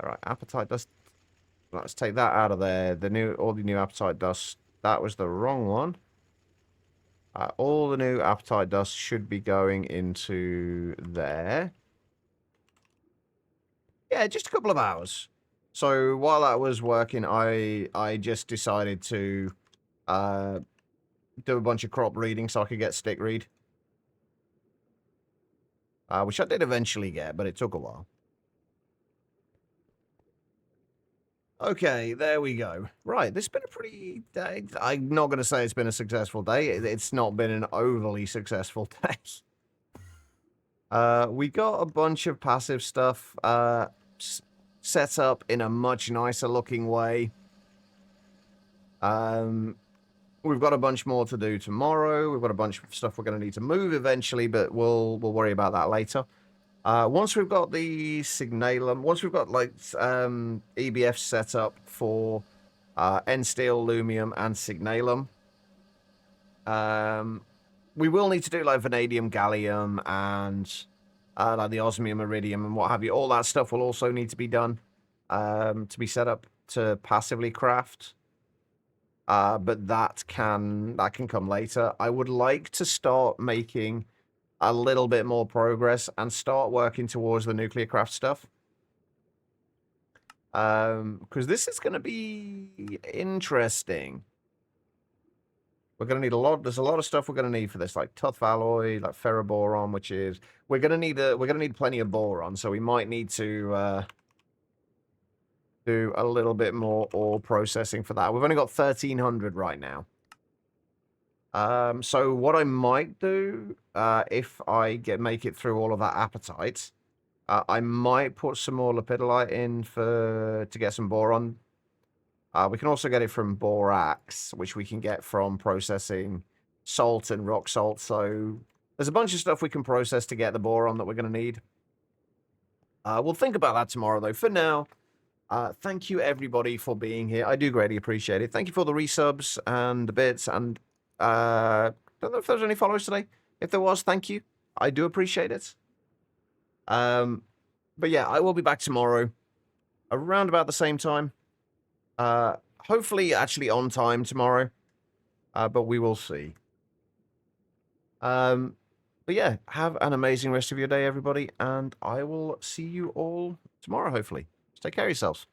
A: Right, appetite dust. Let's take that out of there. All the new appetite dust. That was the wrong one. All the new appetite dust should be going into there. Yeah, just a couple of hours. So while that was working, I just decided to do a bunch of crop reading so I could get stick read. Which I did eventually get, but it took a while. Okay, there we go. Right, this has been a pretty... I'm not going to say it's been a successful day. It's not been an overly successful day. We got a bunch of passive stuff set up in a much nicer looking way. We've got a bunch more to do tomorrow. We've got a bunch of stuff we're going to need to move eventually, but we'll worry about that later. Once we've got the signalum, once we've got like EBF set up for N-steel, lumium, and signalum, we will need to do like vanadium, gallium, and like the osmium, iridium, and what have you. All that stuff will also need to be done to be set up to passively craft. But that can come later. I would like to start making a little bit more progress and start working towards the nuclear craft stuff. Because this is going to be interesting. We're going to need a lot. There's a lot of stuff we're going to need for this, like tough alloy, like ferroboron, which is we're going to need plenty of boron, so we might need to do a little bit more ore processing for that. We've only got 1,300 right now. So what I might do, if I make it through all of that appetite, I might put some more lepidolite in to get some boron. We can also get it from borax, which we can get from processing salt and rock salt. So there's a bunch of stuff we can process to get the boron that we're going to need. We'll think about that tomorrow, though. For now, thank you, everybody, for being here. I do greatly appreciate it. Thank you for the resubs and the bits. And don't know if there's any followers today. If there was, thank you. I do appreciate it. But yeah, I will be back tomorrow around about the same time. Hopefully actually on time tomorrow. But we will see. But yeah, have an amazing rest of your day, everybody. And I will see you all tomorrow, hopefully. Take care of yourselves.